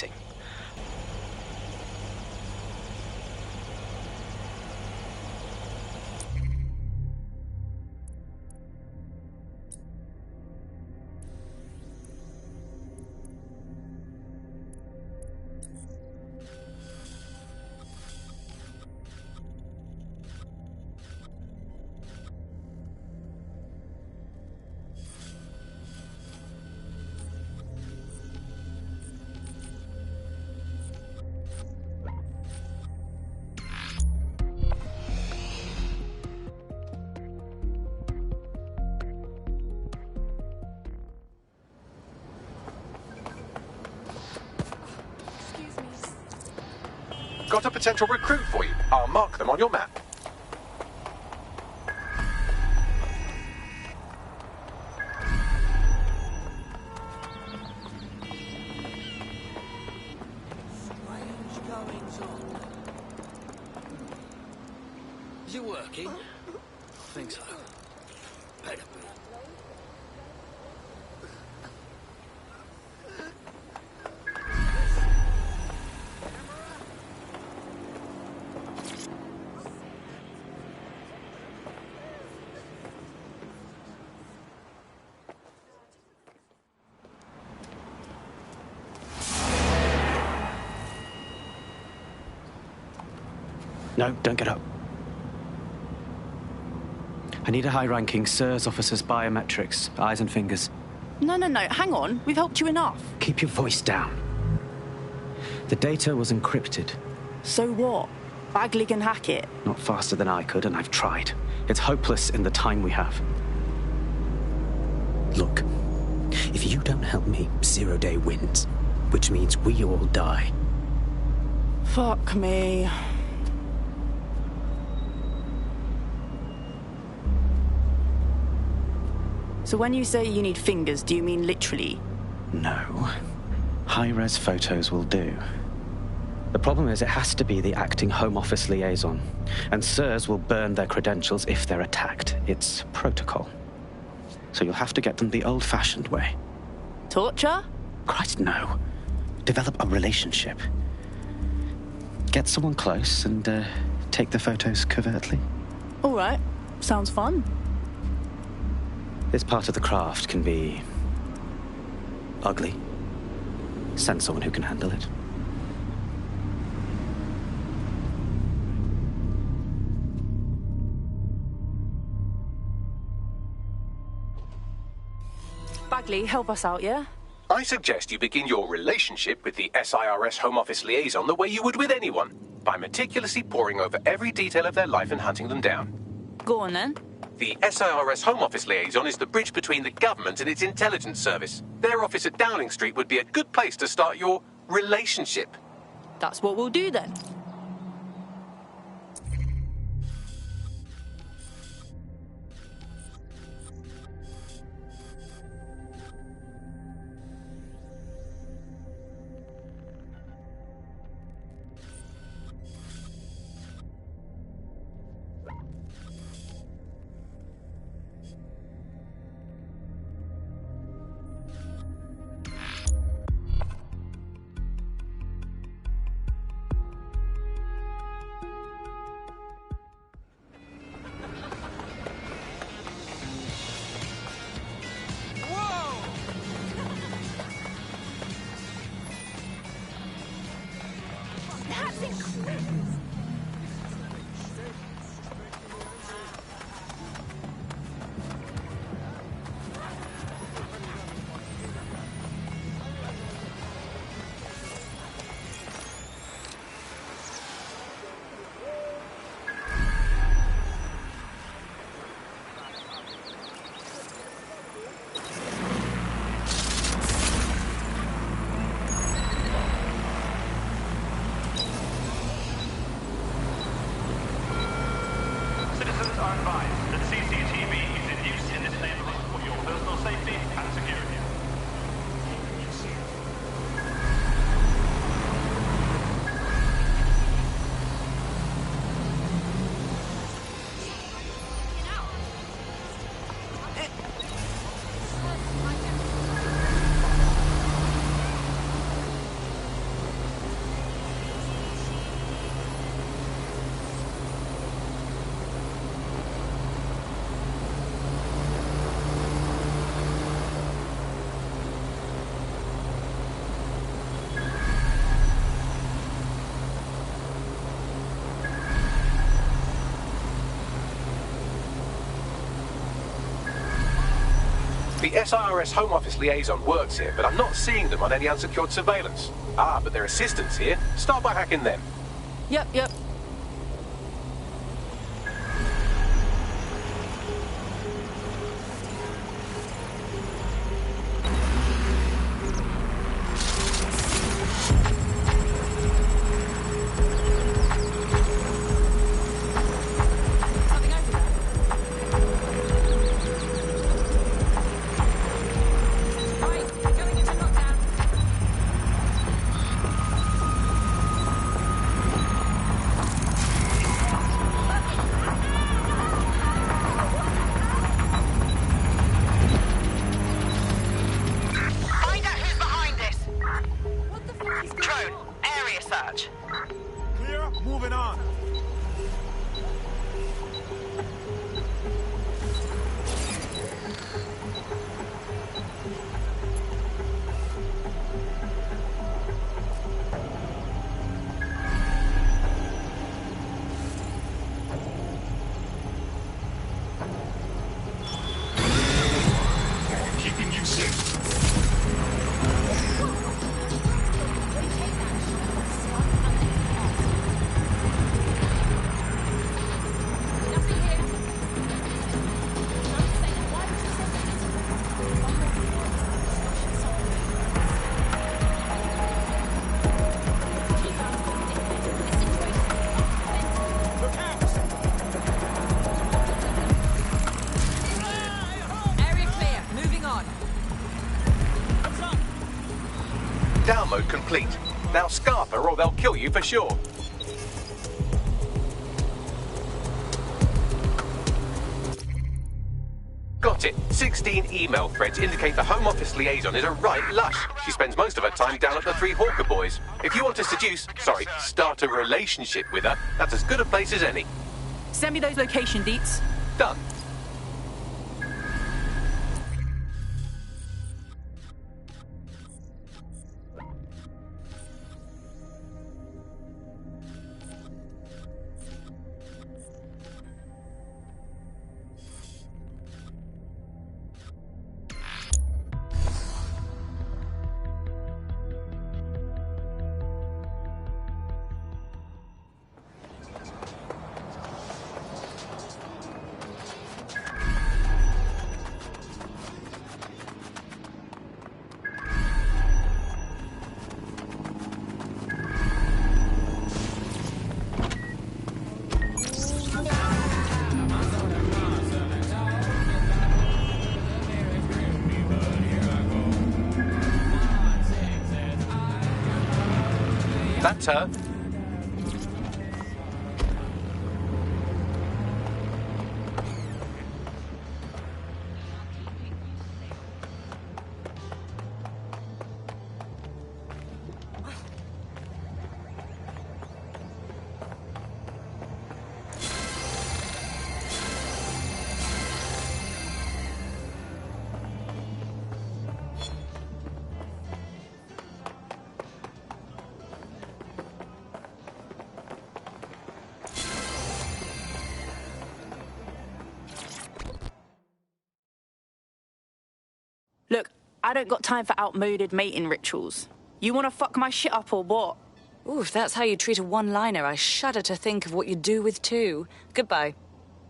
waiting. Got a potential recruit for you. I'll mark them on your map. Strange goings on. Is it working? I think so. Better be. No, don't get up. I need a high-ranking SIRS officer's biometrics, eyes and fingers. No, hang on. We've helped you enough. Keep your voice down. The data was encrypted. So what? Bagley can hack it. Not faster than I could, and I've tried. It's hopeless in the time we have. Look, if you don't help me, 0 Day wins, which means we all die. Fuck me. So when you say you need fingers, do you mean literally? No. High-res photos will do. The problem is it has to be the acting Home Office liaison, and SIRS will burn their credentials if they're attacked. It's protocol. So you'll have to get them the old-fashioned way. Torture? Christ, no. Develop a relationship. Get someone close and take the photos covertly. All right. Sounds fun. This part of the craft can be ugly. Send someone who can handle it. Bagley, help us out, yeah? I suggest you begin your relationship with the SIRS Home Office liaison the way you would with anyone, by meticulously poring over every detail of their life and hunting them down. Go on, then. The SIRS Home Office liaison is the bridge between the government and its intelligence service. Their office at Downing Street would be a good place to start your relationship. That's what we'll do, then. The SIRS Home Office liaison works here, but I'm not seeing them on any unsecured surveillance. Ah, but their assistants here. Start by hacking them. Yep. Download complete. Now scarper or they'll kill you for sure. Got it. 16 email threads indicate the Home Office liaison is a right lush. She spends most of her time down at the Three Hawker Boys. If you want to start a relationship with her, that's as good a place as any. Send me those location deets. Done. That's her. Look, I don't got time for outmoded mating rituals. You want to fuck my shit up or what? Ooh, if that's how you treat a one-liner, I shudder to think of what you'd do with two. Goodbye.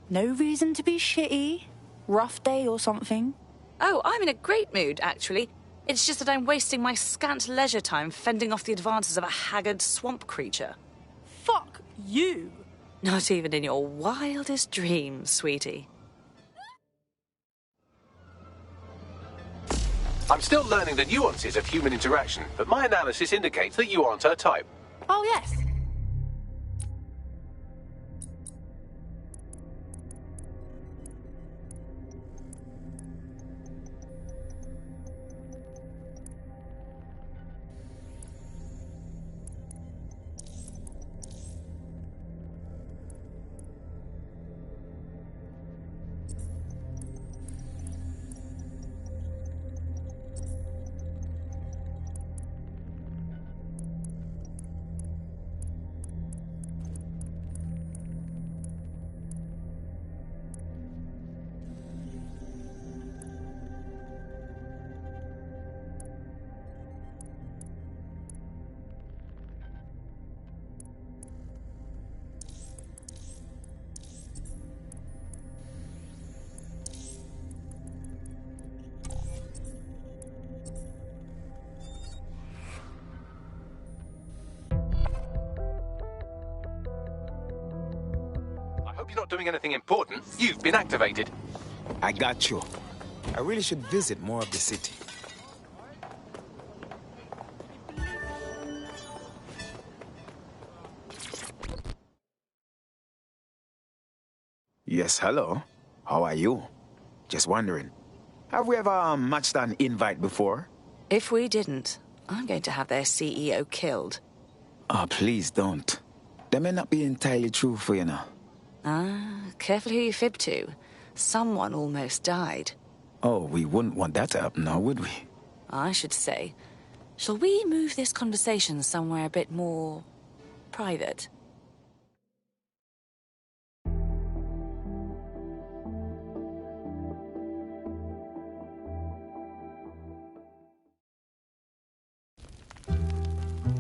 No reason to be shitty. Rough day or something. Oh, I'm in a great mood, actually. It's just that I'm wasting my scant leisure time fending off the advances of a haggard swamp creature. Fuck you. Not even in your wildest dreams, sweetie. I'm still learning the nuances of human interaction, but my analysis indicates that you aren't her type. Oh, yes. you're not doing anything important. You've been activated. I got you. I really should visit more of the city. Yes, hello. How are you? Just wondering. Have we ever matched an invite before? If we didn't, I'm going to have their CEO killed. Oh, please don't. That may not be entirely true for you now. Careful who you fib to. Someone almost died. Oh, we wouldn't want that to happen now, would we? I should say. Shall we move this conversation somewhere a bit more private?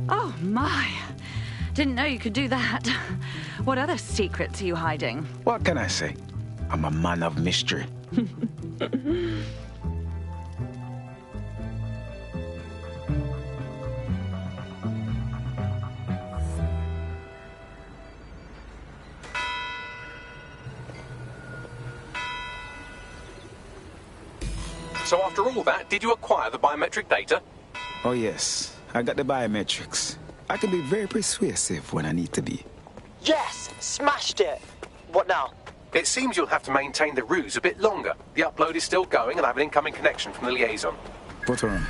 Oh, my. Didn't know you could do that. What other secrets are you hiding? What can I say? I'm a man of mystery. So after all that, did you acquire the biometric data? Oh, yes. I got the biometrics. I can be very persuasive when I need to be. Yes! Smashed it! What now? It seems you'll have to maintain the ruse a bit longer. The upload is still going and I have an incoming connection from the liaison. Put her on.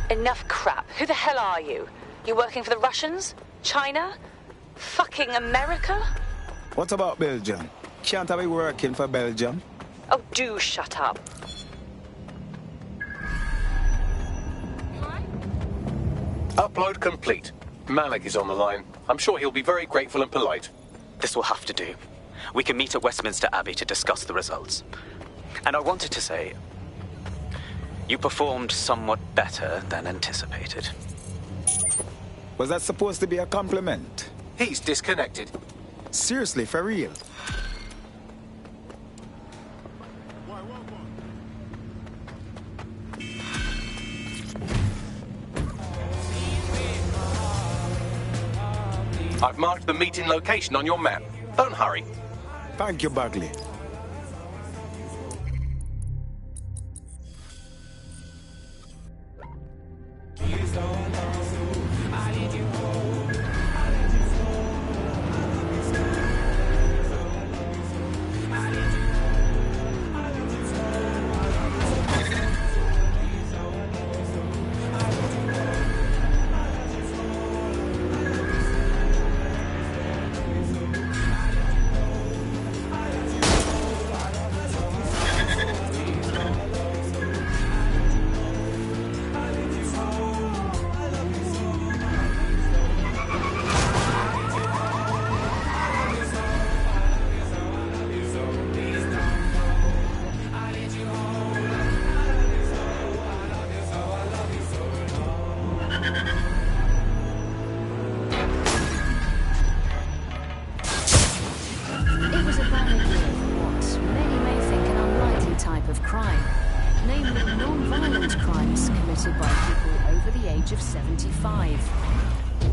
Enough crap. Who the hell are you? You working for the Russians? China? Fucking America? What about Belgium? Can't I be working for Belgium? Oh, do shut up. Upload complete. Malik is on the line. I'm sure he'll be very grateful and polite. This will have to do. We can meet at Westminster Abbey to discuss the results. And I wanted to say, you performed somewhat better than anticipated. Was that supposed to be a compliment? He's disconnected. Seriously, for real? I've marked the meeting location on your map. Don't hurry. Thank you, Bagley.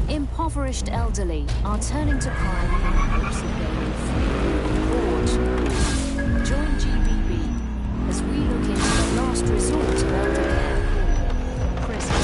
Impoverished elderly are turning to crime in hopes of gaining free reward. Join GBB as we look into the last resort of elder care, prison.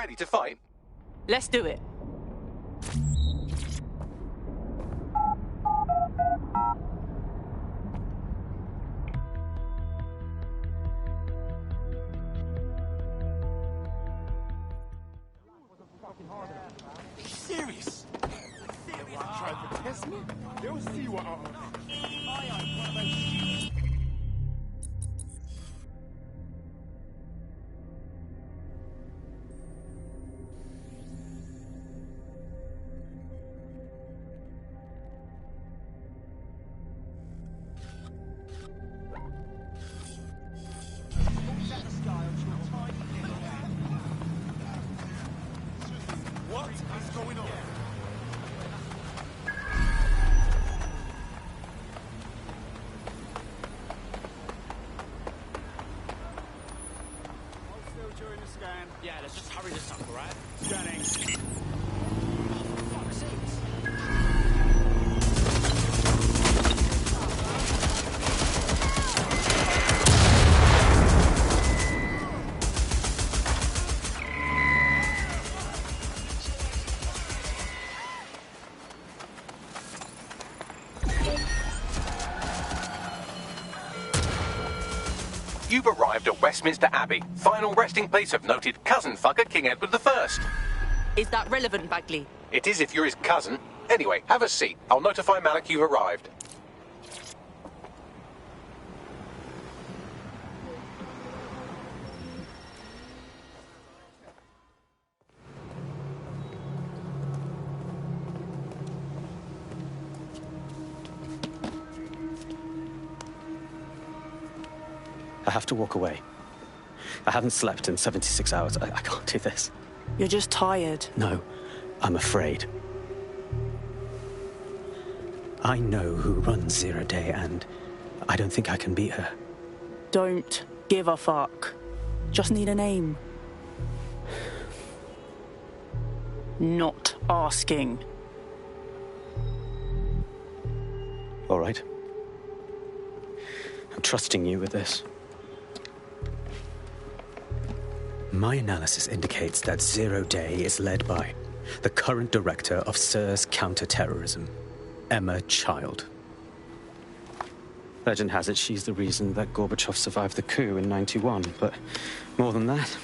ready to fight? Let's do it. Serious? Try to test me? They'll see what What is going on? Still during the scan. Yeah, let's just hurry this up, all right? Scanning. You've arrived at Westminster Abbey, final resting place of noted cousin fucker King Edward I. Is that relevant, Bagley? It is if you're his cousin. Anyway, have a seat. I'll notify Malik you've arrived. I have to walk away. I haven't slept in 76 hours. I can't do this. You're just tired. No, I'm afraid. I know who runs Zero Day, and I don't think I can beat her. Don't give a fuck. Just need a name. Not asking. All right. I'm trusting you with this. My analysis indicates that Zero Day is led by the current director of SIRS counter-terrorism, Emma Child. Legend has it she's the reason that Gorbachev survived the coup in '91, but more than that,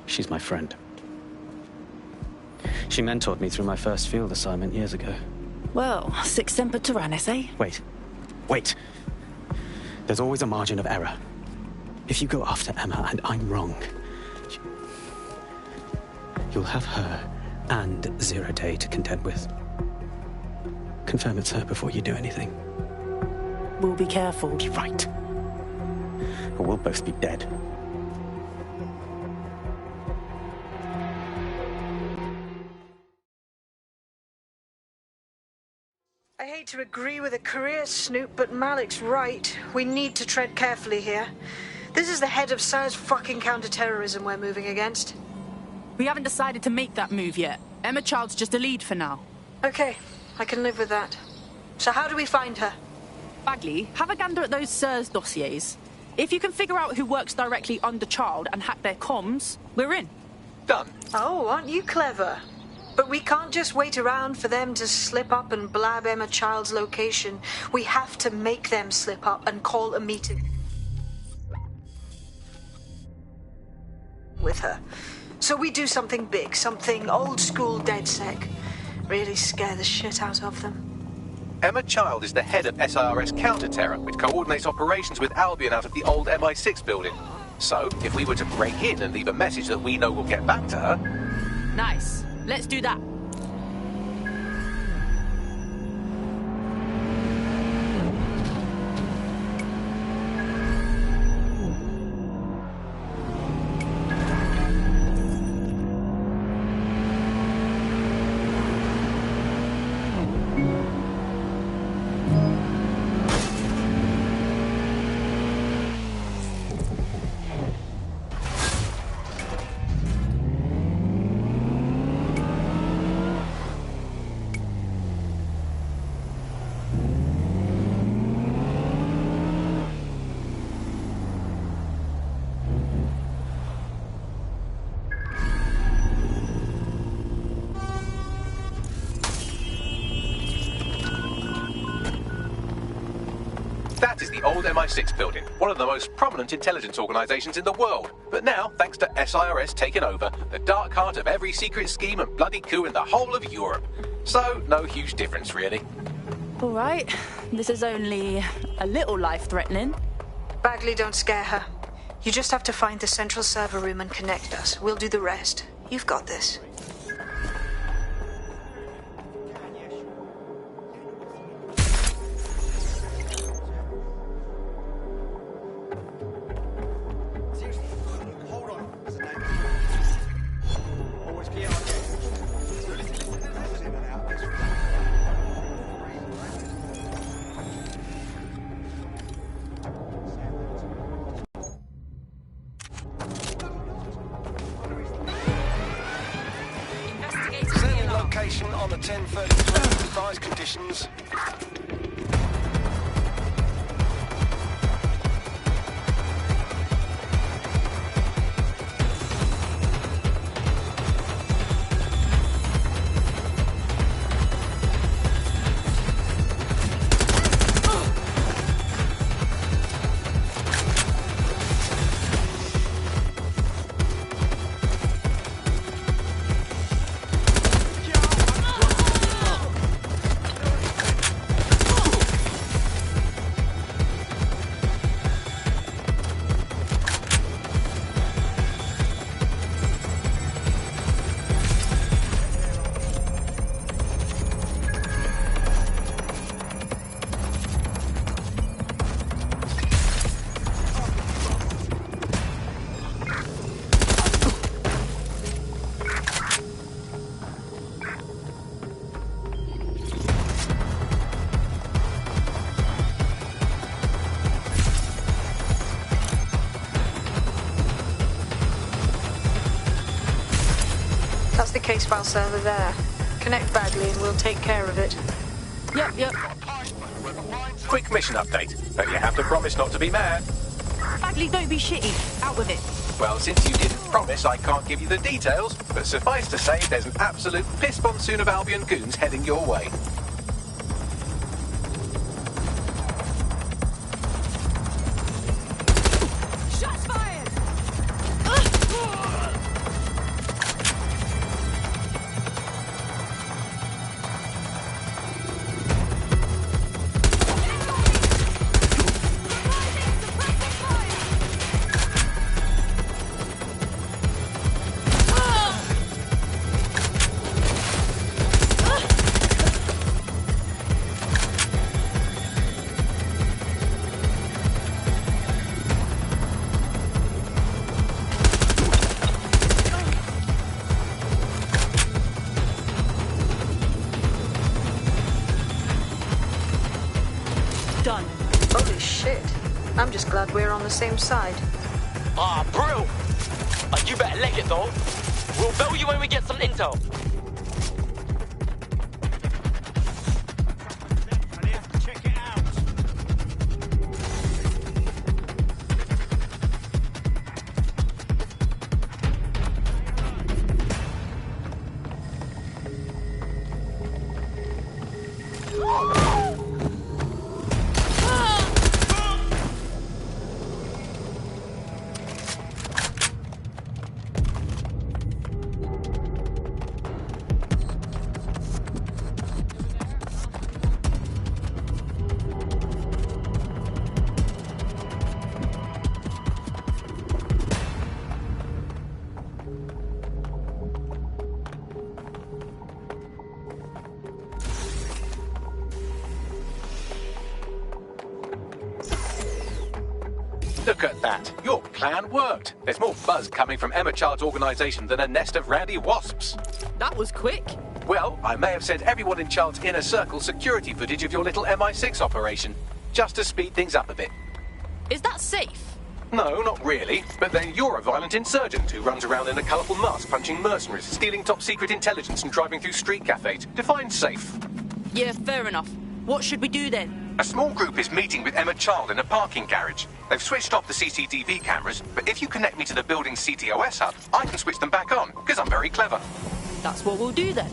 she's my friend. She mentored me through my first field assignment years ago. Well, sic semper tyrannis, eh? Wait. There's always a margin of error. If you go after Emma and I'm wrong, you'll have her and Zero Day to contend with. Confirm it's her before you do anything. We'll be careful. Be right. Or we'll both be dead. I hate to agree with a career snoop, but Malik's right. We need to tread carefully here. This is the head of SIRS fucking counter-terrorism we're moving against. We haven't decided to make that move yet. Emma Child's just a lead for now. Okay, I can live with that. So how do we find her? Bagley, have a gander at those SIRS dossiers. If you can figure out who works directly under Child and hack their comms, we're in. Done. Oh, aren't you clever? But we can't just wait around for them to slip up and blab Emma Child's location. We have to make them slip up and call a meeting with her. So we do something big, something old-school DedSec. Really scare the shit out of them. Emma Child is the head of SIRS counter-terror, which coordinates operations with Albion out of the old MI6 building. So, if we were to break in and leave a message that we know will get back to her... Nice. Let's do that. is the old MI6 building, one of the most prominent intelligence organisations in the world. But now, thanks to SIRS taking over, the dark heart of every secret scheme and bloody coup in the whole of Europe. So, no huge difference, really. All right. This is only a little life-threatening. Bagley, don't scare her. You just have to find the central server room and connect us. We'll do the rest. You've got this. On the 1033 advised conditions. That's the case file server there. Connect Bagley and we'll take care of it. Yep. Quick mission update, but you have to promise not to be mad. Bagley, don't be shitty. Out with it. Well, since you didn't promise, I can't give you the details, but suffice to say there's an absolute piss monsoon of Albion goons heading your way. Shots fired! Done. Holy shit. I'm just glad we're on the same side. Ah, brill! You better leg it though. We'll bill you when we get some intel. Look at that. Your plan worked. There's more buzz coming from Emma Child's organisation than a nest of randy wasps. That was quick. Well, I may have sent everyone in Child's inner circle security footage of your little MI6 operation, just to speed things up a bit. Is that safe? No, not really. But then you're a violent insurgent who runs around in a colourful mask punching mercenaries, stealing top-secret intelligence and driving through street cafes. Define safe. Yeah, fair enough. What should we do then? A small group is meeting with Emma Child in a parking garage. They've switched off the CCTV cameras, but if you connect me to the building's CTOS hub, I can switch them back on, because I'm very clever. That's what we'll do then.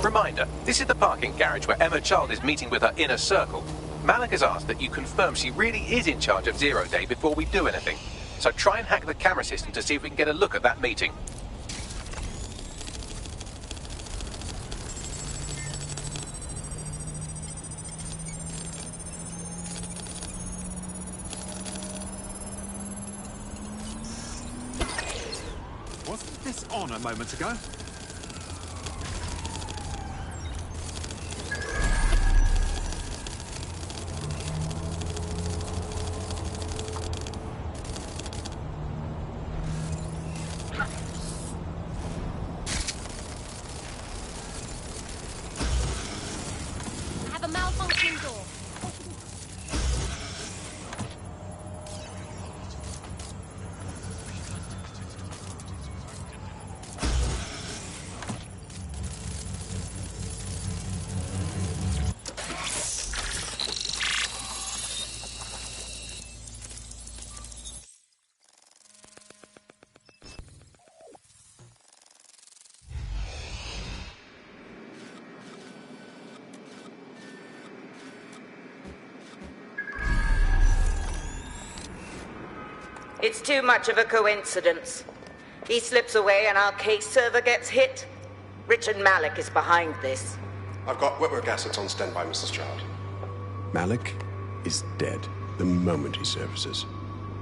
Reminder, this is the parking garage where Emma Child is meeting with her inner circle. Malik has asked that you confirm she really is in charge of Zero Day before we do anything. So try and hack the camera system to see if we can get a look at that meeting. Wasn't this on a moment ago? It's too much of a coincidence. He slips away and our case server gets hit. Richard Malik is behind this. I've got wetwork assets on standby, Mrs. Child. Malik is dead the moment he surfaces.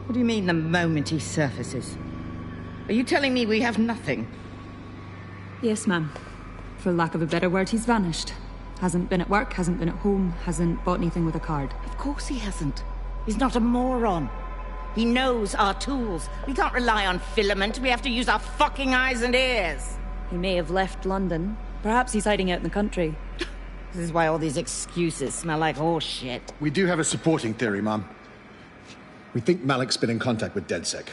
What do you mean, the moment he surfaces? Are you telling me we have nothing? Yes, ma'am. For lack of a better word, he's vanished. Hasn't been at work, hasn't been at home, hasn't bought anything with a card. Of course he hasn't. He's not a moron. He knows our tools. We can't rely on filament. We have to use our fucking eyes and ears. He may have left London. Perhaps he's hiding out in the country. This is why all these excuses smell like horse shit. We do have a supporting theory, Mum. We think Malik's been in contact with DedSec.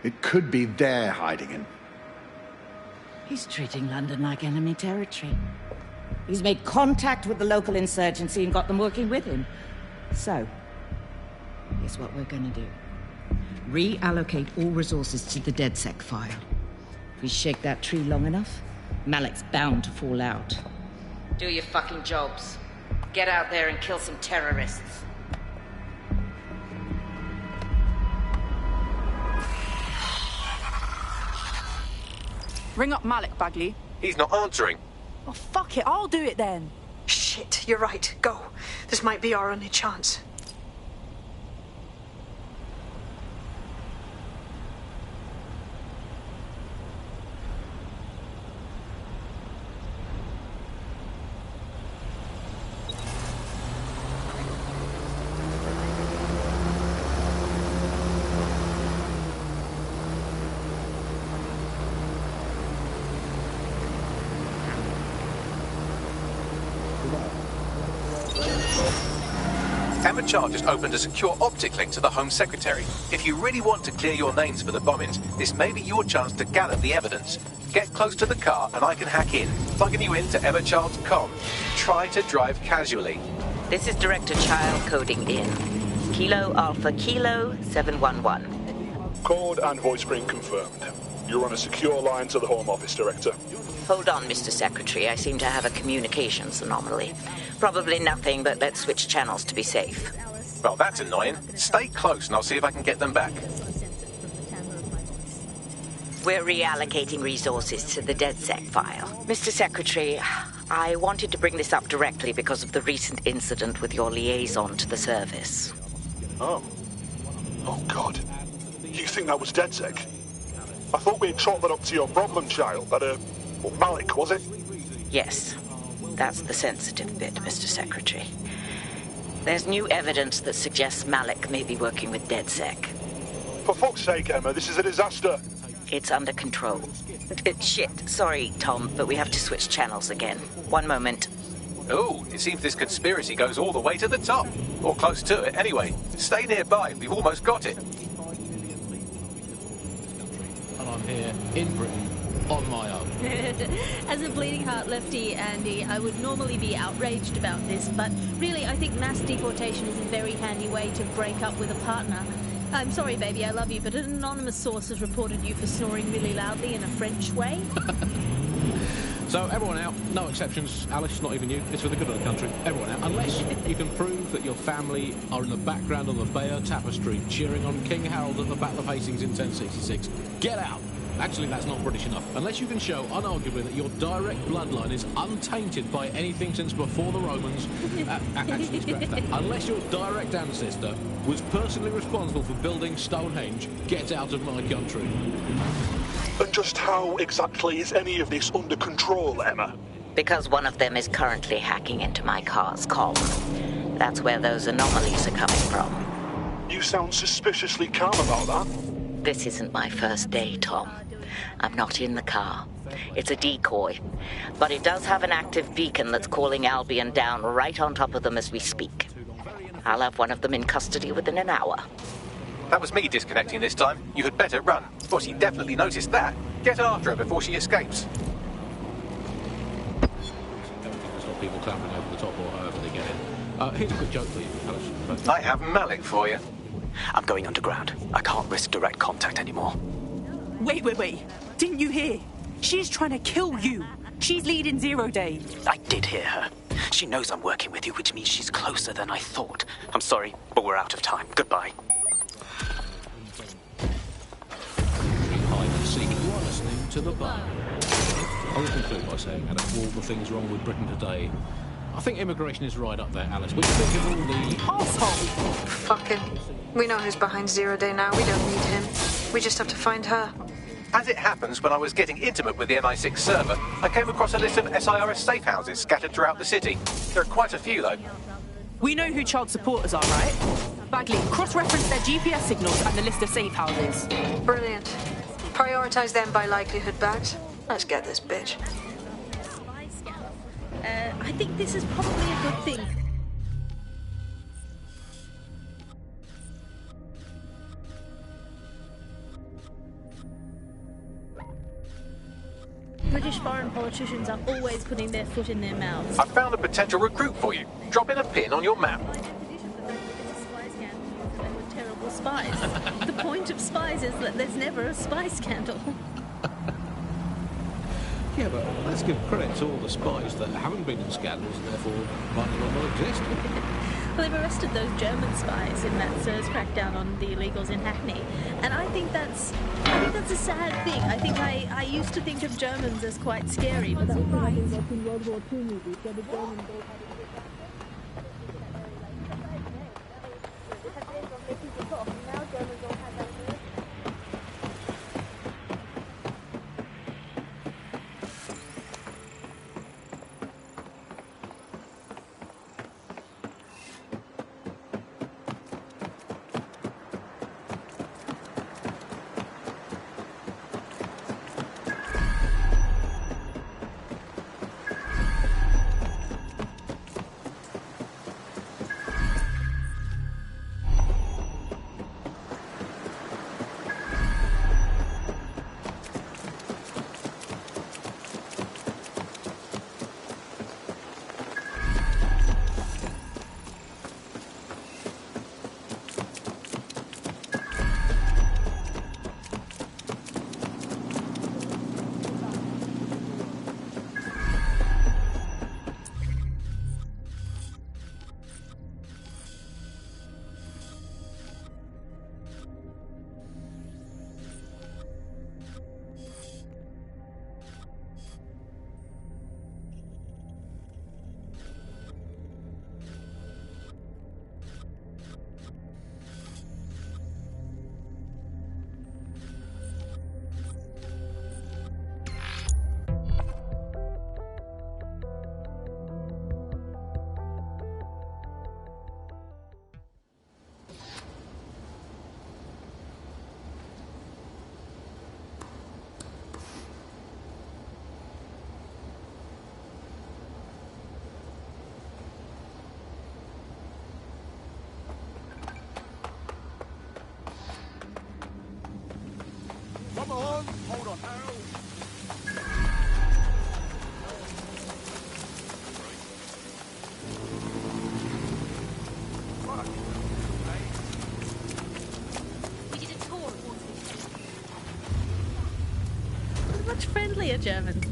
It could be they're hiding him. He's treating London like enemy territory. He's made contact with the local insurgency and got them working with him. So, here's what we're gonna do. Reallocate all resources to the DedSec file. If we shake that tree long enough, Malik's bound to fall out. Do your fucking jobs. Get out there and kill some terrorists. Ring up Malik, Bagley. He's not answering. Oh, fuck it, I'll do it then. Shit, you're right. Go. This might be our only chance. Emma Child just opened a secure optic link to the Home Secretary. If you really want to clear your names for the bombings, this may be your chance to gather the evidence. Get close to the car and I can hack in, plugging you into Emma Child's comm. Try to drive casually. This is Director Child coding in. Kilo Alpha Kilo 711. Code and voice screen confirmed. You're on a secure line to the Home Office, Director. Hold on, Mr. Secretary. I seem to have a communications anomaly. Probably nothing, but let's switch channels to be safe. Well, that's annoying. Stay close and I'll see if I can get them back. We're reallocating resources to the DedSec file. Mr. Secretary, I wanted to bring this up directly because of the recent incident with your liaison to the service. Oh. Oh, God. You think that was DedSec? I thought we had chalked that up to your problem child, that, Malik, was it? Yes. That's the sensitive bit, Mr. Secretary. There's new evidence that suggests Malik may be working with DedSec. For fuck's sake, Emma, this is a disaster. It's under control. Shit, sorry, Tom, but we have to switch channels again. One moment. Oh, it seems this conspiracy goes all the way to the top. Or close to it, anyway. Stay nearby, we've almost got it. And I'm here in Britain. On my own. As a bleeding heart lefty, Andy, I would normally be outraged about this, but really I think mass deportation is a very handy way to break up with a partner. I'm sorry, baby, I love you, but an anonymous source has reported you for snoring really loudly in a French way. So, everyone out. No exceptions. Alice, not even you. It's for the good of the country. Everyone out. Unless you can prove that your family are in the background on the Bayeux Tapestry cheering on King Harold at the Battle of Hastings in 1066. Get out. Actually, that's not British enough. Unless you can show, unarguably, that your direct bloodline is untainted by anything since before the Romans. Actually, scratch that. Unless your direct ancestor was personally responsible for building Stonehenge, get out of my country. And just how exactly is any of this under control, Emma? Because one of them is currently hacking into my car's comms. That's where those anomalies are coming from. You sound suspiciously calm about that. This isn't my first day, Tom. I'm not in the car. It's a decoy. But it does have an active beacon that's calling Albion down right on top of them as we speak. I'll have one of them in custody within an hour. That was me disconnecting this time. You had better run. Well, she definitely noticed that. Get after her before she escapes. Stop people clapping over the top or however they get in. Here's a quick joke for you, Alice. I have Malik for you. I'm going underground. I can't risk direct contact anymore. Wait. Didn't you hear? She's trying to kill you. She's leading Zero Day. I did hear her. She knows I'm working with you, which means she's closer than I thought. I'm sorry, but we're out of time. Goodbye. Hide and seek. You are listening to The Bar. I will conclude by saying, out of all the things wrong with Britain today, I think immigration is right up there, Alice. What do you think of all the... Asshole! Fucking. We know who's behind Zero Day now. We don't need him. We just have to find her. As it happens, when I was getting intimate with the MI6 server, I came across a list of SIRS safe houses scattered throughout the city. There are quite a few, though. We know who child supporters are, right? Bagley, cross-reference their GPS signals and the list of safe houses. Brilliant. Prioritize them by likelihood, Bags. Let's get this bitch. I think this is probably a good thing. British foreign politicians are always putting their foot in their mouths. I found a potential recruit for you. Drop in a pin on your map. Terrible spies. The point of spies is that there's never a spy scandal. Yeah, but let's give credit to all the spies that haven't been in scandals and therefore might not exist. Well, they've arrested those German spies in that SIRS crackdown on the illegals in Hackney, and I think that's a sad thing. I think I used to think of Germans as quite scary, but that's why watching World War II movies where the Germans all had Come on! Hold on, Harold! We did a tour once. Much friendlier Germans.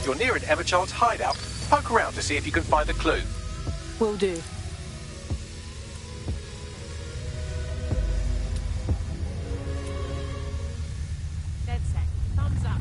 you're near an Emma Child's hideout, poke around to see if you can find a clue. Will do. Dead set. Thumbs up.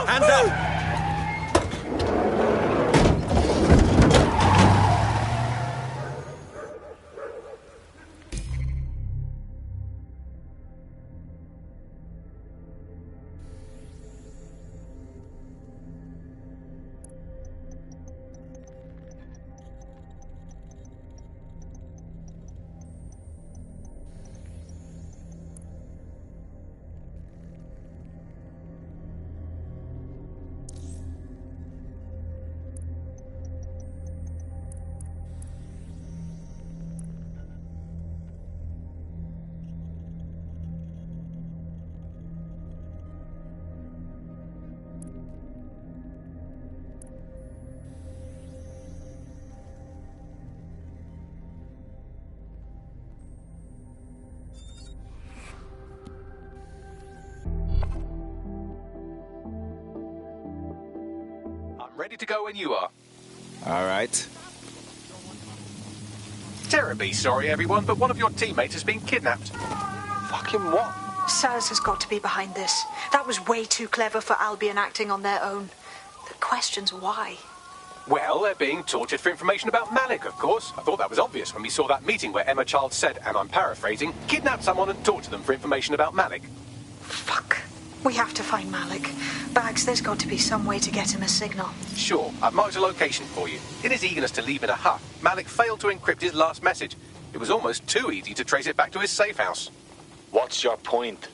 Hands up! Ready to go when you are. All right. Terribly sorry, everyone, but one of your teammates has been kidnapped. Fucking what? Solace has got to be behind this. That was way too clever for Albion acting on their own. The question's why. Well, they're being tortured for information about Malik, of course. I thought that was obvious when we saw that meeting where Emma Child said, and I'm paraphrasing, kidnap someone and torture them for information about Malik. Fuck. We have to find Malik. Bags, there's got to be some way to get him a signal. Sure, I've marked a location for you. In his eagerness to leave in a huff, Malik failed to encrypt his last message. It was almost too easy to trace it back to his safe house. What's your point?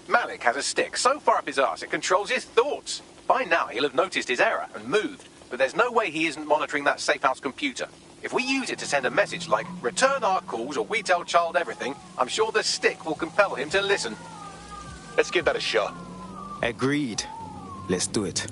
Malik has a stick so far up his arse it controls his thoughts. By now he'll have noticed his error and moved, but there's no way he isn't monitoring that safe house computer. If we use it to send a message like, return our calls or we tell Child everything, I'm sure the stick will compel him to listen. Let's give that a shot. Agreed. Let's do it.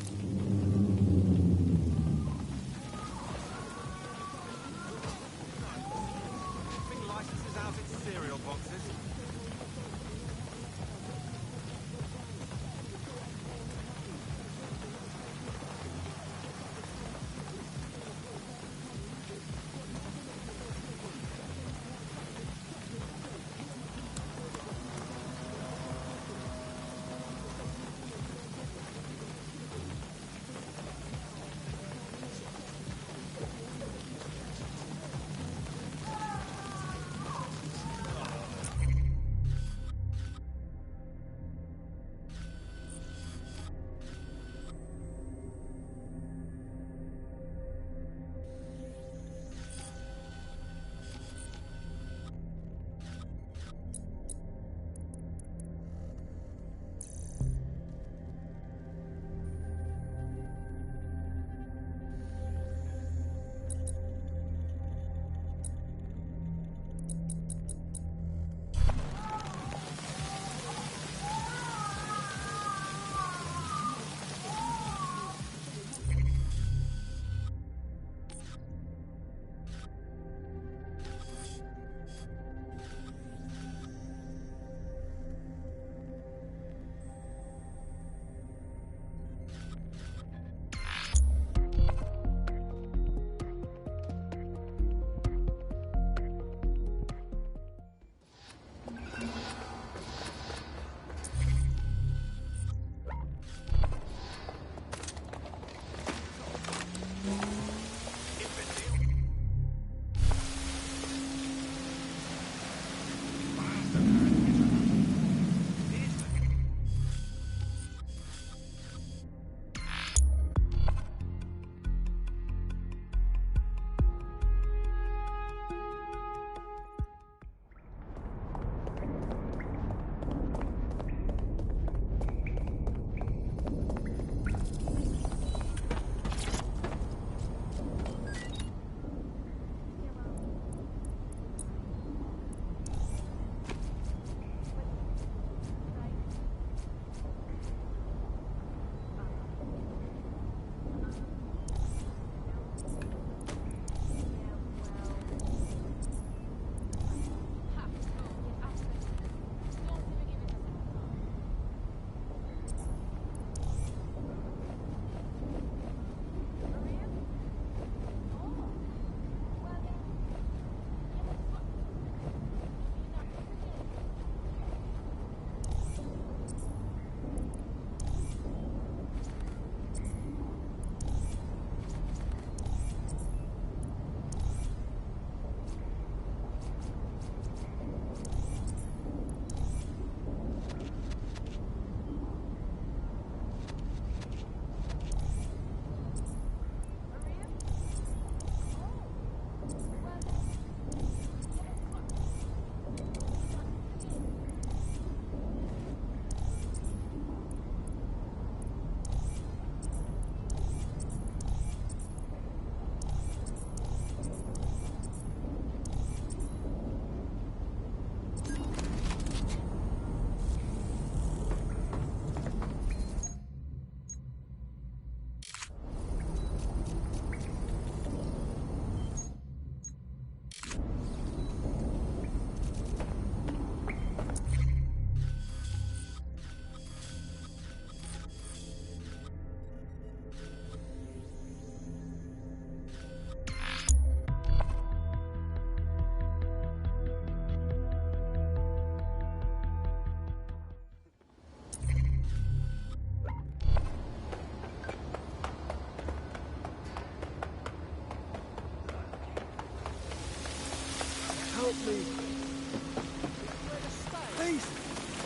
Please,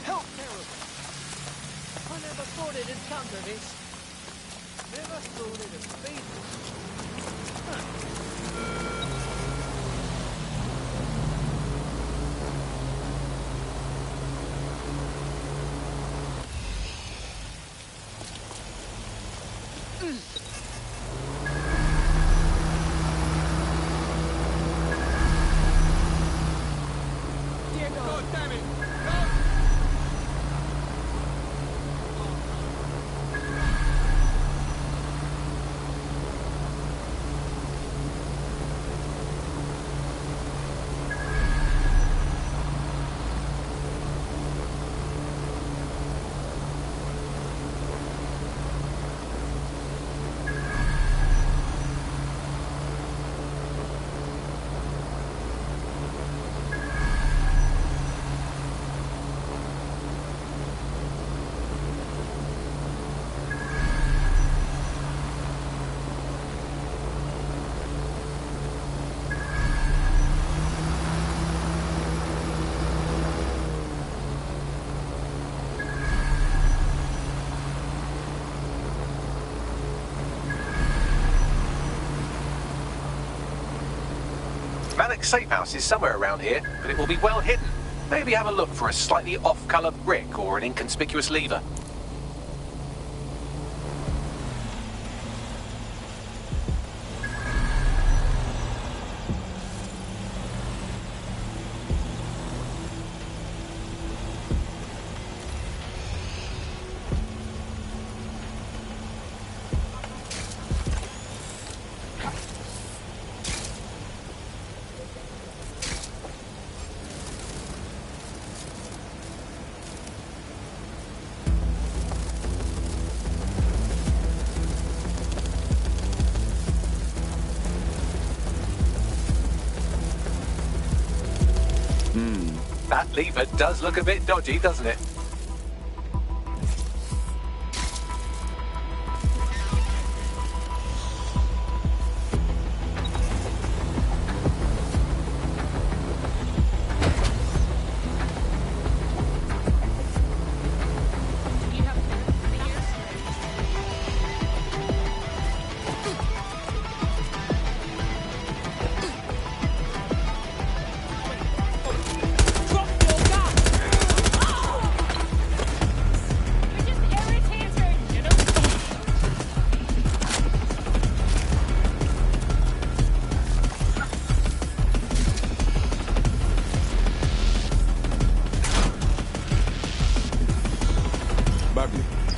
help! I never thought it'd come to this. Never thought it'd be Dear God, damn it! Malic's safe house is somewhere around here, but it will be well hidden. Maybe have a look for a slightly off-colour brick or an inconspicuous lever. That lever does look a bit dodgy, doesn't it?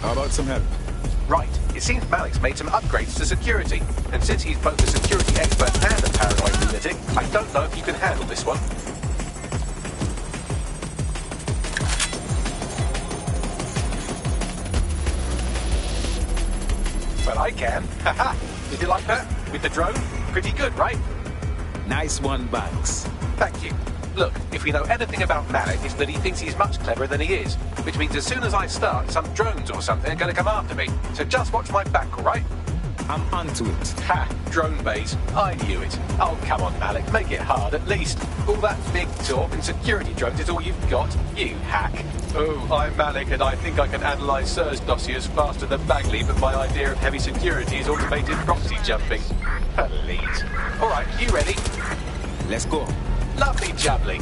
How about some help? Right. It seems Malic's made some upgrades to security. And since he's both a security expert and a paranoid lunatic, I don't know if you can handle this one. Well, I can. Haha. Did you like that? With the drone? Pretty good, right? Nice one, Bugs. Thank you. Look, if we know anything about Malik, it's that he thinks he's much cleverer than he is. Which means as soon as I start, some drones or something are going to come after me. So just watch my back, all right? I'm onto it. Ha! Drone base. I knew it. Oh, come on, Malik. Make it hard, at least. All that big talk and security drones is all you've got. You hack. Oh, I'm Malik, and I think I can analyse Sir's dossiers faster than Bagley, but my idea of heavy security is automated proxy jumping. Please. All right, you ready? Let's go. Lovely jubbly.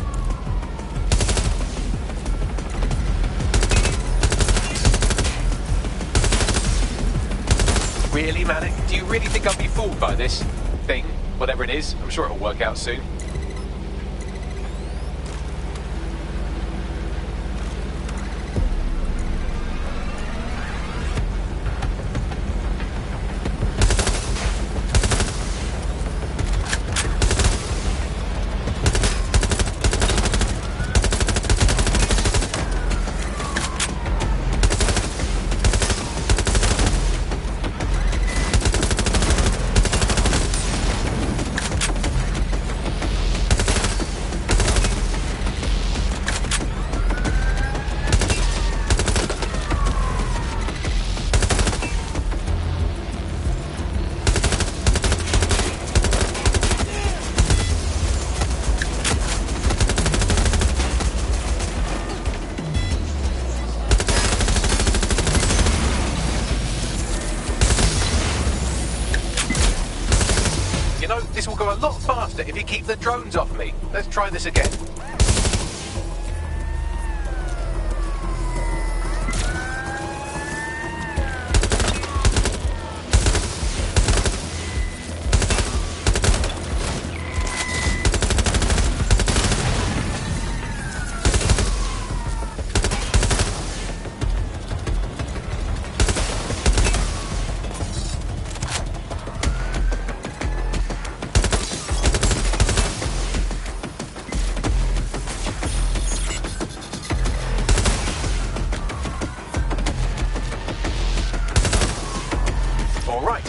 Really, Malik? Do you really think I'll be fooled by this thing? Whatever it is, I'm sure it'll work out soon. This will go a lot faster if you keep the drones off me. Let's try this again.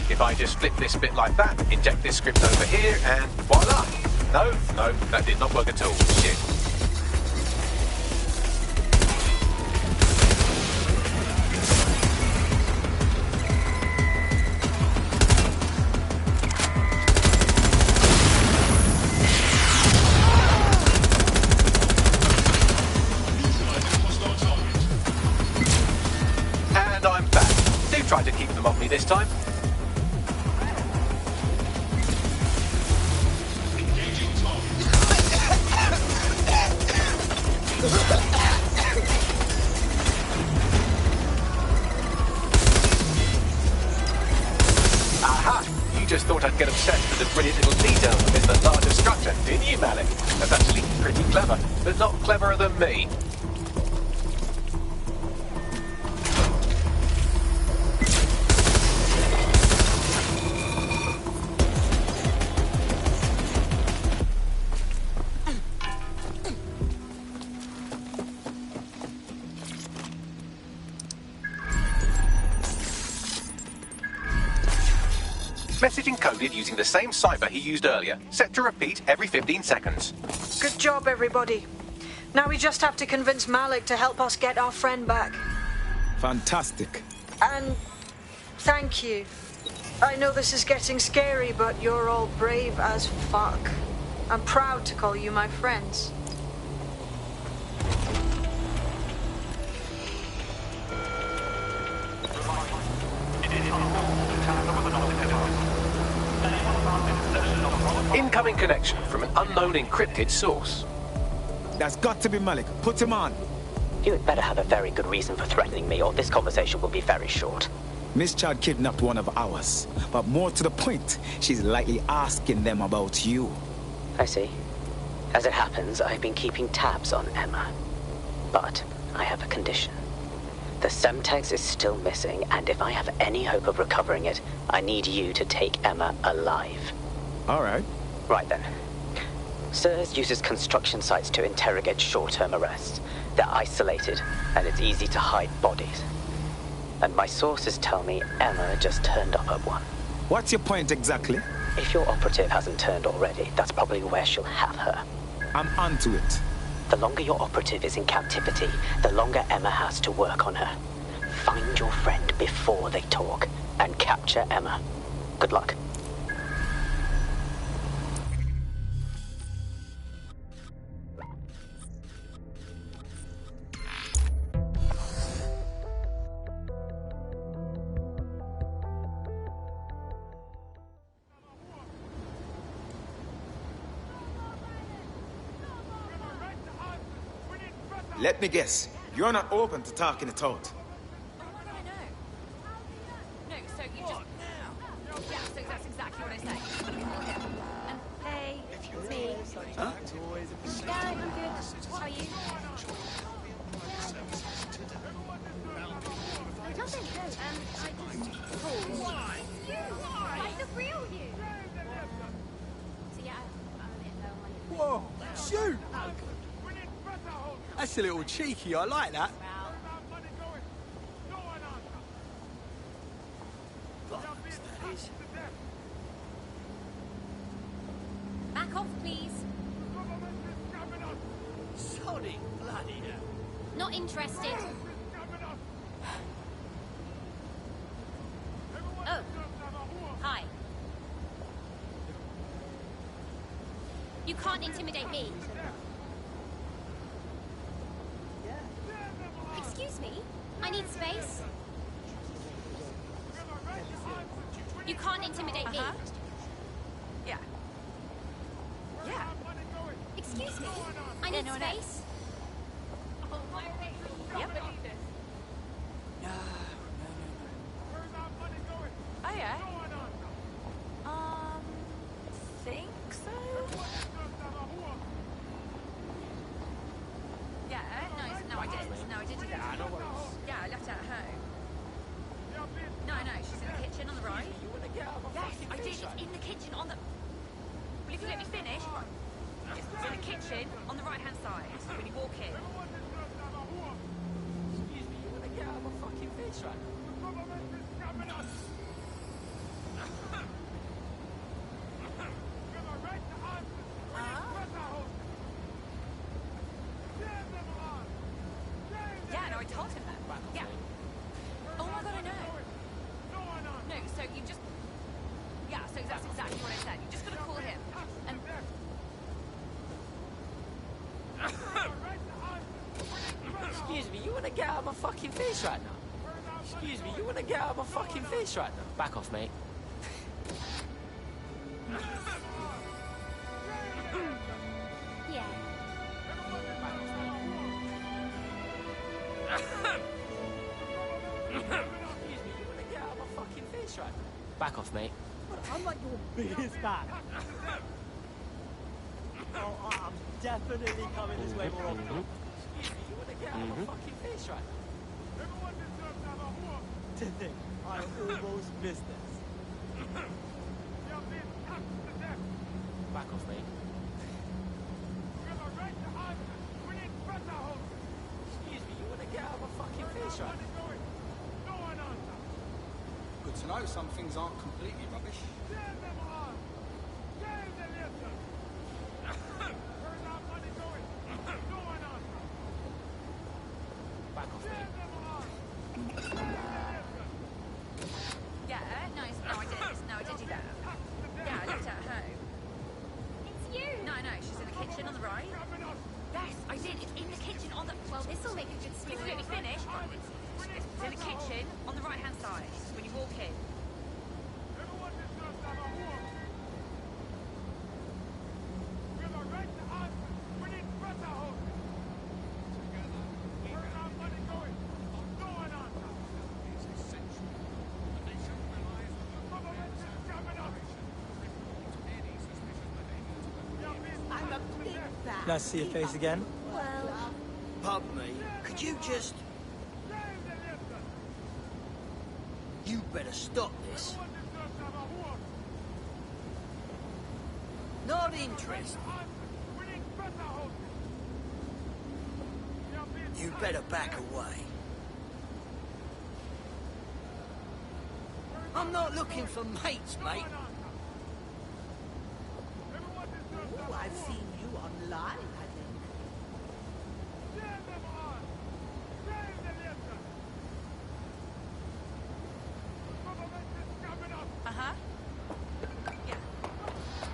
If I just flip this bit like that, inject this script over here, and voila! No, that did not work at all. Shit. And I'm back. Do try to keep them off me this time. Aha! You just thought I'd get obsessed with the brilliant little details amidst the larger structure, didn't you, Malik? That's actually pretty clever, but not cleverer than me. Message encoded using the same cipher he used earlier, set to repeat every 15 seconds. Good job, everybody. Now we just have to convince Malik to help us get our friend back. Fantastic. And thank you. I know this is getting scary, but you're all brave as fuck. I'm proud to call you my friends. Incoming connection from an unknown encrypted source. That's got to be Malik. Put him on. You had better have a very good reason for threatening me, or this conversation will be very short. Miss Chad kidnapped one of ours, but more to the point, she's likely asking them about you. I see. As it happens, I've been keeping tabs on Emma. But I have a condition. The Semtex is still missing, and if I have any hope of recovering it, I need you to take Emma alive. All right. Right then. SIRS uses construction sites to interrogate short-term arrests. They're isolated, and it's easy to hide bodies. And my sources tell me Emma just turned up at one. What's your point exactly? If your operative hasn't turned already, that's probably where she'll have her. I'm onto it. The longer your operative is in captivity, the longer Emma has to work on her. Find your friend before they talk, and capture Emma. Good luck. Let me guess. You're not open to talking it out. No, so you just... Yeah, so that's exactly what I say. And hey, it's me. Huh? Yeah, I'm good. What are you? Nothing. I just called. Why? You? Like the real you. So yeah, I'm a bit low on Whoa, shoot! That's a little cheeky, I like that. Back off, please. Sorry, bloody hell. Not interested. Oh. Hi. You can't intimidate me. Excuse me? I need space. You can't intimidate me. Yeah. Excuse me. I need space. Yep. Oh yeah. Think so? Yeah, no, I did. No, I did do that. Yeah, I left it at home. No, she's in the kitchen on the right. Yes, I did. It's in the kitchen on the... Well, if you let me finish... It's in the kitchen on the right-hand side when you walk in. Excuse me, you want to get out of my fucking face right now? Yeah, no, I told him that. Yeah. Oh my god, I know. No, so you just... Yeah, so that's exactly what I said. You just gotta call him. And... Excuse me, you want to get out of my fucking face right now? Excuse me, you want to get out of my fucking face right now? Back off, mate. Yeah. Excuse me, you want to get out of my fucking face right now? Back off, mate. I'm like your biggest fan. Oh, I'm definitely coming this way more often. Excuse me, you want to get out of my fucking face right now? To think, I almost missed this. Back off, mate. Excuse me, you want to get out of my fucking face right now? Good to know some things aren't completely rubbish. Back off, mate. Yeah, no, I did do that. Yeah, I left it at home. It's you. No, she's in the kitchen on the right. Yes, I did. It's in the kitchen on the... Well, This will make a good story. if you let me finish... It's in the kitchen on the right-hand side when you walk in. I'm a big fan. Nice to see your face again. Well, Pardon me, could you just... You better stop this. Not interested. You better back away. I'm not looking for mates, mate. Oh, I've seen you online, I think. Uh-huh. Yeah.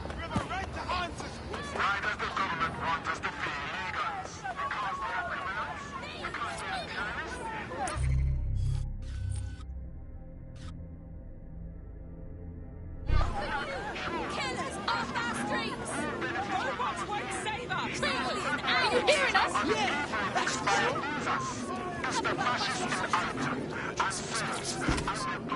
We have a right to answer. Why does the government want us to be illegals? Because they are criminals? Because they are terrorists? Killers off our streets! Robots won't save us! Trillion out! Are you hearing us? Yeah, that's true. It's the fascist anthem. And first, and the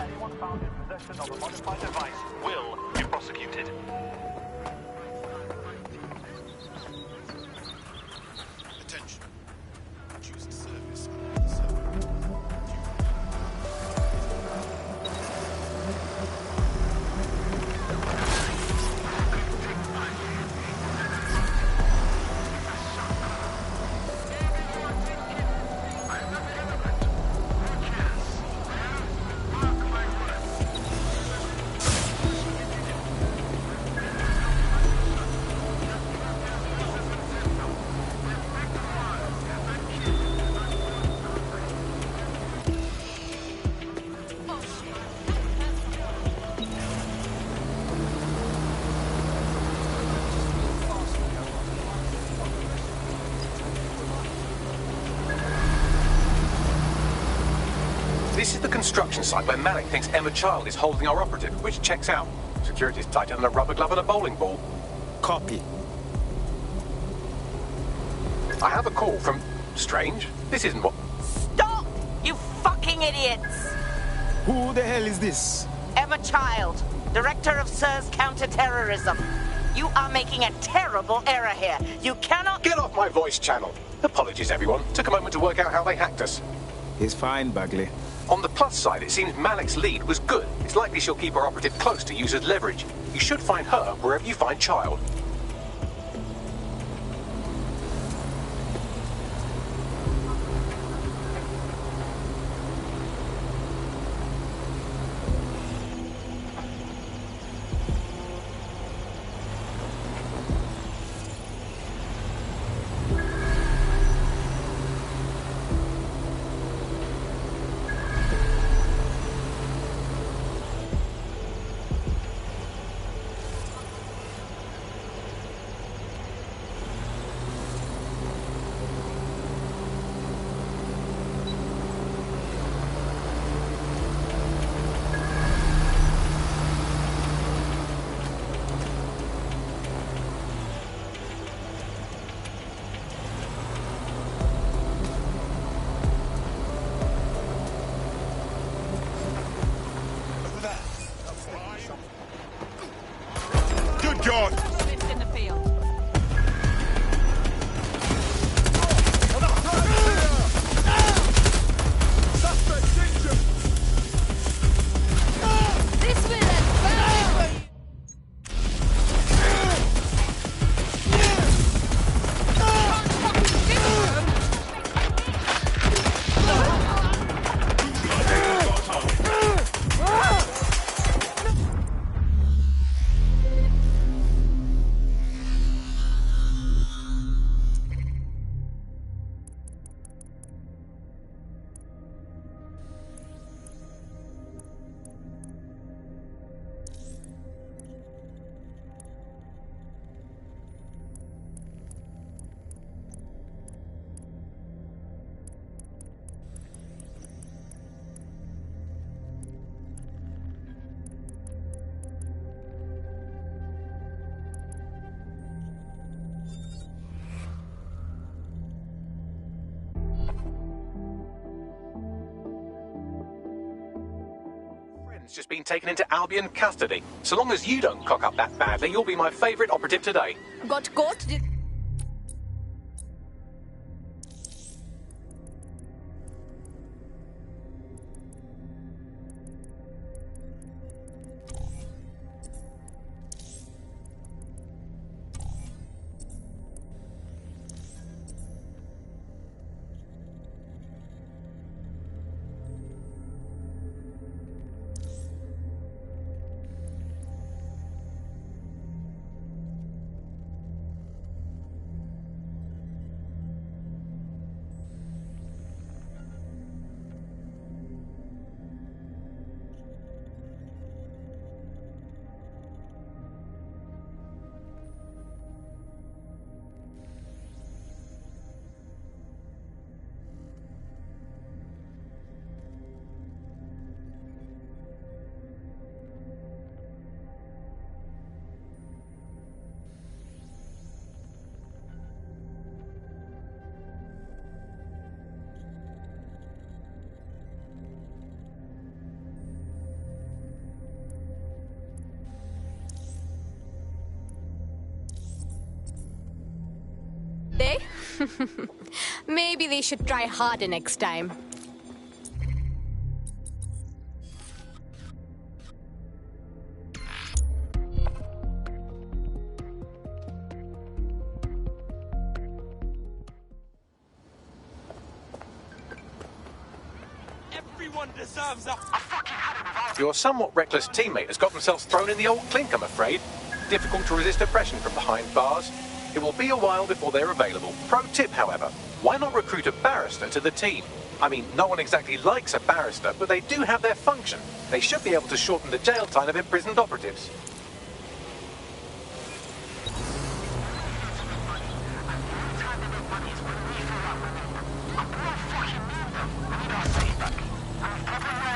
Anyone found in possession of a modified device will be prosecuted. Attention. Choose a service under the server. This is the construction site where Malik thinks Emma Child is holding our operative, which checks out. Security's tighter than a rubber glove and a bowling ball. Copy. I have a call from... Strange. This isn't what... Stop! You fucking idiots! Who the hell is this? Emma Child, Director of SIRS Counter-Terrorism. You are making a terrible error here. You cannot... Get off my voice channel. Apologies, everyone. Took a moment to work out how they hacked us. It's fine, Bagley. On the plus side, it seems Malik's lead was good. It's likely she'll keep her operative close to use as leverage. You should find her wherever you find Child. Good God! Lift in the field. Suspect injured! This will advance! Just been taken into Albion custody. So long as you don't cock up that badly, you'll be my favourite operative today. Got caught? They? Maybe they should try harder next time. Everyone deserves a... Your somewhat reckless teammate has got themselves thrown in the old clink, I'm afraid. Difficult to resist oppression from behind bars. It will be a while before they're available. Pro tip, however, why not recruit a barrister to the team? I mean, no one exactly likes a barrister, but they do have their function. They should be able to shorten the jail time of imprisoned operatives. I'm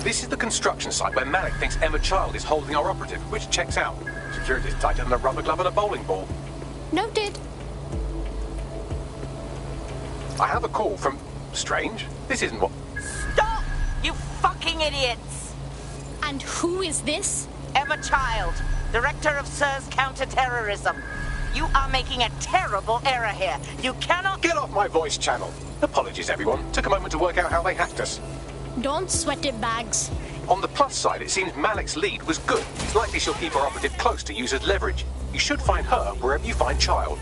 This is the construction site where Malik thinks Emma Child is holding our operative, which checks out. Security's tighter than a rubber glove and a bowling ball. Noted. I have a call from... Strange. This isn't what... Stop! You fucking idiots! And who is this? Emma Child, Director of SIRS Counter-Terrorism. You are making a terrible error here. You cannot... Get off my voice channel. Apologies, everyone. Took a moment to work out how they hacked us. Don't sweat it, Bags. On the plus side, it seems Malik's lead was good. It's likely she'll keep her operative close to use as leverage. You should find her wherever you find Child.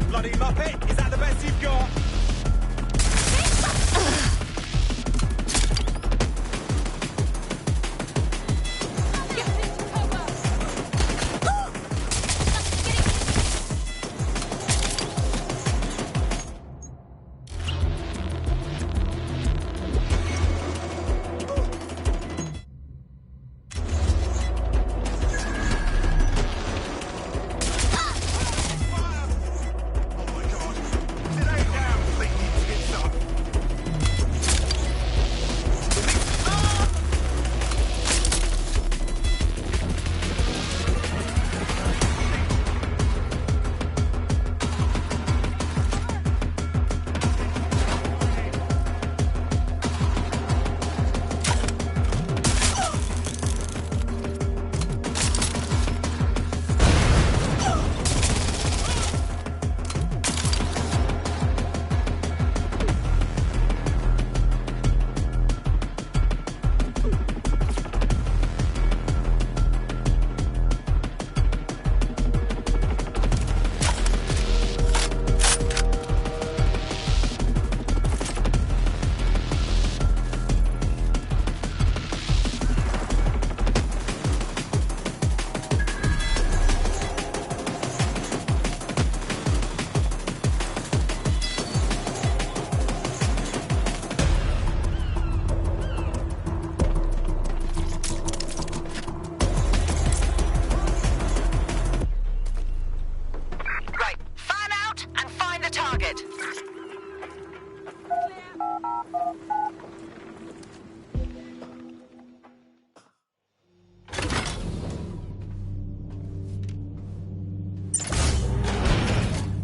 Bloody Muppet! Is that the best you've got?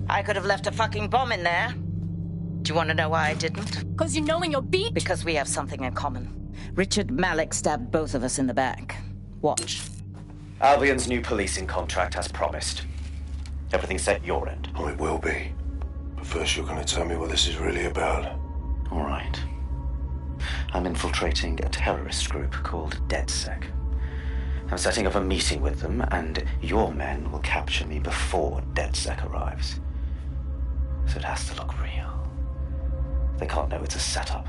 I could have left a fucking bomb in there. Do you want to know why I didn't? Because you know when you're beat? Because we have something in common. Richard Malik stabbed both of us in the back. Watch. Albion's new policing contract as promised. Everything set your end. Oh, it will be. But first you're going to tell me what this is really about. All right. I'm infiltrating a terrorist group called DedSec. I'm setting up a meeting with them, and your men will capture me before DedSec arrives. So it has to look real. They can't know it's a setup.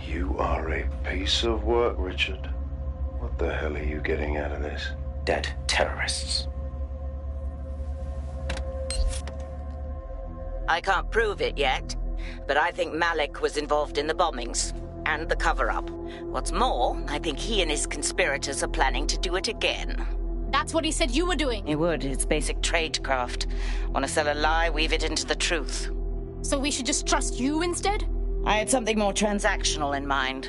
You are a piece of work, Richard. What the hell are you getting out of this? Dead terrorists. I can't prove it yet, but I think Malik was involved in the bombings and the cover-up. What's more, I think he and his conspirators are planning to do it again. That's what he said you were doing. He would. It's basic tradecraft. Want to sell a lie, weave it into the truth. So we should just trust you instead? I had something more transactional in mind.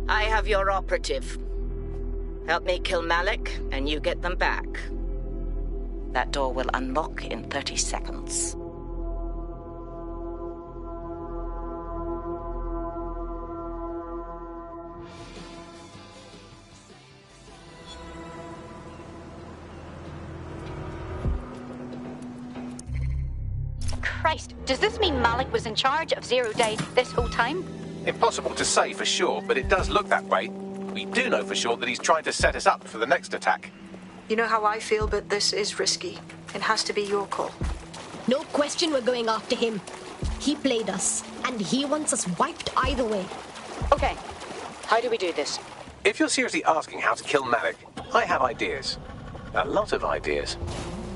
I have your operative. Help me kill Malik, and you get them back. That door will unlock in 30 seconds. Does this mean Malik was in charge of Zero Day this whole time? Impossible to say for sure, but it does look that way. We do know for sure that he's trying to set us up for the next attack. You know how I feel, but this is risky. It has to be your call. No question we're going after him. He played us, and he wants us wiped either way. Okay, how do we do this? If you're seriously asking how to kill Malik, I have ideas. A lot of ideas.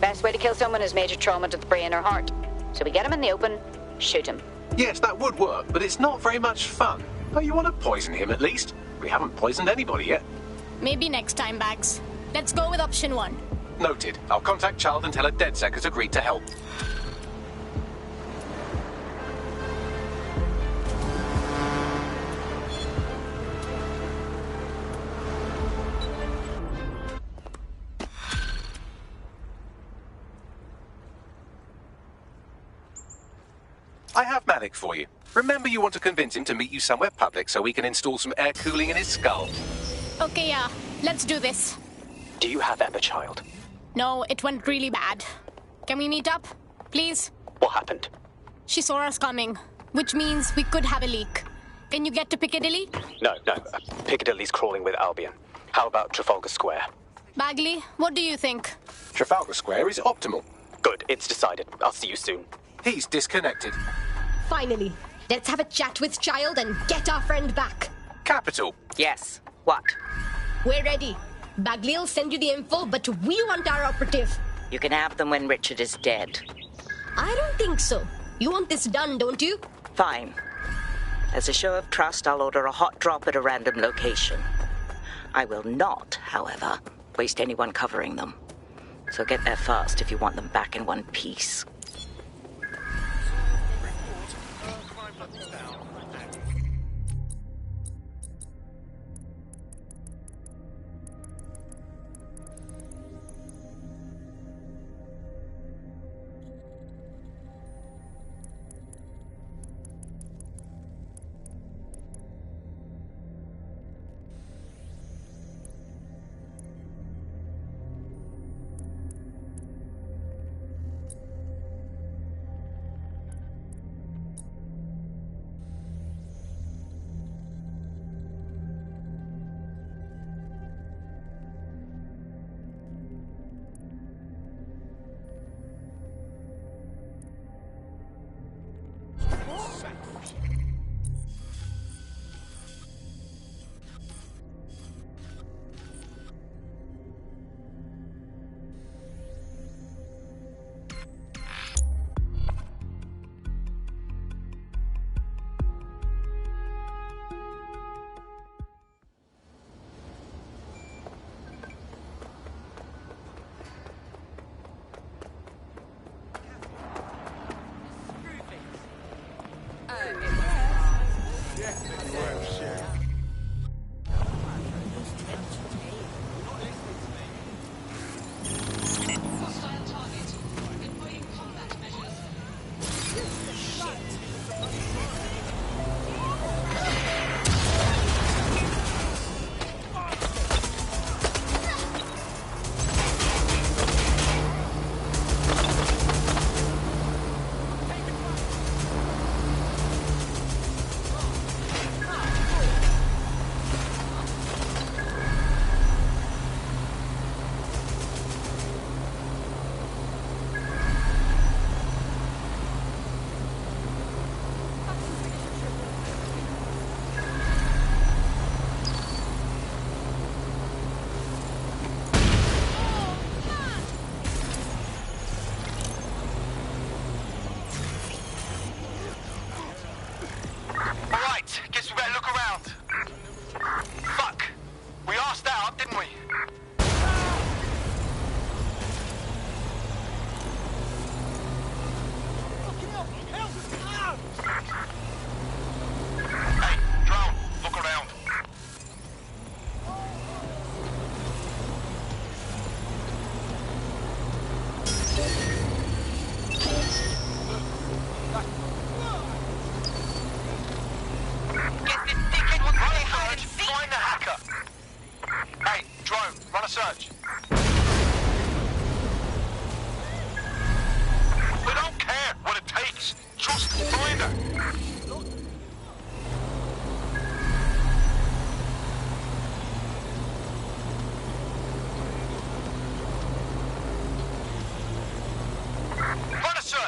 Best way to kill someone is major trauma to the brain or heart. So we get him in the open, shoot him. Yes, that would work, but it's not very much fun. Oh, you want to poison him at least? We haven't poisoned anybody yet. Maybe next time, Bags. Let's go with option 1. Noted. I'll contact Child and tell her DedSec has agreed to help. I have Malik for you. Remember, you want to convince him to meet you somewhere public so we can install some air cooling in his skull. Okay, yeah. Let's do this. Do you have Emma, Child? No, it went really bad. Can we meet up? Please? What happened? She saw us coming, which means we could have a leak. Can you get to Piccadilly? No. Piccadilly's crawling with Albion. How about Trafalgar Square? Bagley, what do you think? Trafalgar Square is optimal. Good, it's decided. I'll see you soon. He's disconnected. Finally, let's have a chat with Child and get our friend back. Capital. Yes. What? We're ready. Bagley will send you the info, but we want our operative. You can have them when Richard is dead. I don't think so. You want this done, don't you? Fine. As a show of trust, I'll order a hot drop at a random location. I will not, however, waste anyone covering them. So get there fast if you want them back in one piece.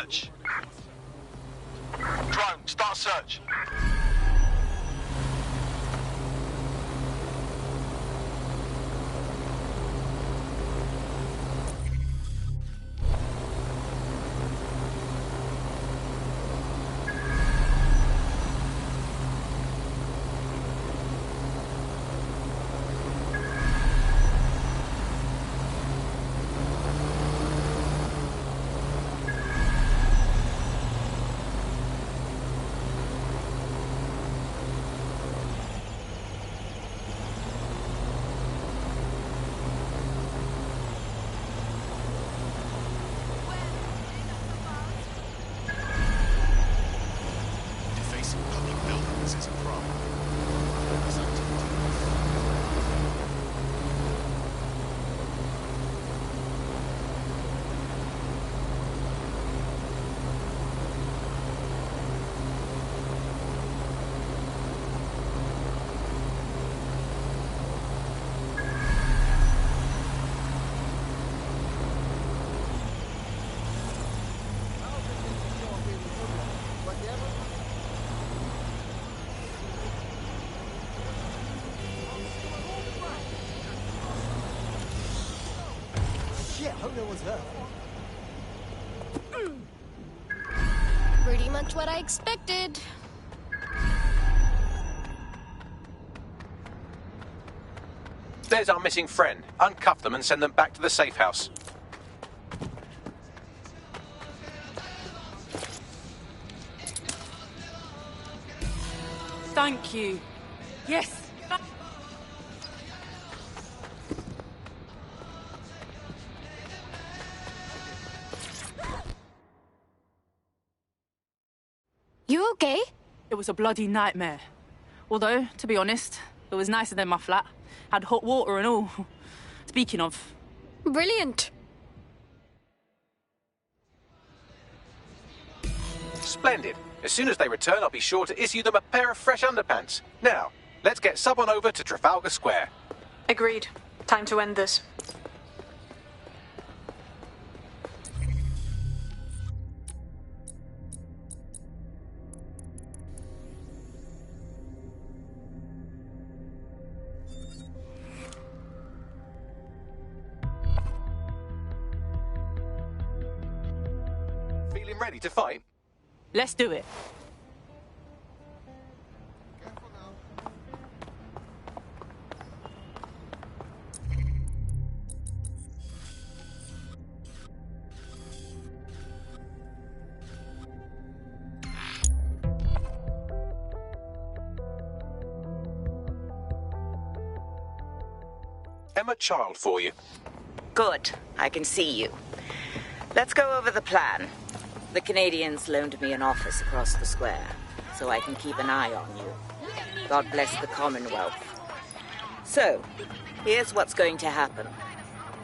search. Drone, start search. Defacing public buildings is a crime. Shit, hope no one's hurt. Pretty much what I expected. There's our missing friend. Uncuff them and send them back to the safe house. Thank you. Yes. You okay? It was a bloody nightmare. Although, to be honest, it was nicer than my flat. Had hot water and all. Speaking of... Brilliant. Splendid. As soon as they return, I'll be sure to issue them a pair of fresh underpants. Now, let's get Sub on over to Trafalgar Square. Agreed. Time to end this. Feeling ready to fight? Let's do it. Emma Child for you. Good. I can see you. Let's go over the plan. The Canadians loaned me an office across the square, so I can keep an eye on you. God bless the Commonwealth. So, here's what's going to happen.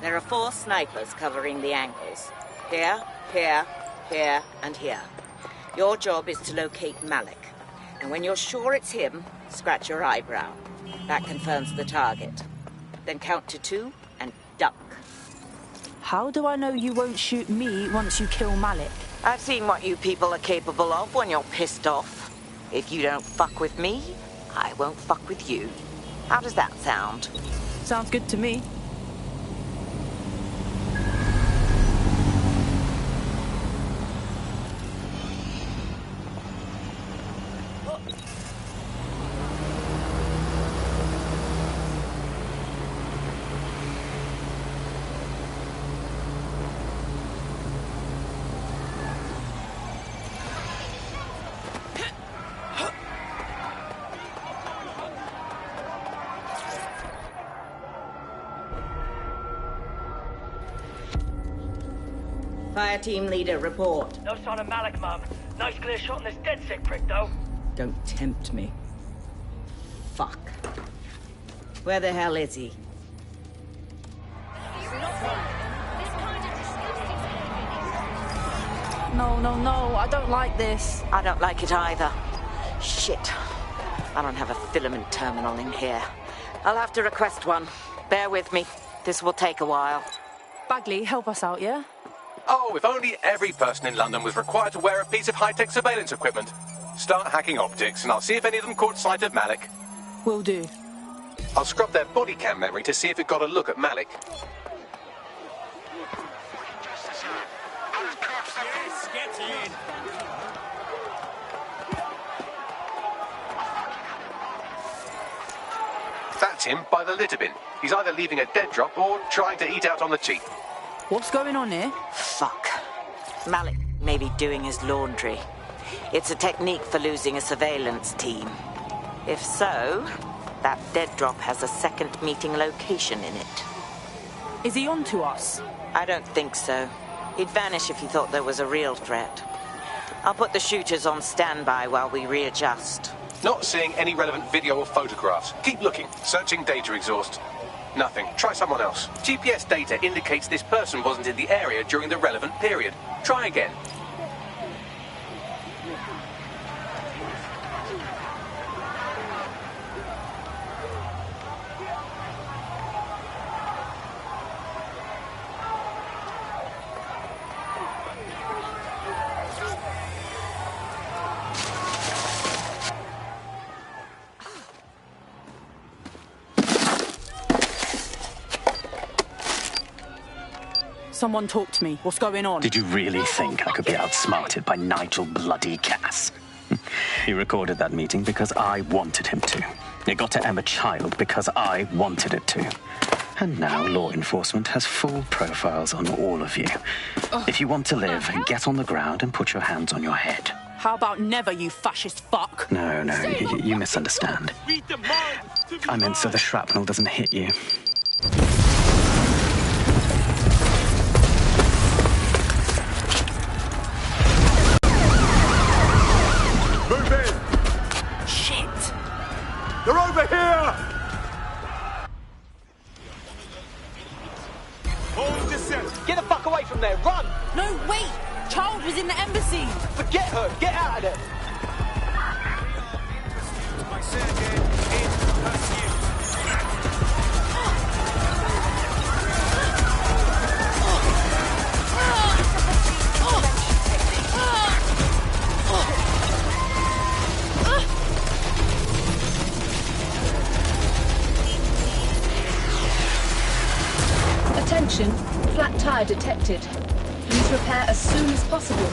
There are 4 snipers covering the angles. Here, here, here, and here. Your job is to locate Malik. And when you're sure it's him, scratch your eyebrow. That confirms the target. Then count to 2 and duck. How do I know you won't shoot me once you kill Malik? I've seen what you people are capable of when you're pissed off. If you don't fuck with me, I won't fuck with you. How does that sound? Sounds good to me. Fire team leader, report. No sign of Malik, Mum. Nice clear shot on this dead sick prick, though. Don't tempt me. Fuck. Where the hell is he? No, I don't like this. I don't like it either. Shit. I don't have a filament terminal in here. I'll have to request one. Bear with me. This will take a while. Bagley, help us out, yeah? Oh, if only every person in London was required to wear a piece of high-tech surveillance equipment. Start hacking optics, and I'll see if any of them caught sight of Malik. Will do. I'll scrub their body cam memory to see if it got a look at Malik. Yes, get in. That's him by the litter bin. He's either leaving a dead drop or trying to eat out on the cheap. What's going on here? Fuck. Malik may be doing his laundry. It's a technique for losing a surveillance team. If so, that dead drop has a second meeting location in it. Is he on to us? I don't think so. He'd vanish if he thought there was a real threat. I'll put the shooters on standby while we readjust. Not seeing any relevant video or photographs. Keep looking. Searching data exhaust. Nothing. Try someone else. GPS data indicates this person wasn't in the area during the relevant period. Try again. Someone talk to me. What's going on? Did you really think I could be outsmarted by Nigel bloody Cass? He recorded that meeting because I wanted him to. It got to Emma Child because I wanted it to. And now law enforcement has full profiles on all of you. If you want to live, get on the ground and put your hands on your head. How about never, you fascist fuck? No, you misunderstand. I meant so the shrapnel doesn't hit you. Move in! Shit! They're over here! Hold descent! Get the fuck away from there, run! No, wait! Child was in the embassy! Forget her, get out of there! My surgeon in pursuit. Attention, flat tire detected. Please repair as soon as possible.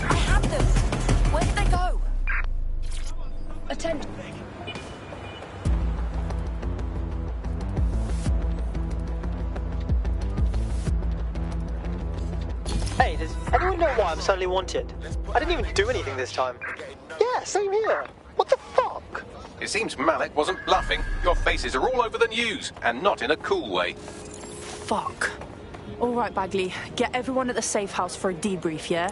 I have them. Where did they go? Attention. Hey, does anyone know why I'm suddenly wanted? I didn't even do anything this time. Yeah, same here. What the fuck? It seems Malik wasn't bluffing. Your faces are all over the news, and not in a cool way. Fuck. All right, Bagley. Get everyone at the safe house for a debrief, yeah?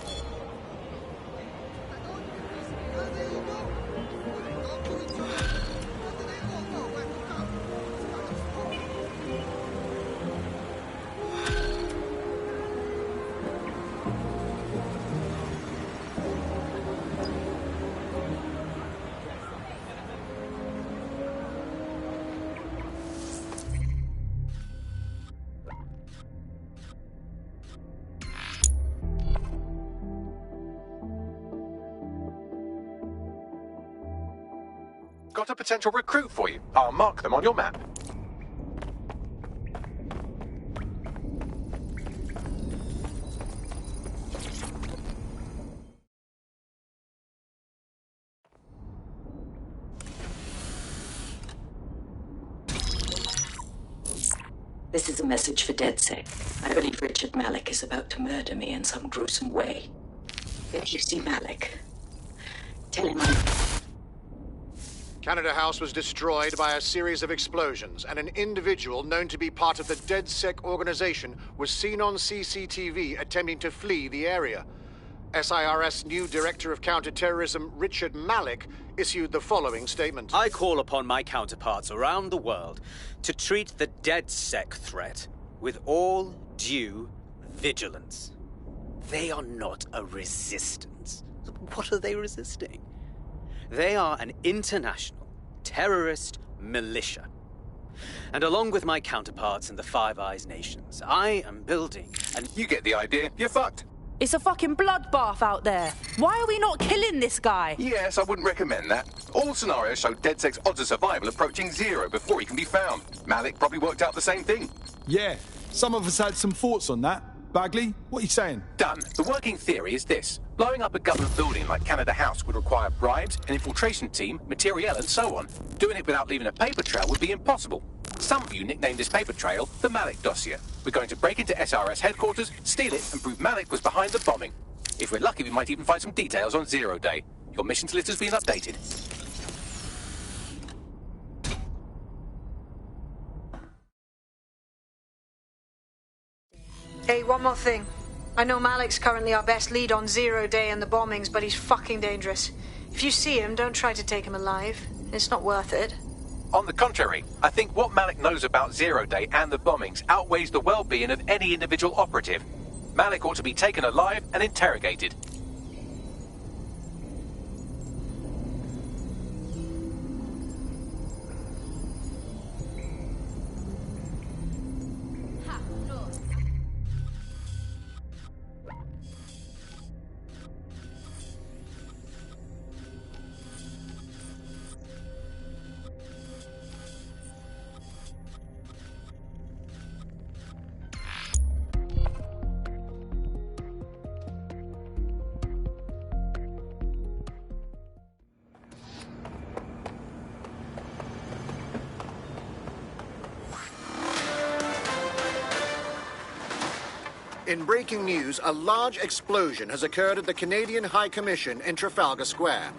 Got a potential recruit for you. I'll mark them on your map. This is a message for DedSec. I believe Richard Malik is about to murder me in some gruesome way. If you see Malik, tell him I'm... Canada House was destroyed by a series of explosions, and an individual known to be part of the DedSec organization was seen on CCTV attempting to flee the area. SIRS new Director of Counterterrorism Richard Malik issued the following statement. I call upon my counterparts around the world to treat the DedSec threat with all due vigilance. They are not a resistance. What are they resisting? They are an international terrorist militia. And along with my counterparts in the Five Eyes nations, I am building and You get the idea. You're fucked. It's a fucking bloodbath out there. Why are we not killing this guy? Yes, I wouldn't recommend that. All scenarios show DedSec's odds of survival approaching 0 before he can be found. Malik probably worked out the same thing. Yeah, some of us had some thoughts on that. Bagley, what are you saying? Done. The working theory is this. Blowing up a government building like Canada House would require bribes, an infiltration team, materiel, and so on. Doing it without leaving a paper trail would be impossible. Some of you nicknamed this paper trail the Malik dossier. We're going to break into SRS headquarters, steal it, and prove Malik was behind the bombing. If we're lucky, we might even find some details on 0 Day. Your missions list has been updated. Hey, one more thing. I know Malik's currently our best lead on 0 Day and the bombings, but he's fucking dangerous. If you see him, don't try to take him alive. It's not worth it. On the contrary, I think what Malik knows about 0 Day and the bombings outweighs the well-being of any individual operative. Malik ought to be taken alive and interrogated. In breaking news, a large explosion has occurred at the Canadian High Commission in Trafalgar Square.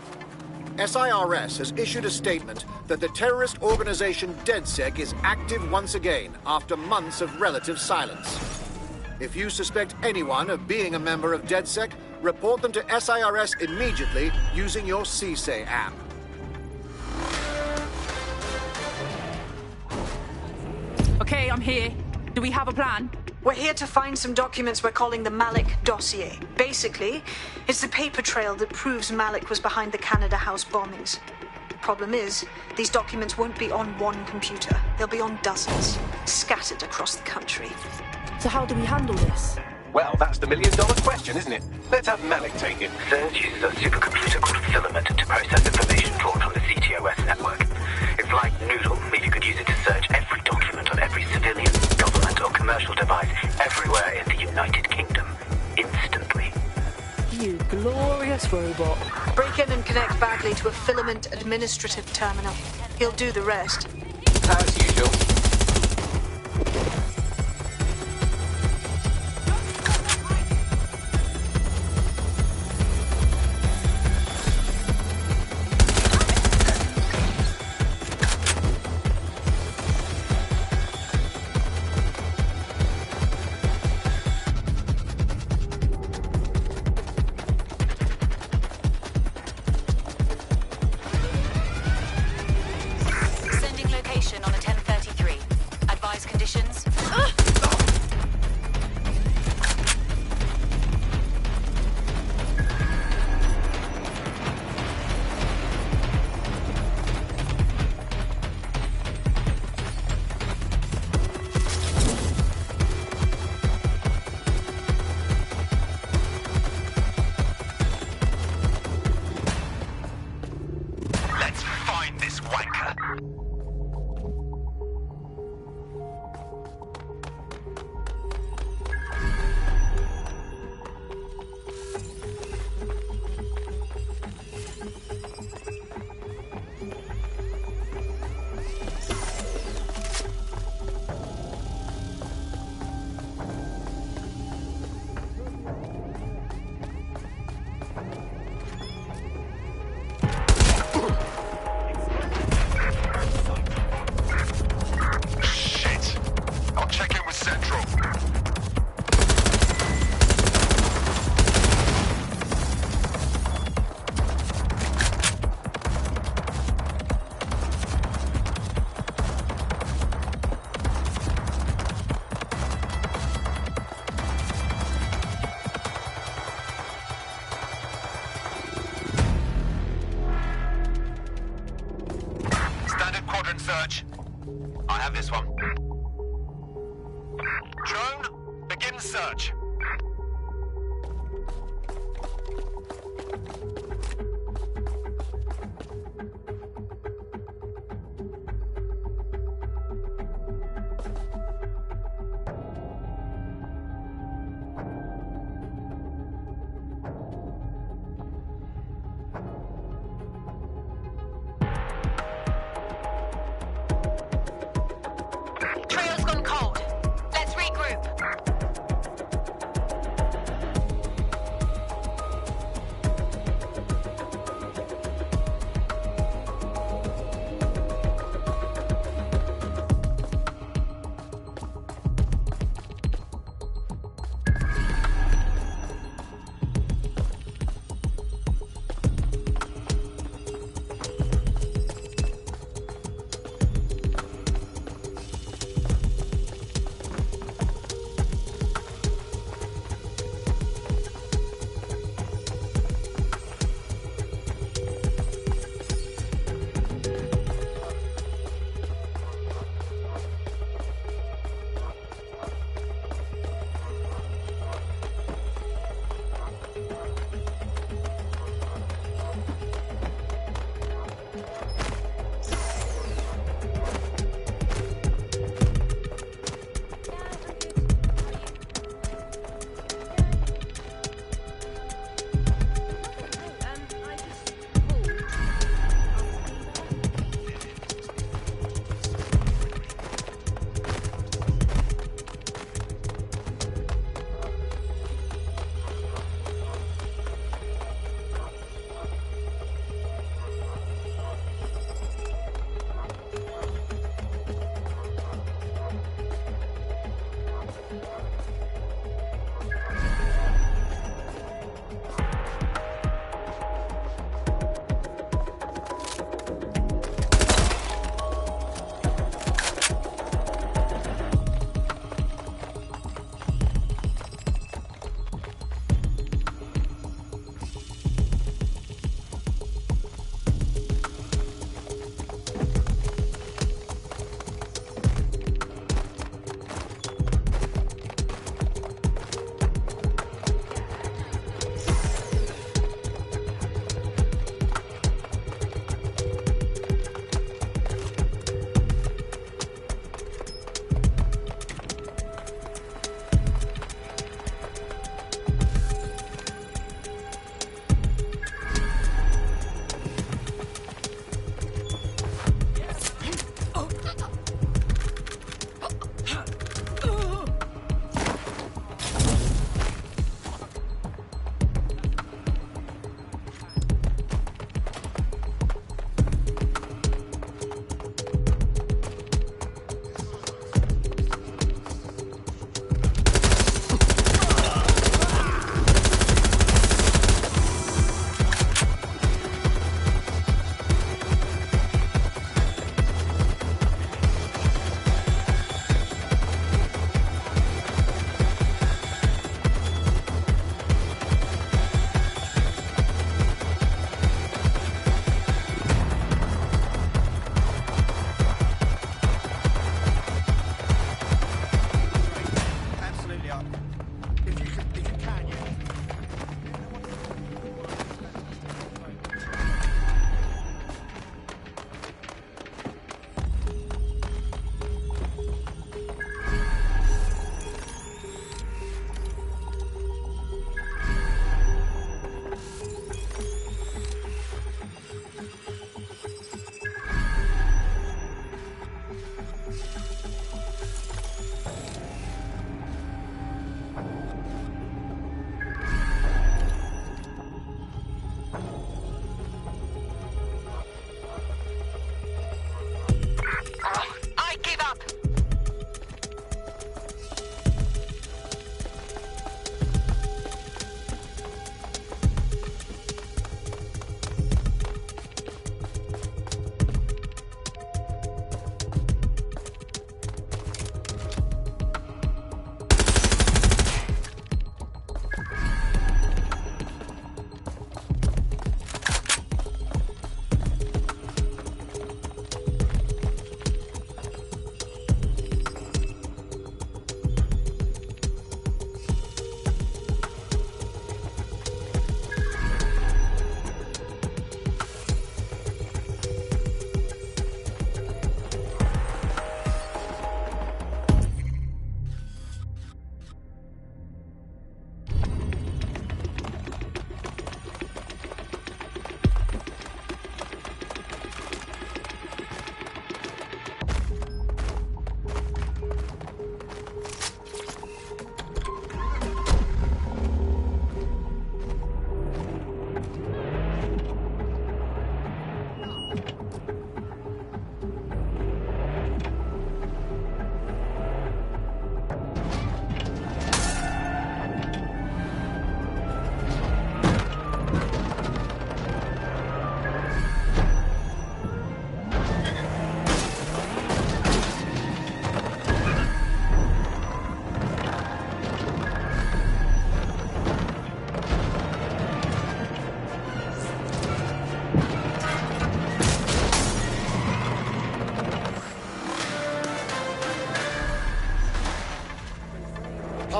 SIRS has issued a statement that the terrorist organization DedSec is active once again after months of relative silence. If you suspect anyone of being a member of DedSec, report them to SIRS immediately using your CSAY app. Okay, I'm here. Do we have a plan? We're here to find some documents we're calling the Malik dossier. Basically, it's the paper trail that proves Malik was behind the Canada House bombings. The problem is, these documents won't be on one computer. They'll be on dozens, scattered across the country. So how do we handle this? Well, that's the million-dollar question, isn't it? Let's have Malik take it. SIRS uses a supercomputer called Filament to process information drawn from the CTOS network. It's like Noodle, but you could use it to search every document on every civilian, government or commercial device everywhere in the United Kingdom, instantly. You glorious robot. Break in and connect Bagley to a Filament administrative terminal. He'll do the rest. As usual. Sending location on a 1033. Advise conditions. Let's find this wanker. Shit. I'll check in with Central. Standard quadrant search. I have this one. Drone, begin search. Trail's gone cold. Let's regroup.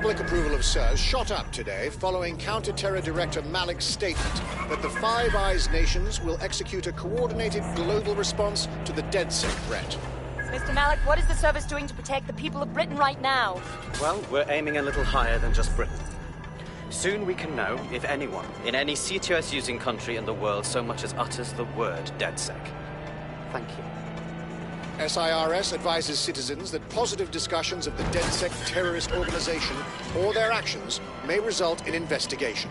public approval of SIRS shot up today following Counter-Terror Director Malik's statement that the Five Eyes nations will execute a coordinated global response to the DedSec threat. Mr. Malik, what is the service doing to protect the people of Britain right now? Well, we're aiming a little higher than just Britain. Soon we can know if anyone in any CTOS-using country in the world so much as utters the word DedSec. Thank you. SIRS advises citizens that positive discussions of the DedSec terrorist organization or their actions may result in investigation.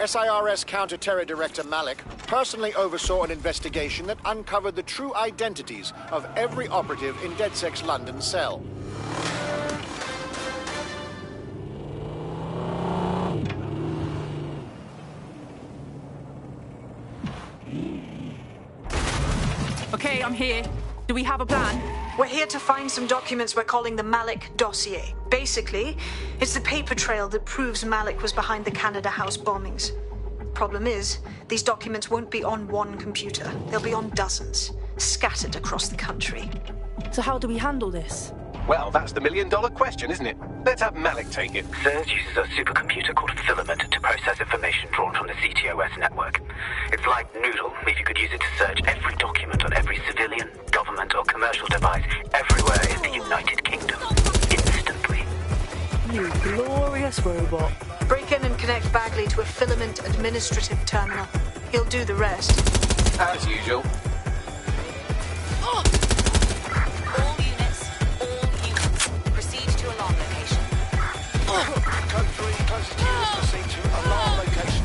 SIRS Counter-Terror Director Malik personally oversaw an investigation that uncovered the true identities of every operative in DedSec's London cell. Okay, I'm here. Do we have a plan? We're here to find some documents we're calling the Malik dossier. Basically, it's the paper trail that proves Malik was behind the Canada House bombings. Problem is, these documents won't be on one computer. They'll be on dozens, scattered across the country. So how do we handle this? Well, that's the million-dollar question, isn't it? Let's have Malik take it. SIRS uses a supercomputer called Filament to process information drawn from the CTOS network. It's like Noodle, if you could use it to search every document on every civilian, government, or commercial device everywhere in the United Kingdom. Instantly. You glorious robot. Break in and connect Bagley to a Filament administrative terminal. He'll do the rest. As usual. Proceed to alarm location. Code 3, close to you. Proceed to alarm location.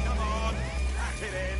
Come on, pack it in.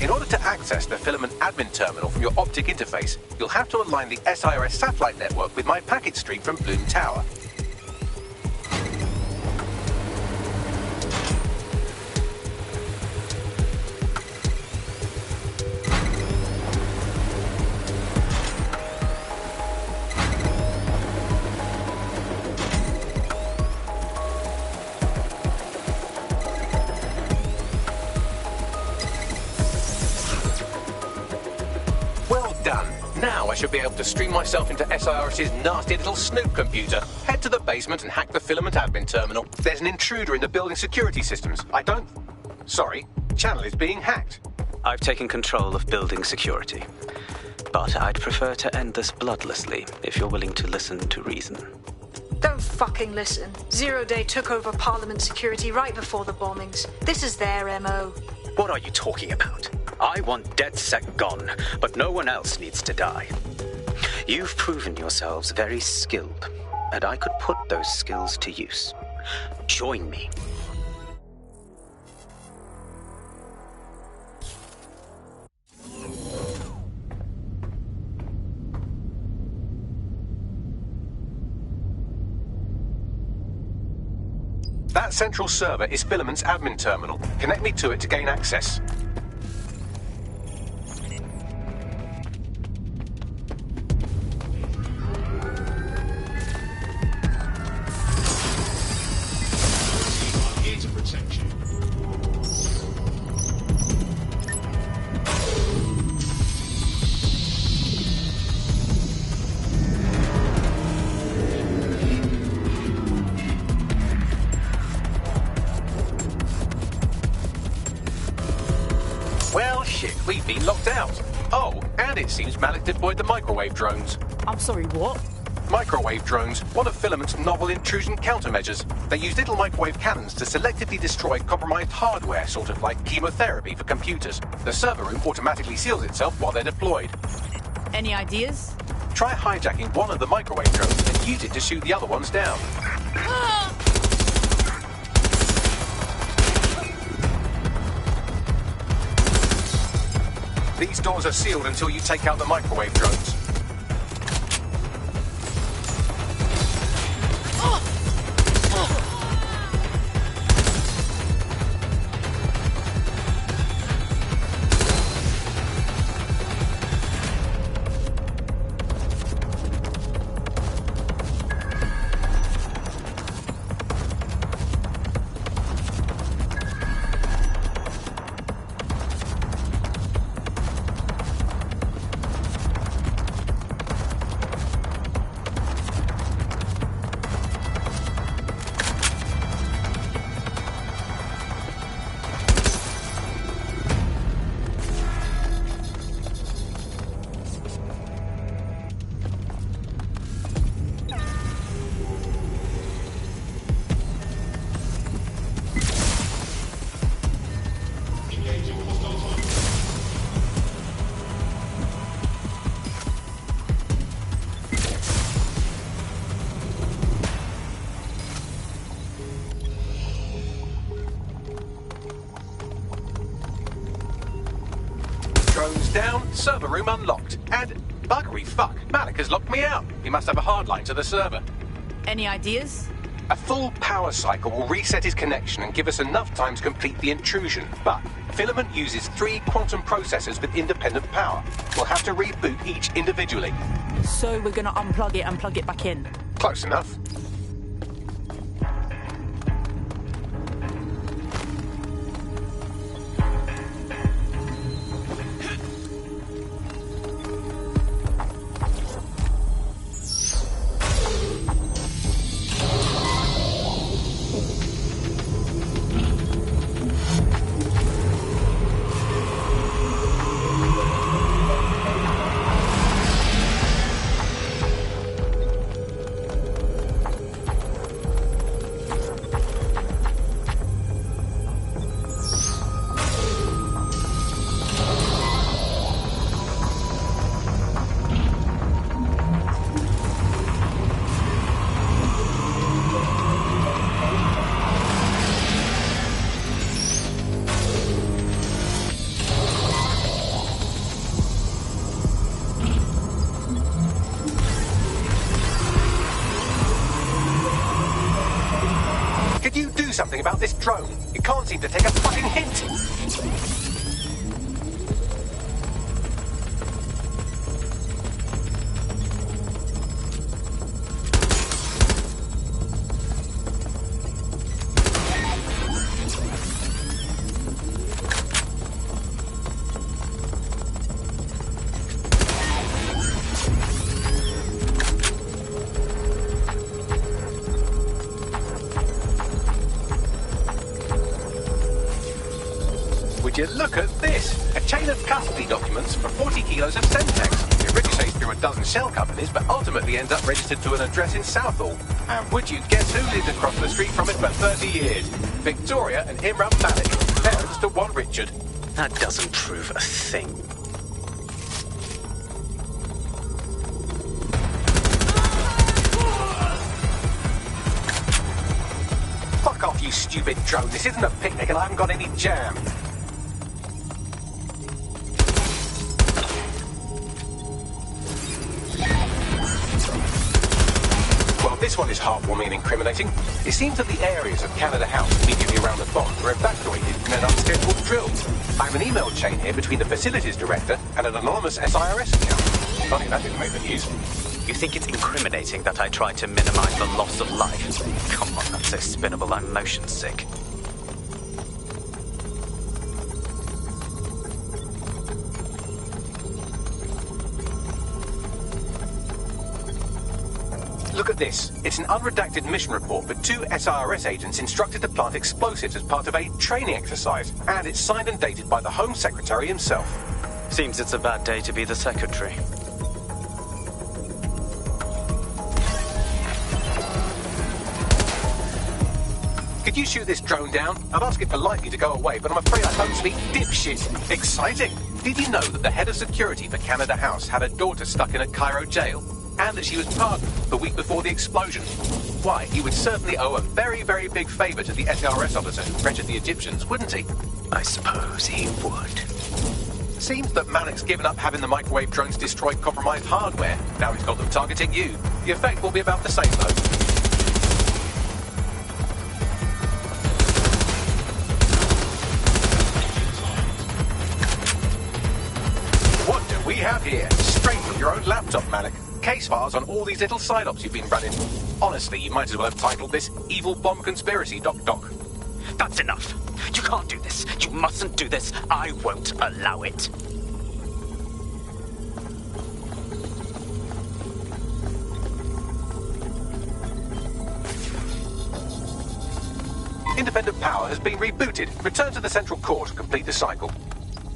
In order to access the filament admin terminal from your optic interface, you'll have to align the SIRS satellite network with my packet stream from Bloom Tower. I should be able to stream myself into SIRS's nasty little snoop computer, head to the basement and hack the filament admin terminal. There's an intruder in the building security systems. Sorry, channel is being hacked. I've taken control of building security. But I'd prefer to end this bloodlessly, if you're willing to listen to reason. Don't fucking listen. Zero Day took over Parliament security right before the bombings. This is their MO. What are you talking about? I want DedSec gone, but no one else needs to die. You've proven yourselves very skilled, and I could put those skills to use. Join me. That central server is Filament's admin terminal. Connect me to it to gain access. We've been locked out. Oh, and it seems Malik deployed the microwave drones. I'm sorry, what? Microwave drones, one of Filament's novel intrusion countermeasures. They use little microwave cannons to selectively destroy compromised hardware, sort of like chemotherapy for computers. The server room automatically seals itself while they're deployed. Any ideas? Try hijacking one of the microwave drones and use it to shoot the other ones down. These doors are sealed until you take out the microwave drones. Down, server room unlocked. And buggery fuck, Malik has locked me out. He must have a hard line to the server. Any ideas? A full power cycle will reset his connection and give us enough time to complete the intrusion. But Filament uses 3 quantum processors with independent power. We'll have to reboot each individually. So we're gonna unplug it and plug it back in? Close enough. drone. It can't seem to take a fucking hint. Would you look at this? A chain of custody documents for 40 kilos of Semtex. It ricochets through a dozen shell companies, but ultimately ends up registered to an address in Southall. And would you guess who lived across the street from it for 30 years? Victoria and Imran Malik, parents to one Richard. That doesn't prove a thing. Fuck off, you stupid drone. This isn't a picnic and I haven't got any jam. This one is heartwarming and incriminating. It seems that the areas of Canada House immediately around the bomb were evacuated in an unscheduled drill. I have an email chain here between the facilities director and an anonymous SIRS account. Funny that didn't make the news. You think it's incriminating that I tried to minimize the loss of life? Come on, that's so spinnable, I'm motion sick. Look at this. It's an unredacted mission report for 2 SIRS agents instructed to plant explosives as part of a training exercise. And it's signed and dated by the Home Secretary himself. Seems it's a bad day to be the secretary. Could you shoot this drone down? I'd ask it politely to go away, but I'm afraid I don't speak dipshit. Exciting. Did you know that the head of security for Canada House had a daughter stuck in a Cairo jail? And that she was pardoned the week before the explosion? Why, he would certainly owe a very, very big favour to the SRS officer who pressured the Egyptians, wouldn't he? I suppose he would. Seems that Malik's given up having the microwave drones destroy compromised hardware. Now he's got them targeting you. The effect will be about the same, though. What do we have here? Straight from your own laptop, Malik. Case files on all these little side ops you've been running. Honestly, you might as well have titled this Evil Bomb Conspiracy, Doc. That's enough. You can't do this. You mustn't do this. I won't allow it. Independent power has been rebooted. Return to the central core to complete the cycle.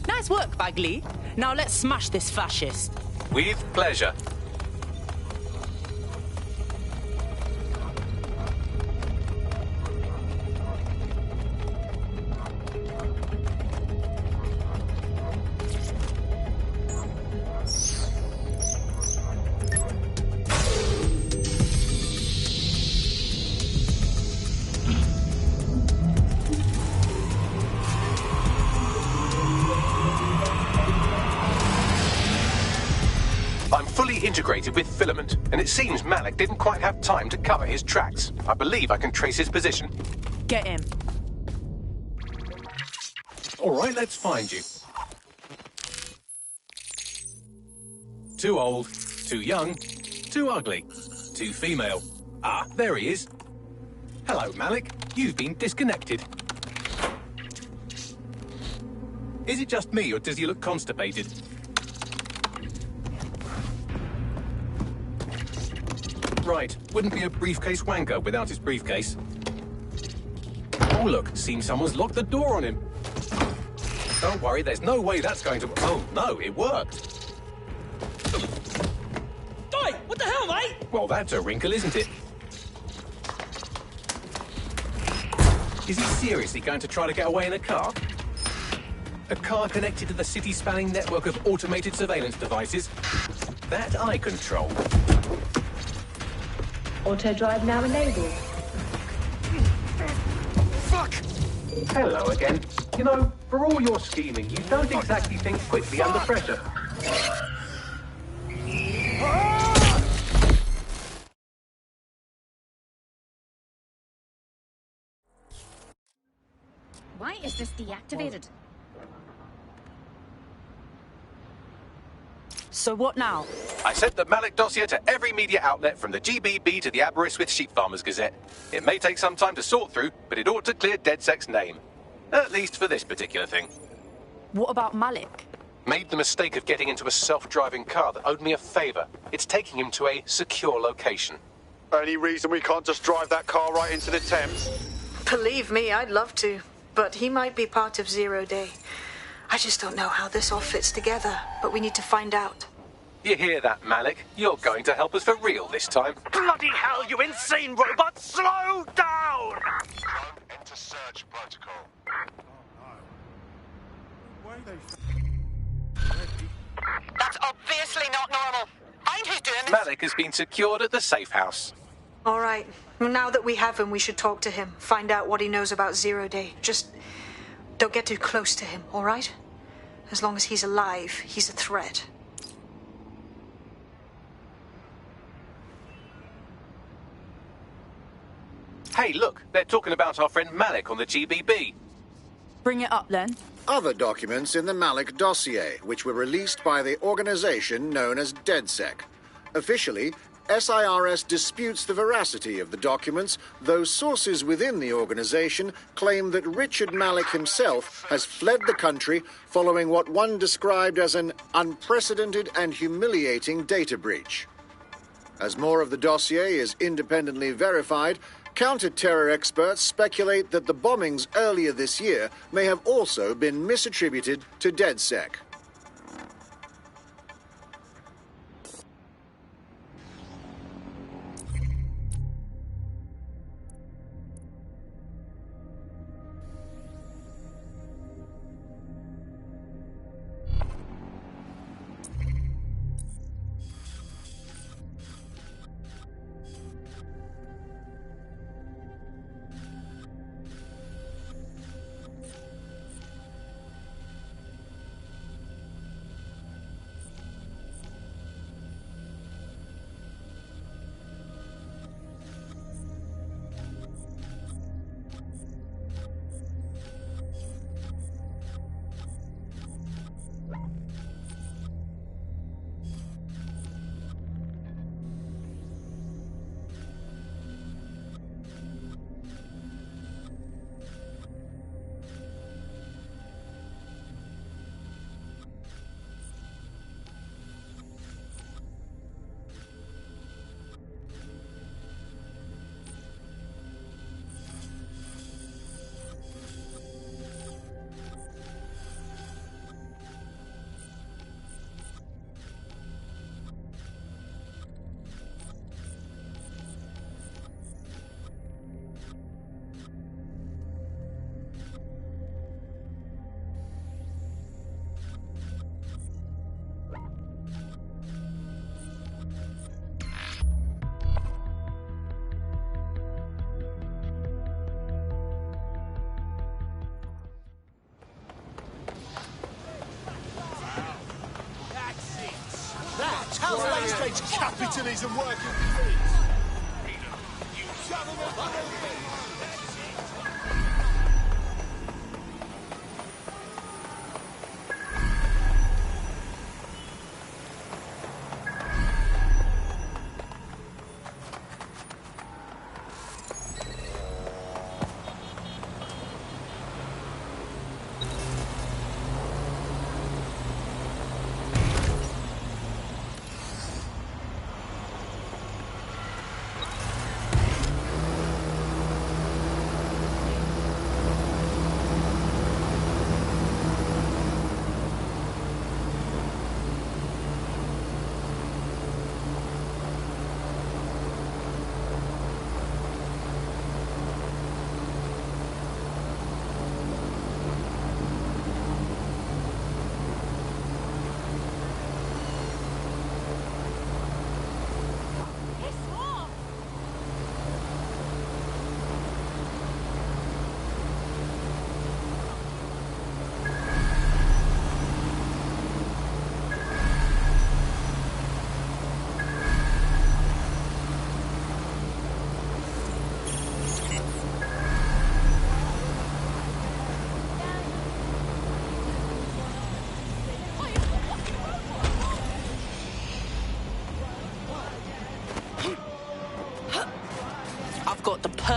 Nice work, Bagley. Now let's smash this fascist. With pleasure. Integrated with filament, and it seems Malik didn't quite have time to cover his tracks. I believe I can trace his position. Get him. All right, let's find you. Too old, too young, too ugly, too female. Ah, there he is. Hello, Malik. You've been disconnected. Is it just me, or does he look constipated? Right, wouldn't be a briefcase wanker without his briefcase. Oh look, seems someone's locked the door on him. Don't worry, there's no way that's going to... Oh no, it worked. Oi, what the hell, mate? Well, that's a wrinkle, isn't it? Is he seriously going to try to get away in a car? A car connected to the city-spanning network of automated surveillance devices? That I control. Auto drive now enabled. Fuck! Hello again. You know, for all your scheming, you don't exactly think quickly under pressure. Why is this deactivated? So what now? I sent the Malik dossier to every media outlet from the GBB to the Aberystwyth Sheep Farmers Gazette. It may take some time to sort through, but it ought to clear DedSec's name. At least for this particular thing. What about Malik? Made the mistake of getting into a self-driving car that owed me a favour. It's taking him to a secure location. Any reason we can't just drive that car right into the Thames? Believe me, I'd love to. But he might be part of Zero Day. I just don't know how this all fits together, but we need to find out. You hear that, Malik? You're going to help us for real this time. Bloody hell, you insane robot! Slow down! Drone enter search protocol. That's obviously not normal. Find who's doing this. Malik has been secured at the safe house. All right. Now that we have him, we should talk to him. Find out what he knows about Zero Day. Just don't get too close to him, all right? As long as he's alive, he's a threat. Hey, look, they're talking about our friend Malik on the GBB. Bring it up, then. Other documents in the Malik dossier, which were released by the organization known as DedSec. Officially, SIRS disputes the veracity of the documents, though sources within the organization claim that Richard Malik himself has fled the country following what one described as an unprecedented and humiliating data breach. As more of the dossier is independently verified, counter-terror experts speculate that the bombings earlier this year may have also been misattributed to DedSec. How's late-stage capitalism working?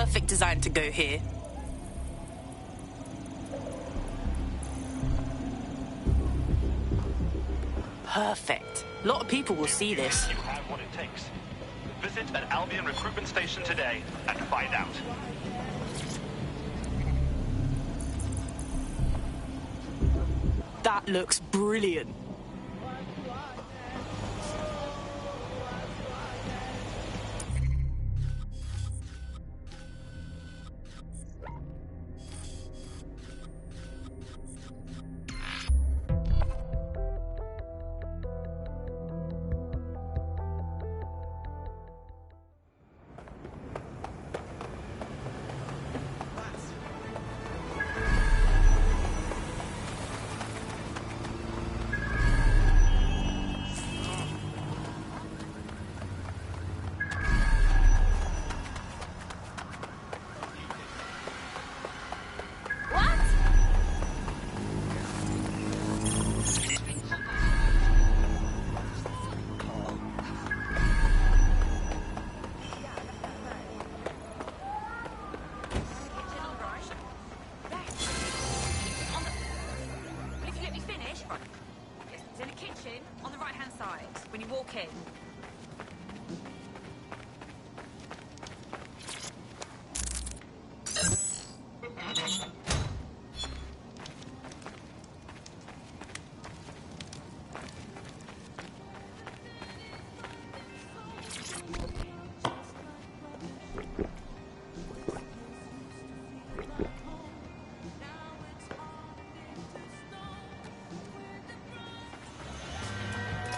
perfect design to go here. Perfect. A lot of people will see this. You have what it takes. Visit an Albion recruitment station today and find out. That looks brilliant.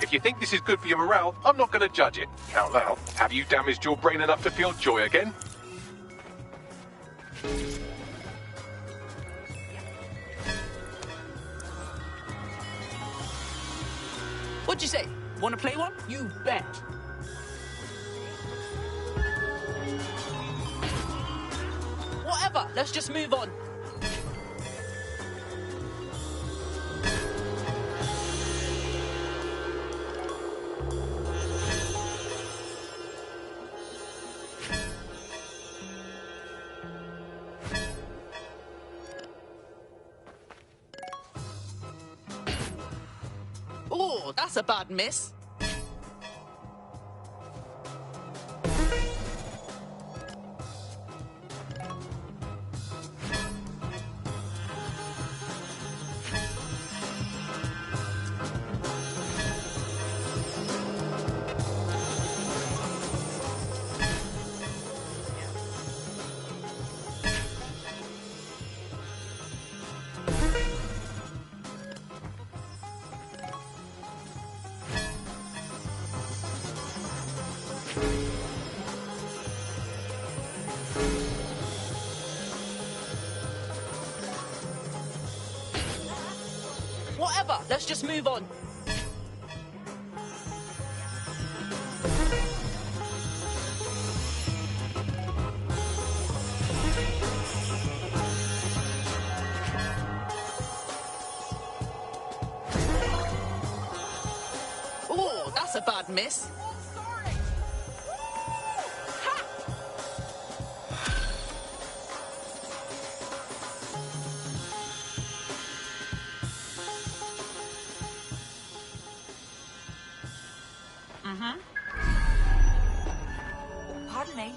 If you think this is good for your morale, I'm not going to judge it. Out loud. Have you damaged your brain enough to feel joy again? What'd you say? Want to play one? You bet. Whatever, let's just move on. Oh, that's a bad miss. Whatever, let's just move on. Oh, that's a bad miss. Pardon me.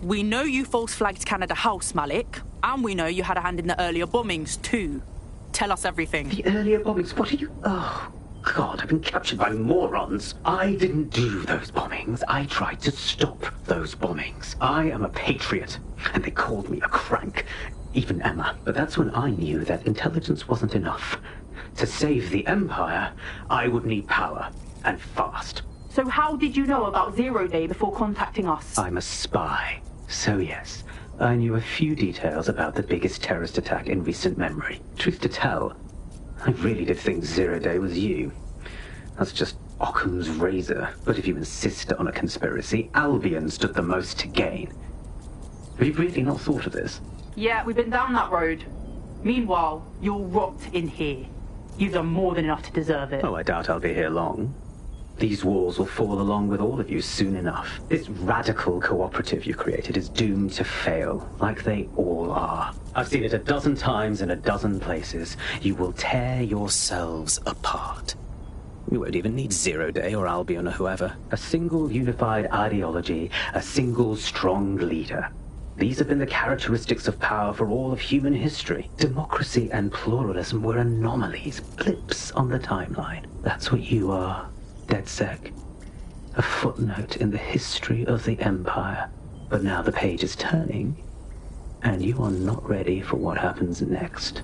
We know you false flagged Canada House, Malik, and we know you had a hand in the earlier bombings too. Tell us everything. The earlier bombings? What are you... Oh, God, I've been captured by morons. I didn't do those bombings. I tried to stop those bombings. I am a patriot, and they called me a crank. Even Emma. But that's when I knew that intelligence wasn't enough. To save the Empire, I would need power, and fast. So how did you know about Zero Day before contacting us? I'm a spy. So yes, I knew a few details about the biggest terrorist attack in recent memory. Truth to tell, I really did think Zero Day was you. That's just Occam's razor. But if you insist on a conspiracy, Albion stood the most to gain. Have you really not thought of this? Yeah, we've been down that road. Meanwhile, you're rot in here. You've done more than enough to deserve it. Oh, I doubt I'll be here long. These walls will fall along with all of you soon enough. This radical cooperative you created is doomed to fail, like they all are. I've seen it a dozen times in a dozen places. You will tear yourselves apart. You won't even need Zero Day or Albion or whoever. A single unified ideology, a single strong leader. These have been the characteristics of power for all of human history. Democracy and pluralism were anomalies, blips on the timeline. That's what you are, DedSec. A footnote in the history of the Empire. But now the page is turning, and you are not ready for what happens next.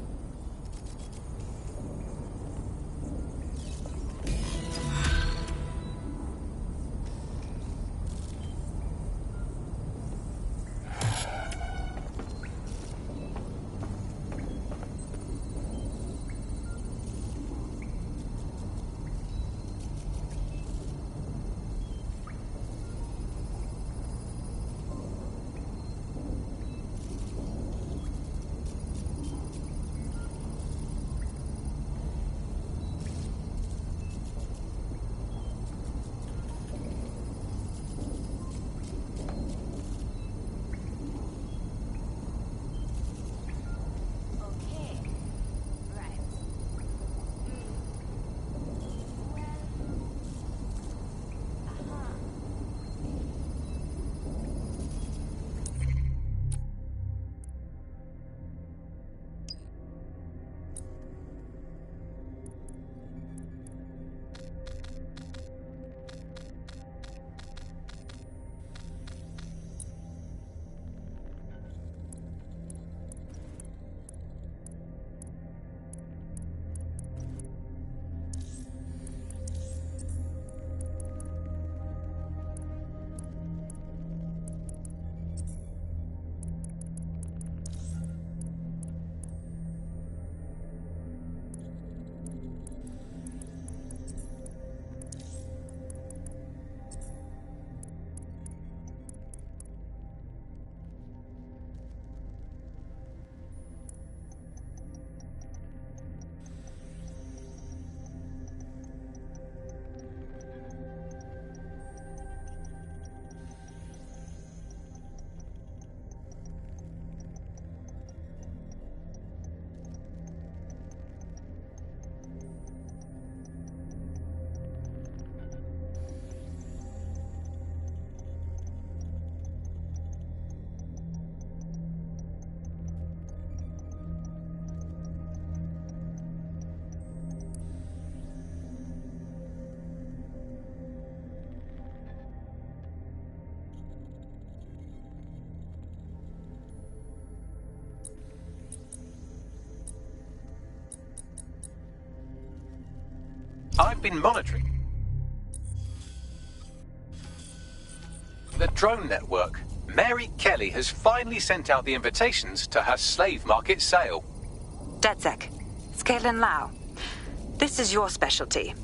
I've been monitoring the drone network. Mary Kelly has finally sent out the invitations to her slave market sale. DedSec, it's Caitlin Lau. This is your specialty.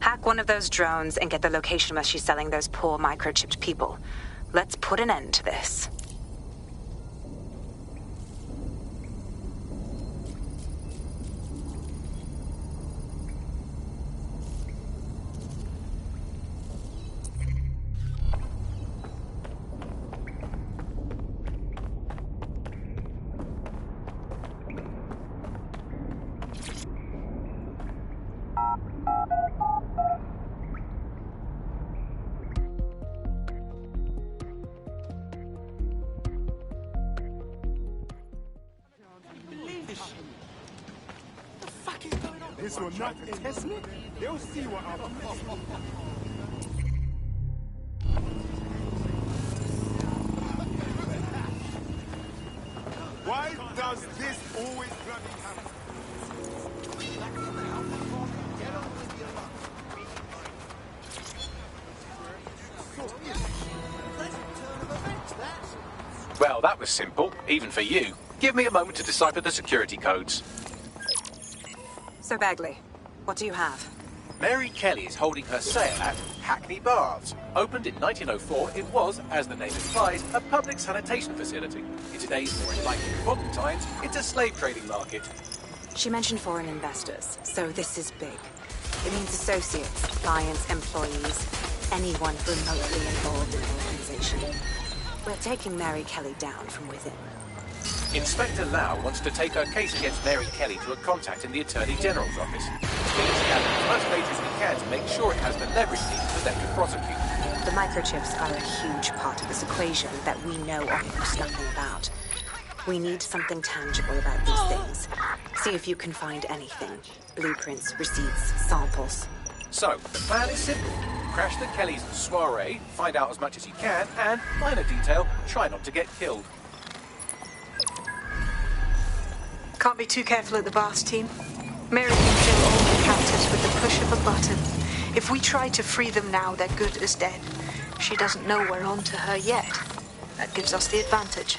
Hack one of those drones and get the location where she's selling those poor microchipped people. Let's put an end to this. This will not test me. They'll see what I'm about. Why does this always bloody happen? Well, that was simple, even for you. Give me a moment to decipher the security codes. So, Bagley, what do you have? Mary Kelly is holding her sale at Hackney Baths. Opened in 1904, it was, as the name implies, a public sanitation facility. In today's more enlightened modern times, it's a slave trading market. She mentioned foreign investors, so this is big. It means associates, clients, employees, anyone remotely involved in the organization. We're taking Mary Kelly down from within. Inspector Lau wants to take her case against Mary Kelly to a contact in the Attorney General's office. We need to gather as much data as we can to make sure it has the leverage needed for them to prosecute. The microchips are a huge part of this equation that we know almost nothing about. We need something tangible about these things. See if you can find anything. Blueprints, receipts, samples. So, the plan is simple. Crash the Kellys' soiree, find out as much as you can, and, minor detail, try not to get killed. Can't be too careful at the Baths team. Mary can kill all the captives with the push of a button. If we try to free them now, they're good as dead. She doesn't know we're on to her yet. That gives us the advantage.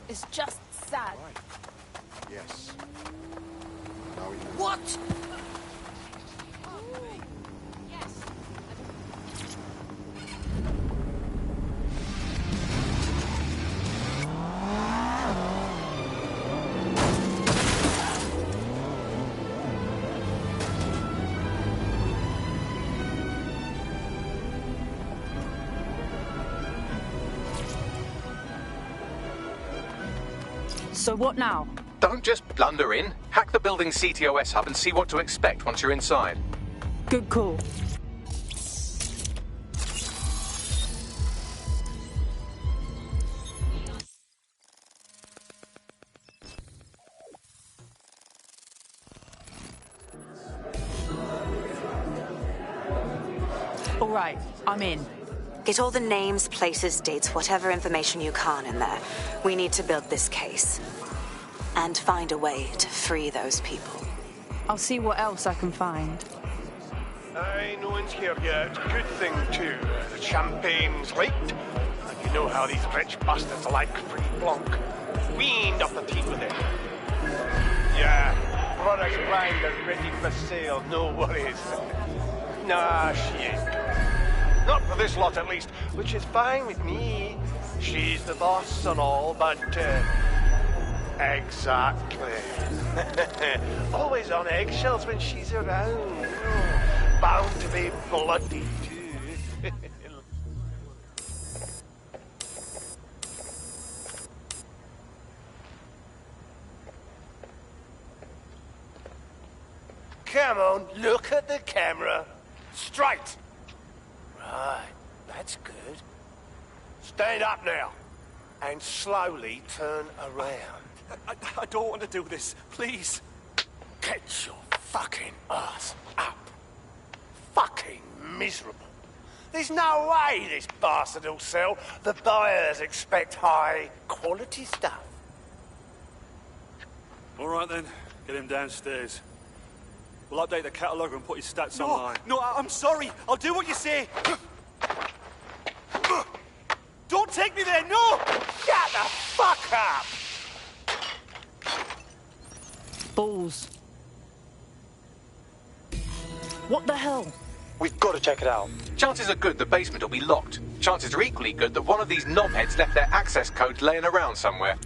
It's just sad. Yes. Now we know. What? So what now? Don't just blunder in. Hack the building's CTOS hub and see what to expect once you're inside. Good call. All right, I'm in. Get all the names, places, dates, whatever information you can in there. We need to build this case. And find a way to free those people. I'll see what else I can find. Aye, no one's here yet. Good thing, too. The champagne's late. And you know how these rich bastards like free blanc. We ain't up the teeth with it. Yeah, products brand are ready for sale. No worries. Nah, she ain't. Not for this lot, at least, which is fine with me. She's the boss and all, but, exactly. Always on eggshells when she's around. Oh, bound to be bloody, too. Come on, look at the camera. Straight. Right, that's good. Stand up now, and slowly turn around. I don't want to do this. Please. Get your fucking ass up. Fucking miserable. There's no way this bastard will sell. The buyers expect high quality stuff. All right then, get him downstairs. We'll update the catalogue and put his stats online. No, I'm sorry. I'll do what you say. Don't take me there, no! Shut the fuck up! Balls. What the hell? We've got to check it out. Chances are good the basement will be locked. Chances are equally good that one of these knobheads left their access code laying around somewhere.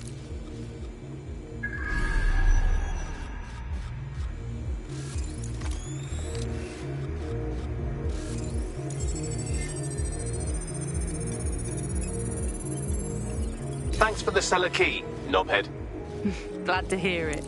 Thanks for the cellar key, knobhead. Glad to hear it.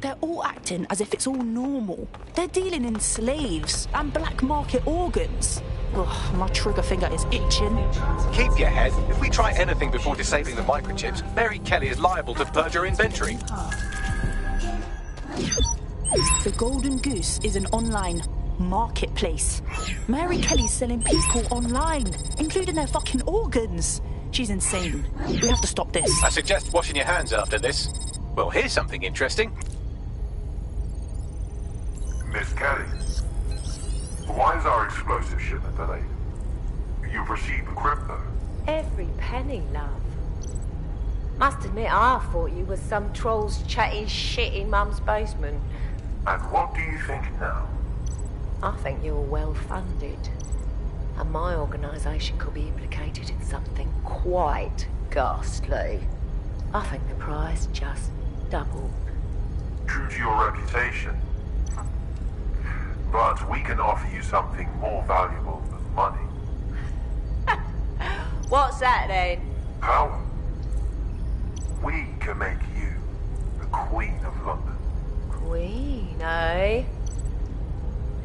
They're all acting as if it's all normal. They're dealing in slaves and black market organs. Ugh, my trigger finger is itching. Keep your head. If we try anything before disabling the microchips, Mary Kelly is liable to purge her inventory. The Golden Goose is an online marketplace. Mary Kelly's selling people online, including their fucking organs. She's insane. We have to stop this. I suggest washing your hands after this. Well, here's something interesting. Miss Kelly, why is our explosive shipment delayed? You've received the crypto. Every penny, love. Must admit, I thought you was some trolls chatting shit in Mum's basement. And what do you think now? I think you're well funded. And my organisation could be implicated in something quite ghastly. I think the price just doubled. True to your reputation. But we can offer you something more valuable than money. What's that then? Power. We can make you the Queen of London. Queen, eh?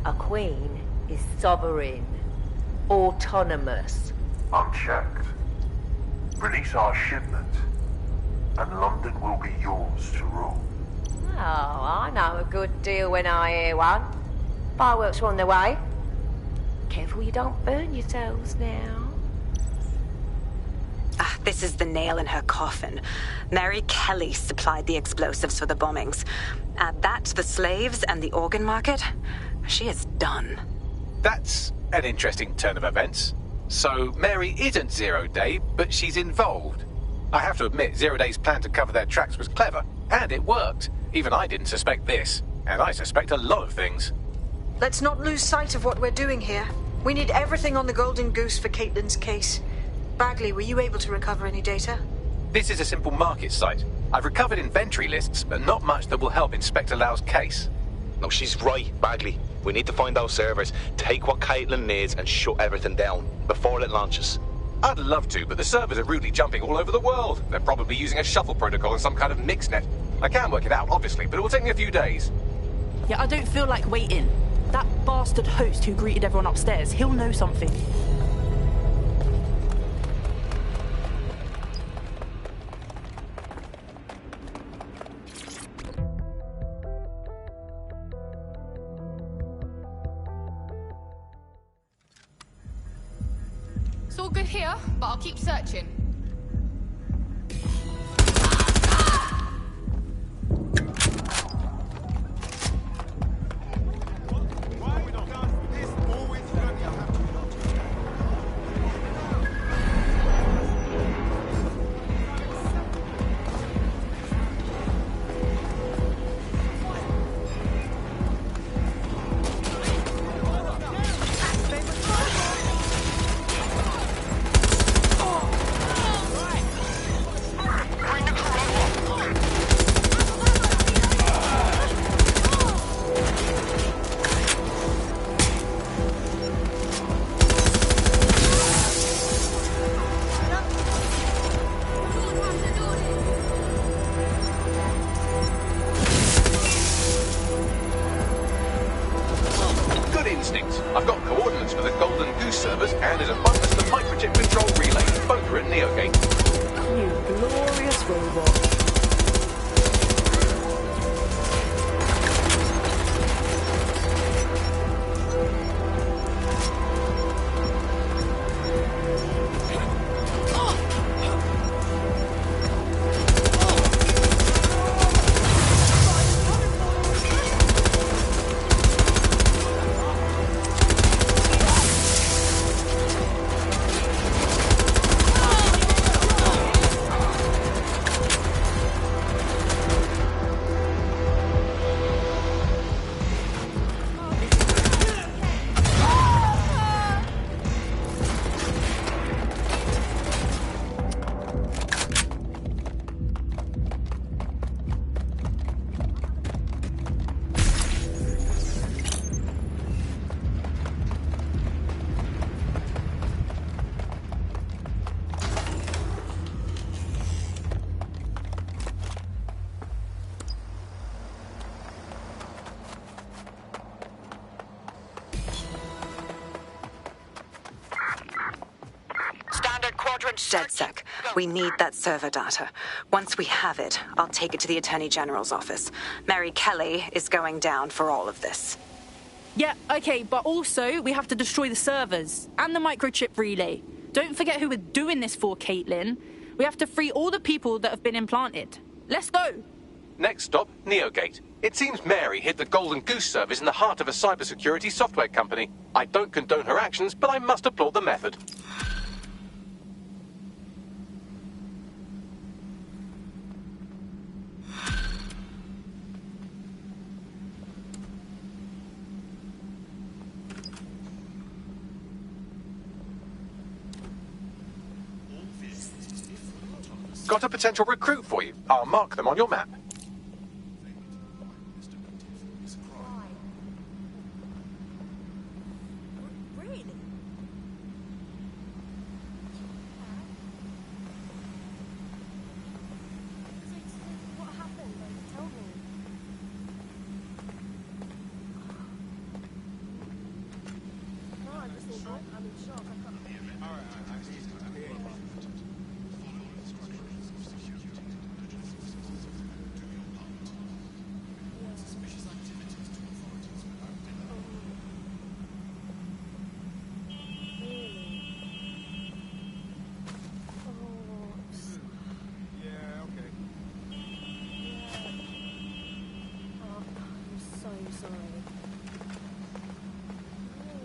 A queen is sovereign, autonomous. Unchecked. Release our shipment, and London will be yours to rule. Oh, I know a good deal when I hear one. Fireworks are on their way. Careful you don't burn yourselves now. This is the nail in her coffin. Mary Kelly supplied the explosives for the bombings. Add that to the slaves and the organ market, she is done. That's an interesting turn of events. So Mary isn't Zero Day, but she's involved. I have to admit, Zero Day's plan to cover their tracks was clever, and it worked. Even I didn't suspect this, and I suspect a lot of things. Let's not lose sight of what we're doing here. We need everything on the Golden Goose for Caitlin's case. Bagley, were you able to recover any data? This is a simple market site. I've recovered inventory lists, but not much that will help Inspector Lau's case. No, she's right, Bagley. We need to find those servers, take what Caitlin needs, and shut everything down before it launches. I'd love to, but the servers are rudely jumping all over the world. They're probably using a shuffle protocol and some kind of mixnet. I can work it out, obviously, but it will take me a few days. Yeah, I don't feel like waiting. That bastard host who greeted everyone upstairs, he'll know something. It's all good here, but I'll keep searching. DedSec, we need that server data. Once we have it, I'll take it to the Attorney General's office. Mary Kelly is going down for all of this. Yeah, okay, but also we have to destroy the servers and the microchip relay. Don't forget who we're doing this for, Caitlin. We have to free all the people that have been implanted. Let's go. Next stop, Neogate. It seems Mary hid the Golden Goose service in the heart of a cybersecurity software company. I don't condone her actions, but I must applaud the method. Got a potential recruit for you. I'll mark them on your map.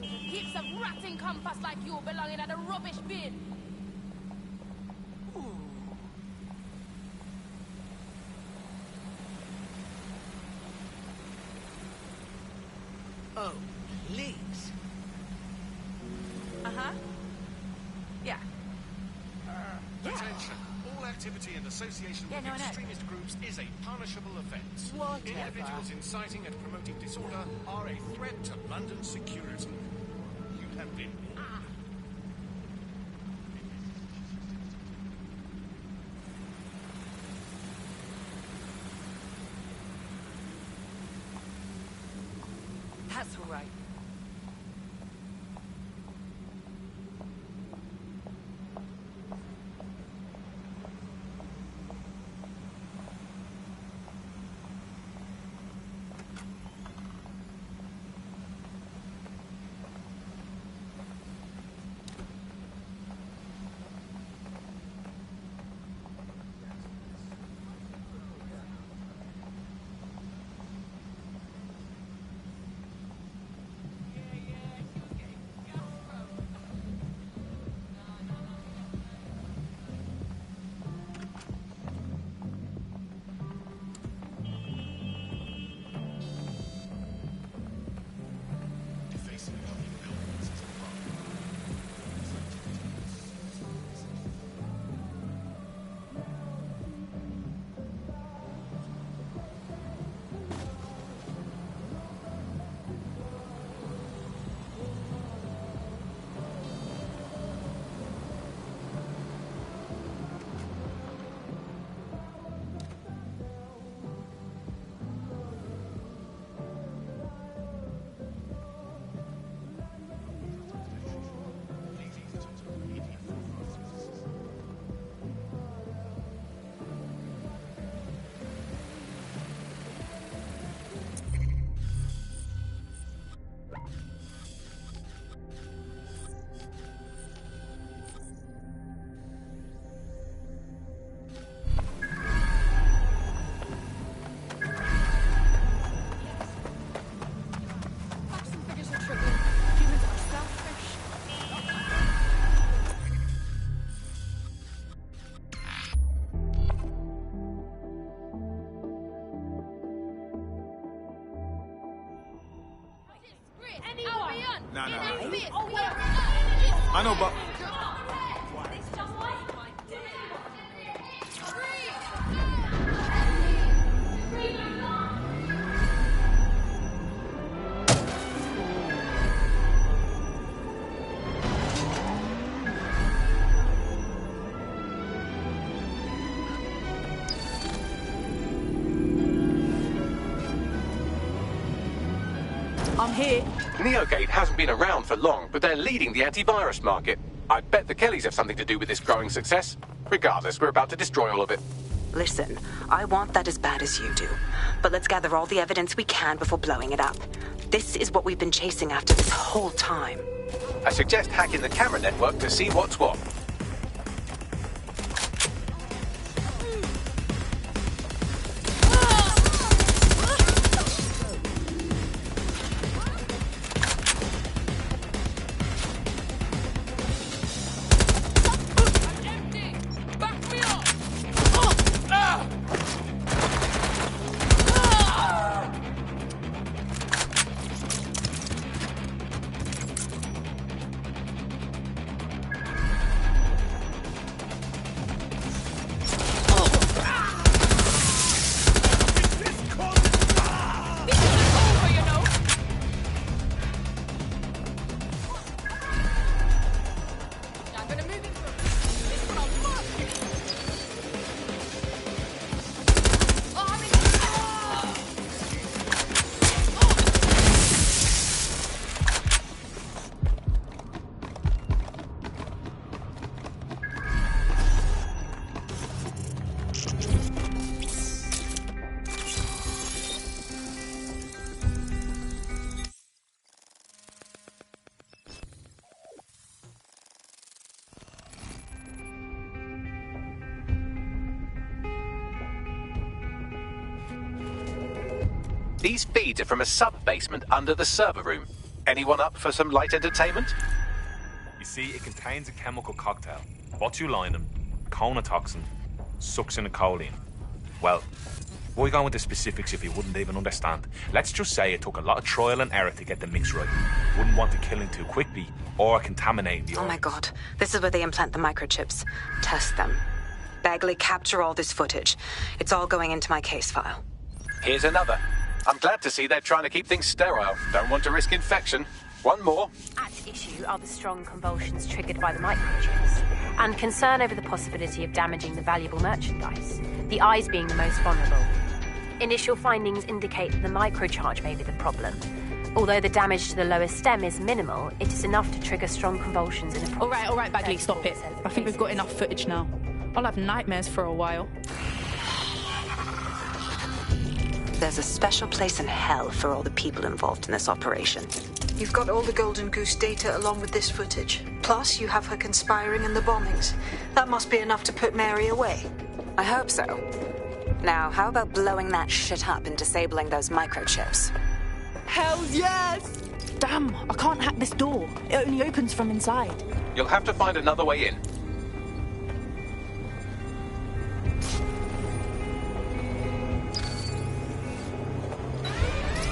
Heaps of ratting compass like you belonging at a rubbish bin. Oh, please. Uh-huh. Yeah. Attention. All activity and association with extremist groups is a punishable offence. Individuals inciting and promoting disorder are a threat to London security. You have been... That's all right. No. I know, but... I'm here. Neogate hasn't been around for long, but they're leading the antivirus market. I bet the Kellys have something to do with this growing success. Regardless, we're about to destroy all of it. Listen, I want that as bad as you do. But let's gather all the evidence we can before blowing it up. This is what we've been chasing after this whole time. I suggest hacking the camera network to see what's what. These feeds are from a sub-basement under the server room. Anyone up for some light entertainment? You see, it contains a chemical cocktail. Botulinum, conotoxin, succinylcholine. Well, why go into specifics if you wouldn't even understand? Let's just say it took a lot of trial and error to get the mix right. Wouldn't want to kill him too quickly or contaminate the Oh my god, this is where they implant the microchips. Test them. Bagley, capture all this footage. It's all going into my case file. Here's another. I'm glad to see they're trying to keep things sterile. Don't want to risk infection. One more. At issue are the strong convulsions triggered by the microchips, and concern over the possibility of damaging the valuable merchandise, the eyes being the most vulnerable. Initial findings indicate that the microcharge may be the problem. Although the damage to the lower stem is minimal, it is enough to trigger strong convulsions in a... All right, Bagley, stop it. I think we've got enough footage now. I'll have nightmares for a while. There's a special place in hell for all the people involved in this operation. You've got all the Golden Goose data along with this footage. Plus, you have her conspiring in the bombings. That must be enough to put Mary away. I hope so. Now, how about blowing that shit up and disabling those microchips? Hell yes! Damn, I can't hack this door. It only opens from inside. You'll have to find another way in.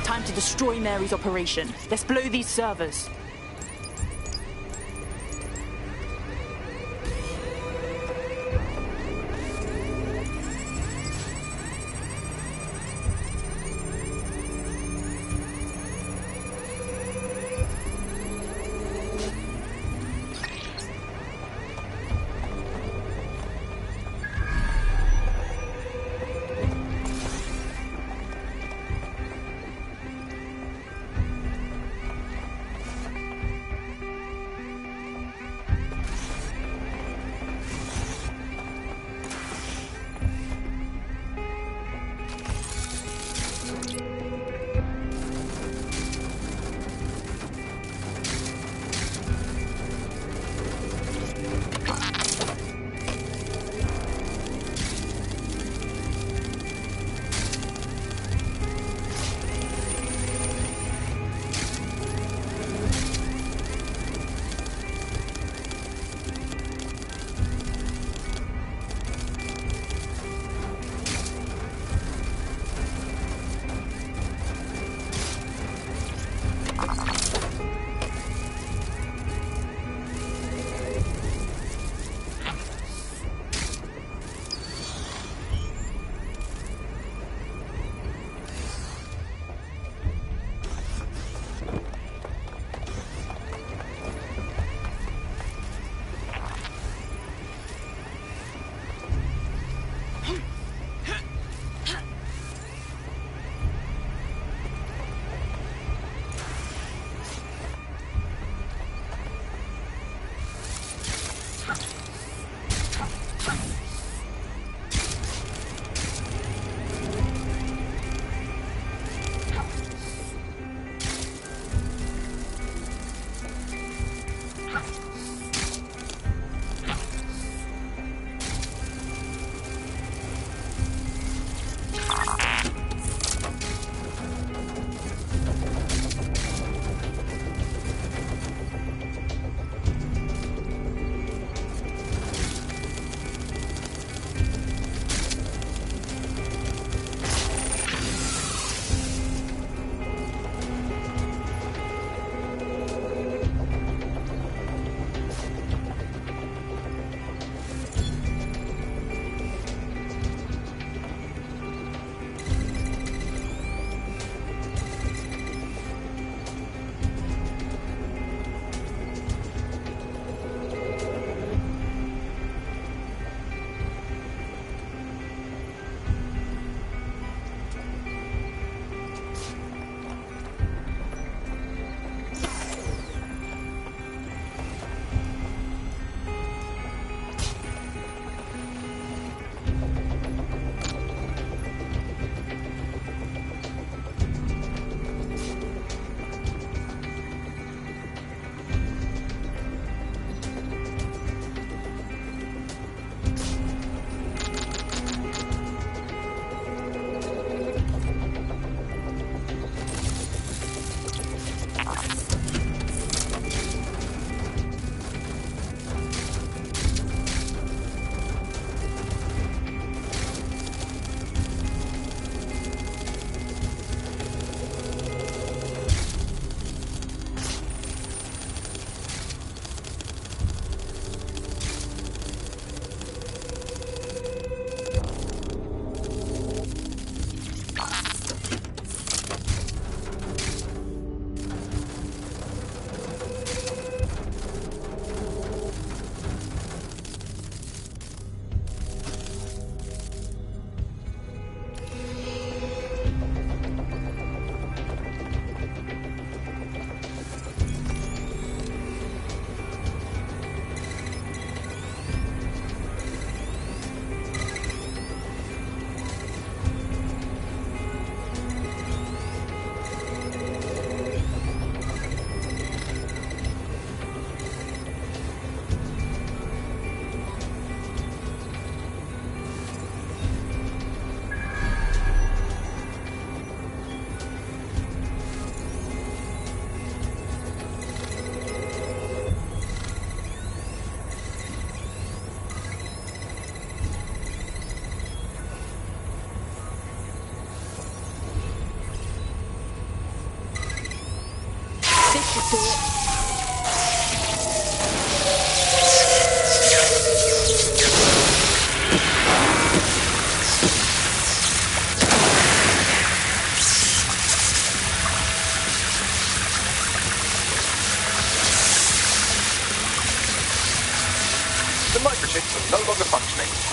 Time to destroy Mary's operation. Let's blow these servers.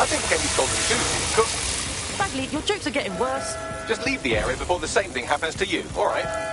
I think Kenny's golden goose is cooked. Bagley, your jokes are getting worse. Just leave the area before the same thing happens to you, all right?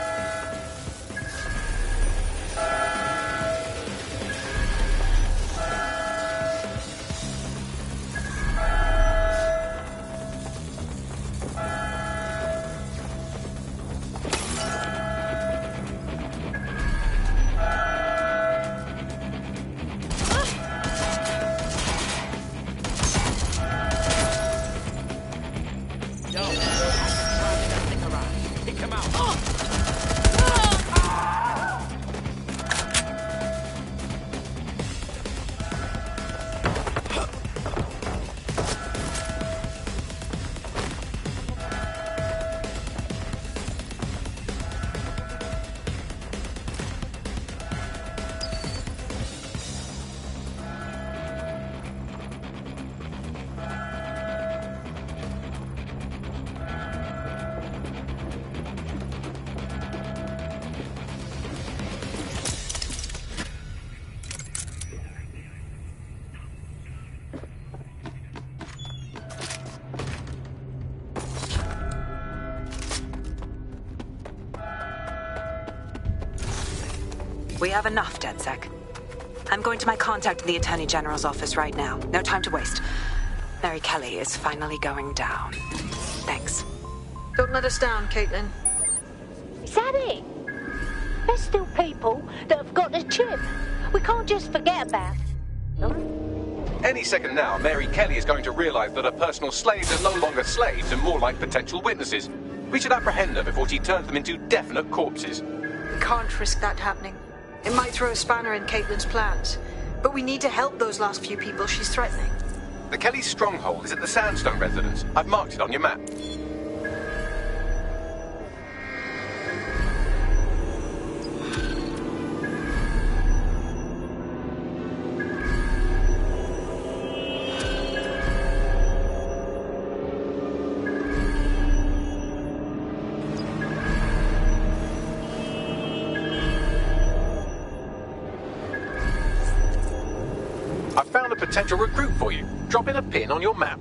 We have enough, DedSec. I'm going to my contact in the Attorney General's office right now. No time to waste. Mary Kelly is finally going down. Thanks. Don't let us down, Caitlin. Is that it? There's still people that have got the chip. We can't just forget about them. Any second now, Mary Kelly is going to realize that her personal slaves are no longer slaves and more like potential witnesses. We should apprehend her before she turns them into definite corpses. We can't risk that happening. It might throw a spanner in Caitlin's plans. But we need to help those last few people she's threatening. The Kelly stronghold is at the Sandstone residence. I've marked it on your map. Potential recruit for you. Drop in a pin on your map.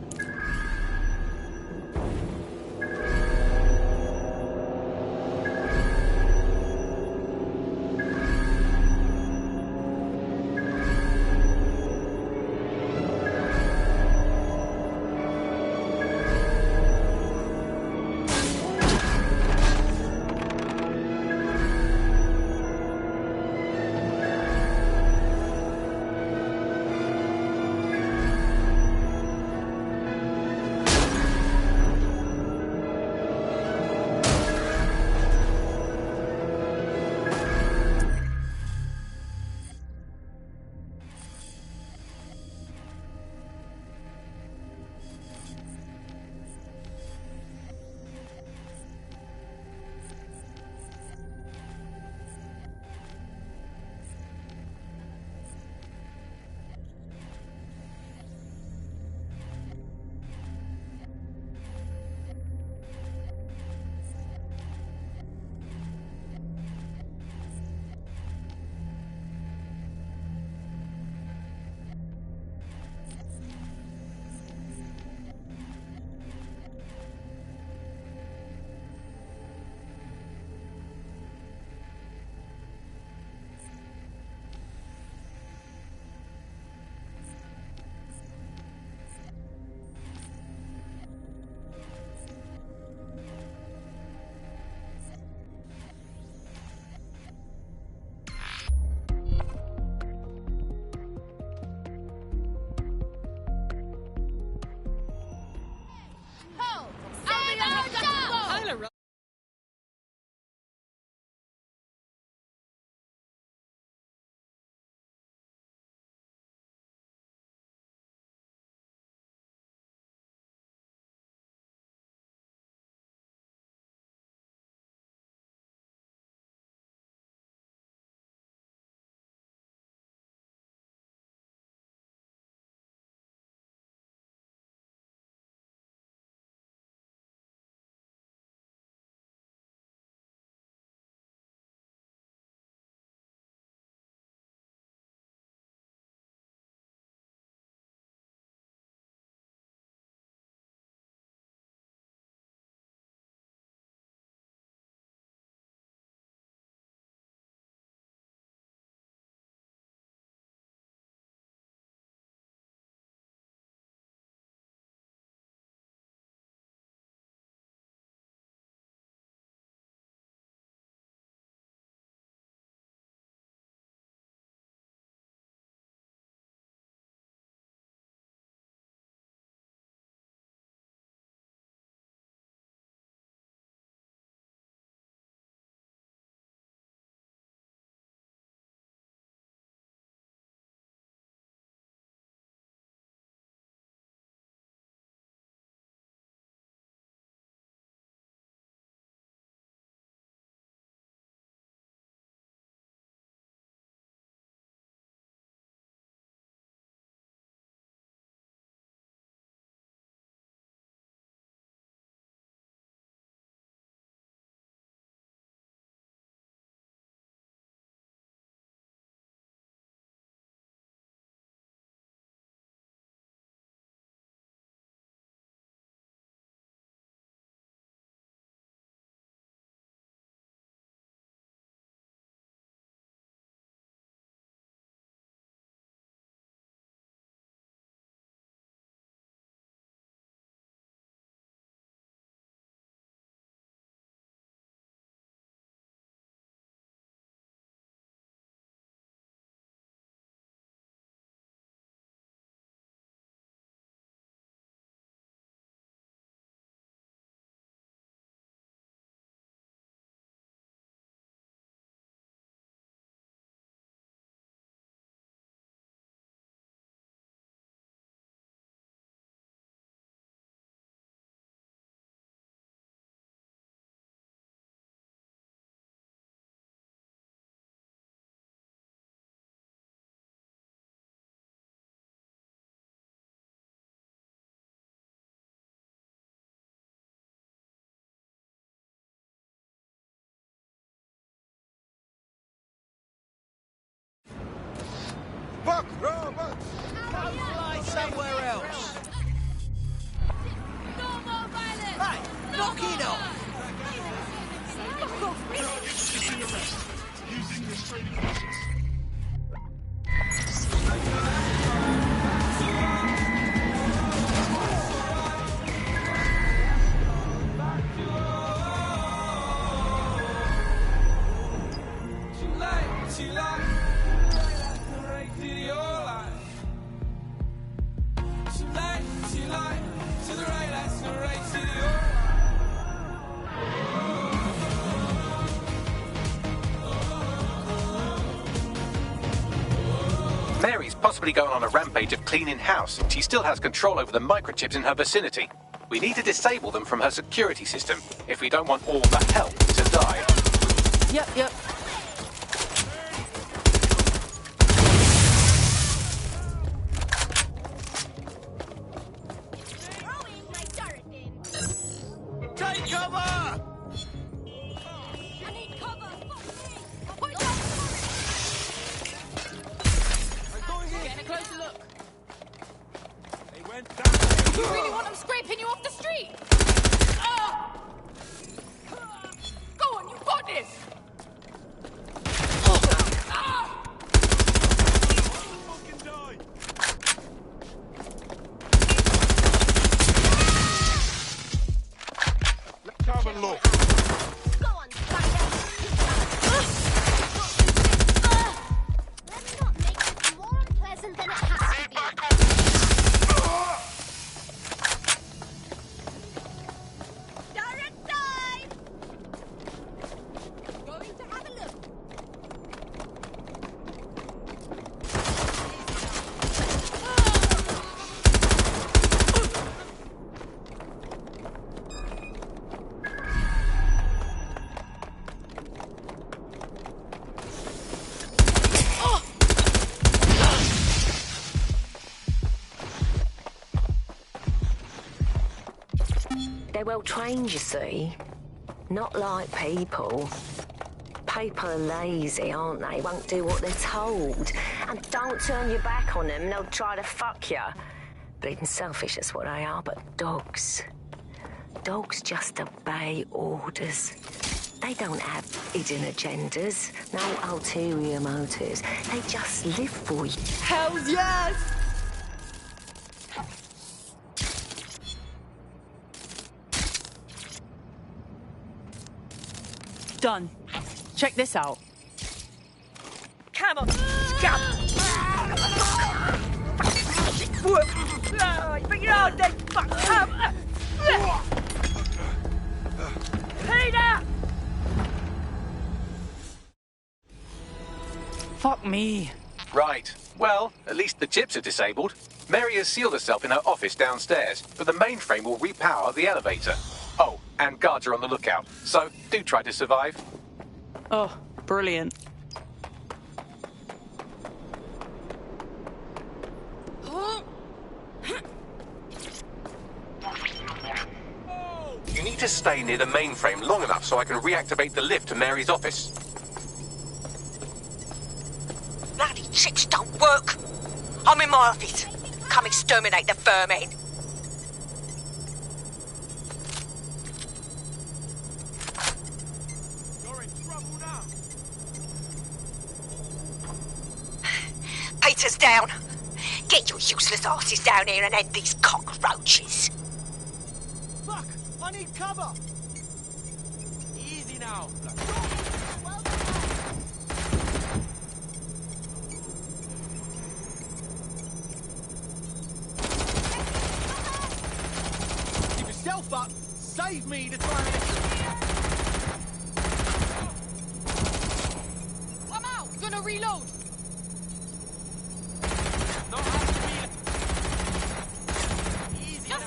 Fuck, Robert! Go fly somewhere else! No more violence! Hey, knock it off! Fuck off! Using restraining measures. Mary's possibly going on a rampage of cleaning house. She still has control over the microchips in her vicinity. We need to disable them from her security system if we don't want all the help to die. Yep. Take cover! I need cover! Getting a closer look. They went down. You really want them scraping you off the street? Go on, you got this! Fucking die! Let's have a look. Go on, spider. Let's not make this more unpleasant than it has to be. Direct side! Going to have a look. They're well trained, you see. Not like people. People are lazy, aren't they? Won't do what they're told. And don't turn your back on them, they'll try to fuck you. Bleeding selfish, that's what they are, but dogs. Dogs just obey orders. They don't have hidden agendas, no ulterior motives. They just live for you. Hells yes! Done. Check this out. Come on, scum! But you're dead, fuck! Peter! Fuck me. Right. Well, at least the chips are disabled. Mary has sealed herself in her office downstairs, but the mainframe will repower the elevator. Oh, and guards are on the lookout, so do try to survive. Oh, brilliant. You need to stay near the mainframe long enough so I can reactivate the lift to Mary's office. Bloody chips don't work. I'm in my office. Come exterminate the vermin. You're in trouble now. Peter's down. Get your useless asses down here and end these cockroaches. Fuck! I need cover! Easy now. Give yourself up. Save me the time. I'm out! Gonna reload!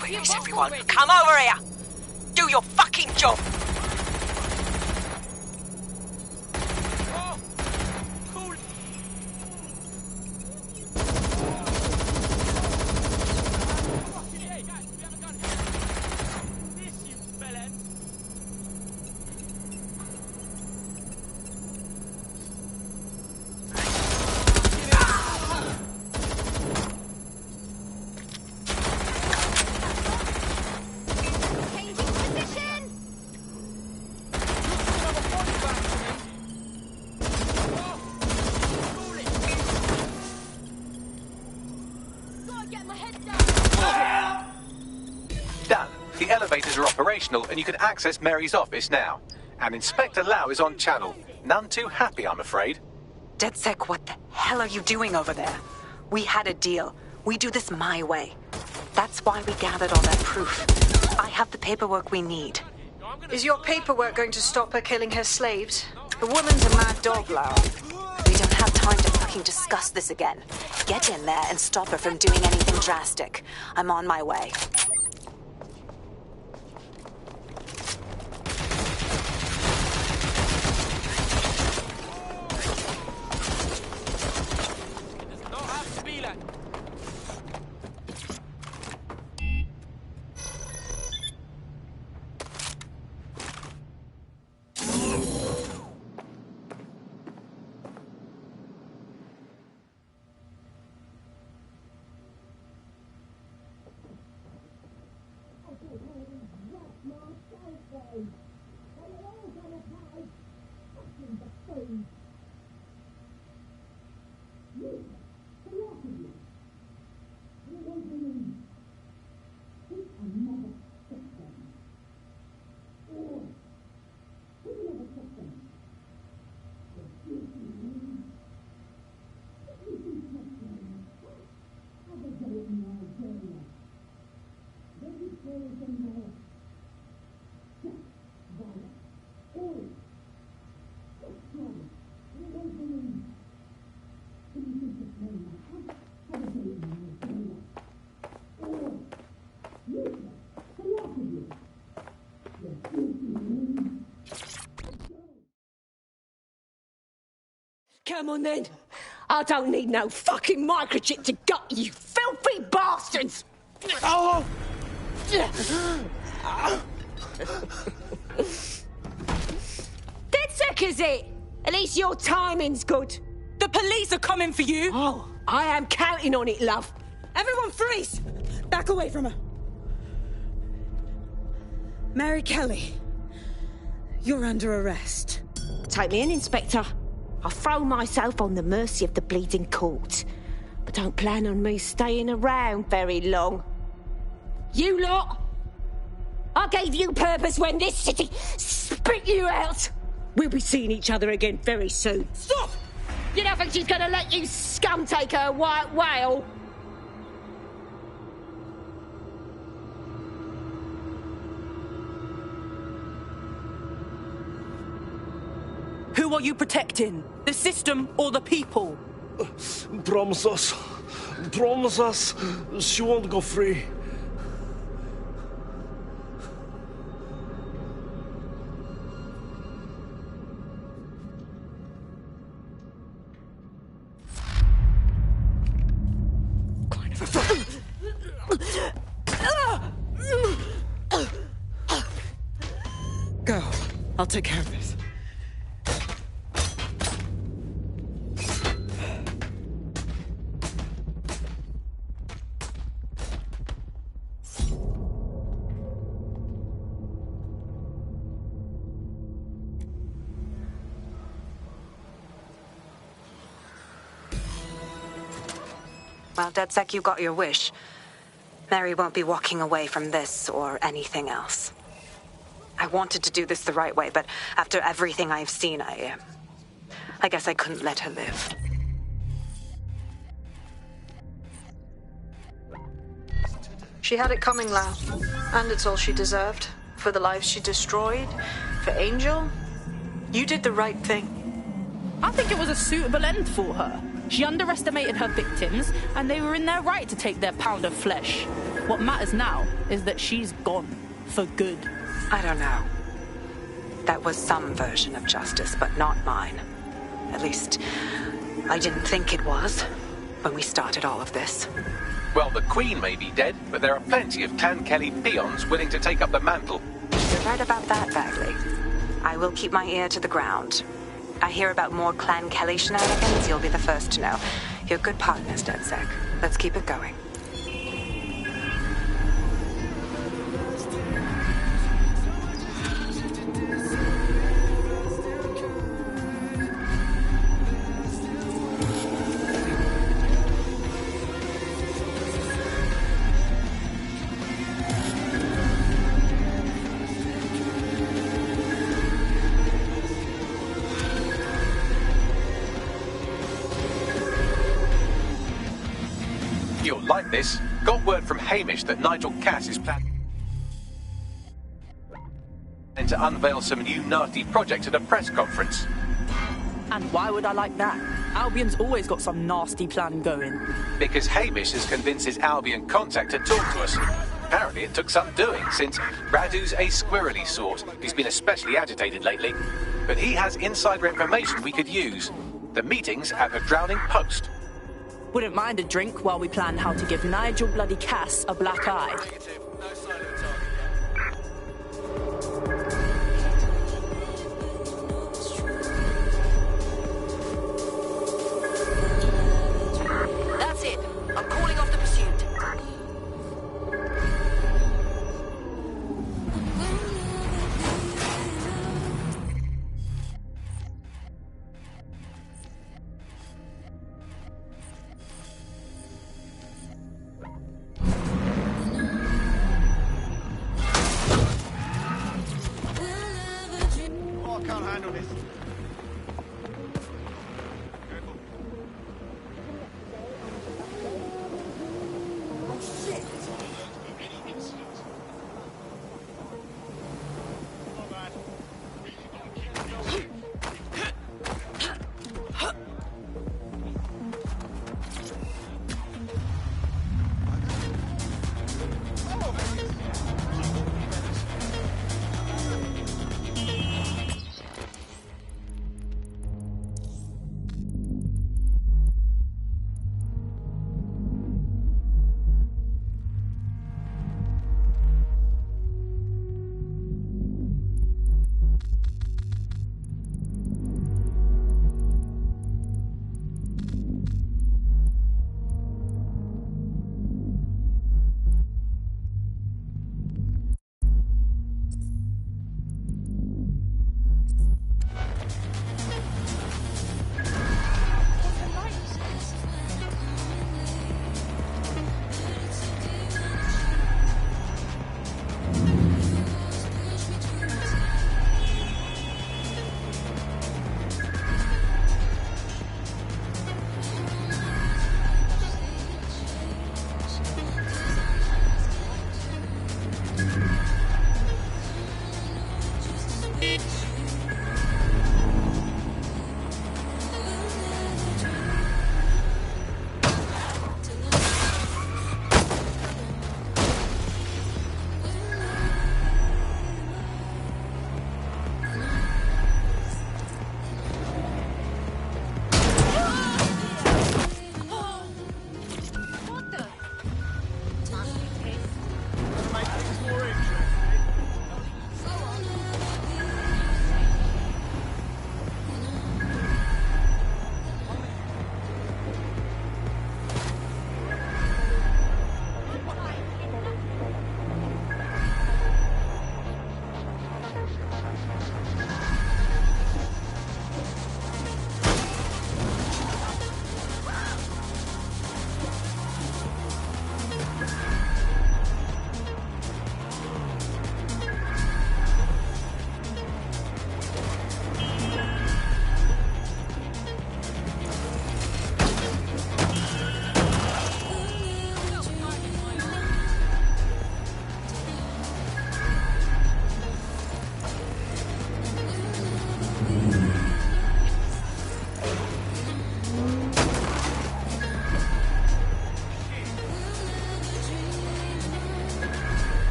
Please, everyone, come over here. Do your fucking job. operational and you can access Mary's office now. And Inspector Lau is on channel. None too happy, I'm afraid. DedSec, what the hell are you doing over there? We had a deal. We do this my way. That's why we gathered all that proof. I have the paperwork we need. Is your paperwork going to stop her killing her slaves? The woman's a mad dog, Lau. We don't have time to fucking discuss this again. Get in there and stop her from doing anything drastic. I'm on my way. Come on then. I don't need no fucking microchip to gut you filthy bastards! Oh! DedSec, is it? At least your timing's good. The police are coming for you. Oh, I am counting on it, love. Everyone freeze! Back away from her. Mary Kelly, you're under arrest. Take me in, Inspector. I'll throw myself on the mercy of the bleeding court. But don't plan on me staying around very long. You lot! I gave you purpose when this city spit you out! We'll be seeing each other again very soon. Stop! You don't think she's gonna let you scum take her white whale? Who are you protecting? The system or the people? Promise us. Promise us she won't go free. Go. I'll take care of this. Well, DedSec, you got your wish. Mary won't be walking away from this or anything else. I wanted to do this the right way, but after everything I've seen, I guess I couldn't let her live. She had it coming, Lau. And it's all she deserved. For the lives she destroyed, for Angel. You did the right thing. I think it was a suitable end for her. She underestimated her victims, and they were in their right to take their pound of flesh. What matters now is that she's gone. For good. I don't know. That was some version of justice, but not mine. At least, I didn't think it was when we started all of this. Well, the Queen may be dead, but there are plenty of Clan Kelly peons willing to take up the mantle. You're right about that, Bagley. I will keep my ear to the ground. I hear about more Clan Kelly shenanigans, you'll be the first to know. You're good partners, DedSec. Let's keep it going. this. Got word from Hamish that Nigel Cass is planning to unveil some new nasty projects at a press conference. And why would I like that? Albion's always got some nasty plan going. Because Hamish has convinced his Albion contact to talk to us. Apparently it took some doing, since Radu's a squirrely sort. He's been especially agitated lately. But he has insider information we could use. The meeting's at the Drowning Post. Wouldn't mind a drink while we plan how to give Nigel bloody Cass a black eye. That's it. I'm calling off the pursuit. Oh, I can't handle this.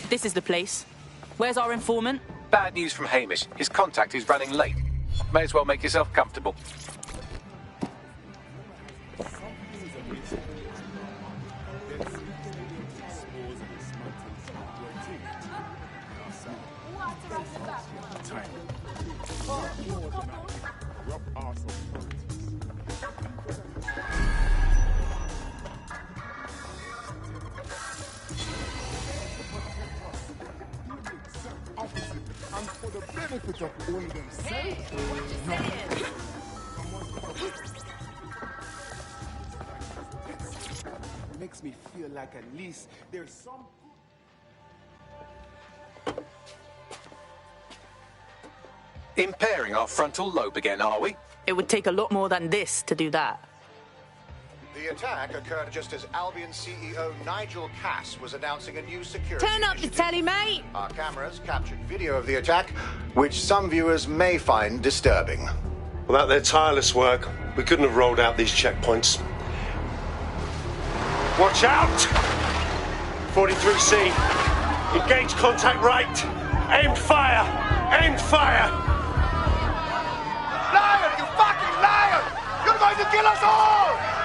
This is the place. Where's our informant? Bad news from Hamish. His contact is running late. May as well make yourself comfortable. benefit of all of themselves. Makes me feel like at least there's some. Impairing our frontal lobe again, are we? It would take a lot more than this to do that. The attack occurred just as Albion CEO Nigel Cass was announcing a new security Turn up the telly, mate! Our cameras captured video of the attack, which some viewers may find disturbing. Without their tireless work, we couldn't have rolled out these checkpoints. Watch out! 43C. Engage contact right. Aimed fire! Aimed fire! Liar! You fucking liar! You're going to kill us all!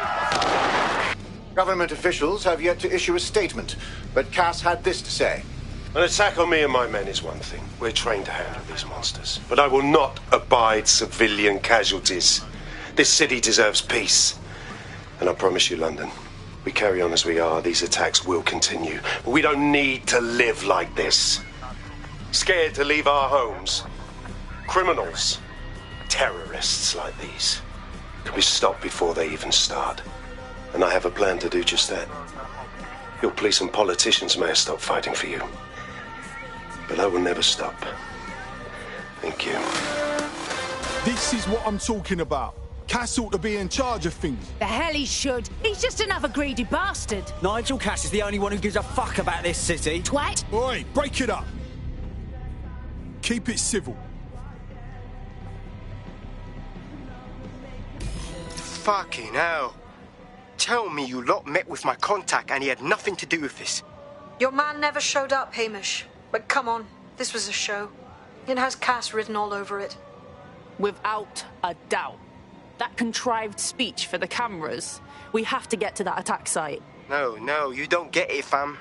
Government officials have yet to issue a statement, but Cass had this to say. An attack on me and my men is one thing. We're trained to handle these monsters. But I will not abide civilian casualties. This city deserves peace. And I promise you, London, we carry on as we are, these attacks will continue. But we don't need to live like this. Scared to leave our homes. Criminals, terrorists like these can be stopped before they even start. And I have a plan to do just that. Your police and politicians may have stopped fighting for you. But I will never stop. Thank you. This is what I'm talking about. Cass ought to be in charge of things. The hell he should. He's just another greedy bastard. Nigel Cass is the only one who gives a fuck about this city. Twat! Oi, break it up. Keep it civil. Fucking hell. Tell me you lot met with my contact and he had nothing to do with this. Your man never showed up, Hamish. But come on, this was a show. It has Cass written all over it. Without a doubt. That contrived speech for the cameras. We have to get to that attack site. No, you don't get it, fam.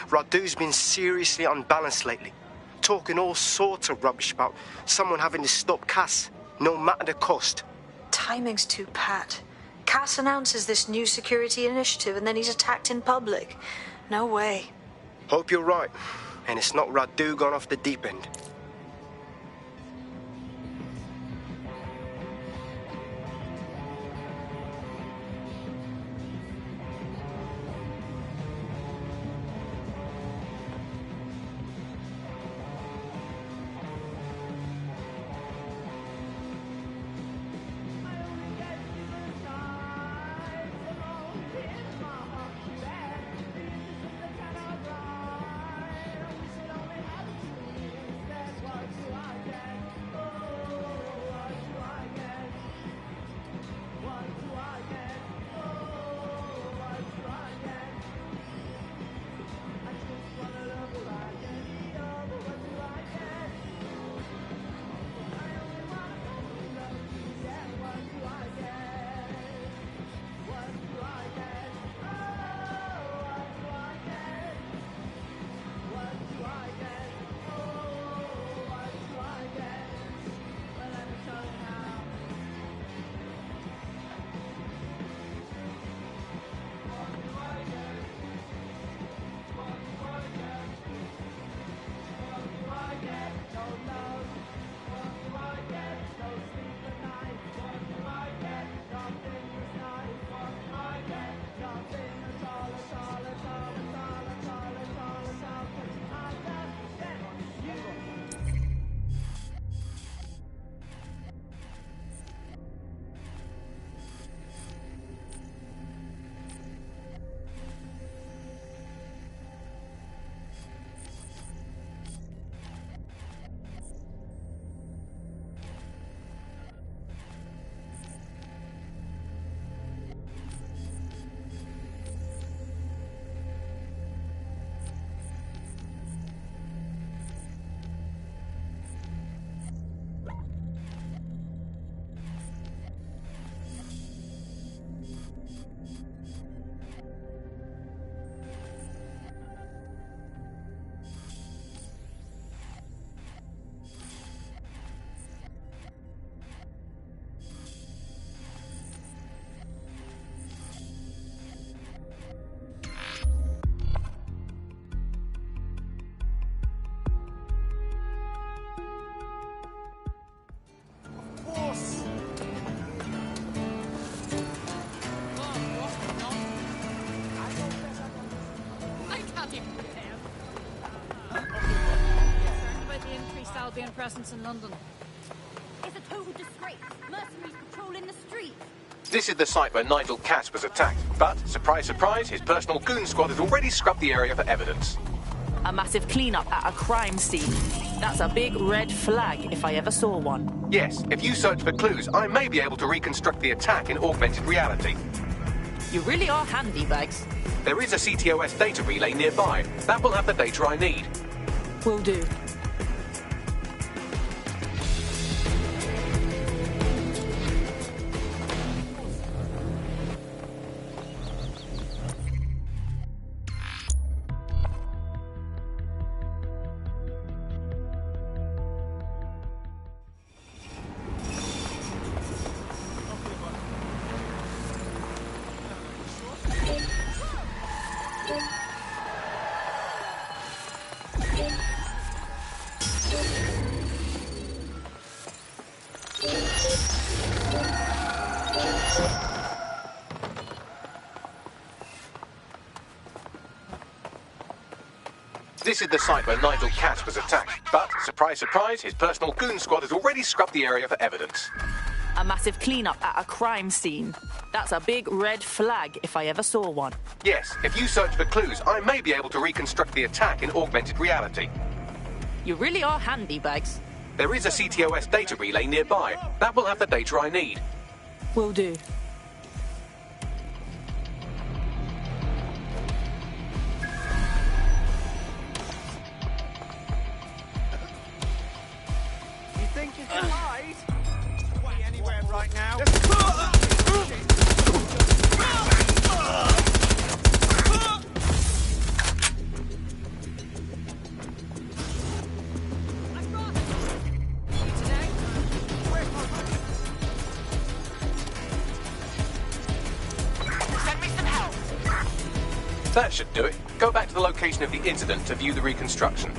Radu's been seriously unbalanced lately. Talking all sorts of rubbish about someone having to stop Cass, no matter the cost. Timing's too pat. Cass announces this new security initiative and then he's attacked in public. No way. Hope you're right. And it's not Radu gone off the deep end. Serbian presence in London. It's a total disgrace. Mercenaries patrolling the streets. This is the site where Nigel Cass was attacked, but, surprise, surprise, his personal goon squad has already scrubbed the area for evidence. A massive cleanup at a crime scene. That's a big red flag if I ever saw one. Yes, if you search for clues, I may be able to reconstruct the attack in augmented reality. You really are handy, Bags. There is a CTOS data relay nearby. That will have the data I need. Will do. This is the site where Nigel Cass was attacked, but, surprise, surprise, his personal goon squad has already scrubbed the area for evidence. A massive cleanup at a crime scene. That's a big red flag if I ever saw one. Yes, if you search for clues, I may be able to reconstruct the attack in augmented reality. You really are handy, Bags. There is a CTOS data relay nearby. That will have the data I need. Will do. You think you can hide? Be anywhere right now. That should do it. Go back to the location of the incident to view the reconstruction.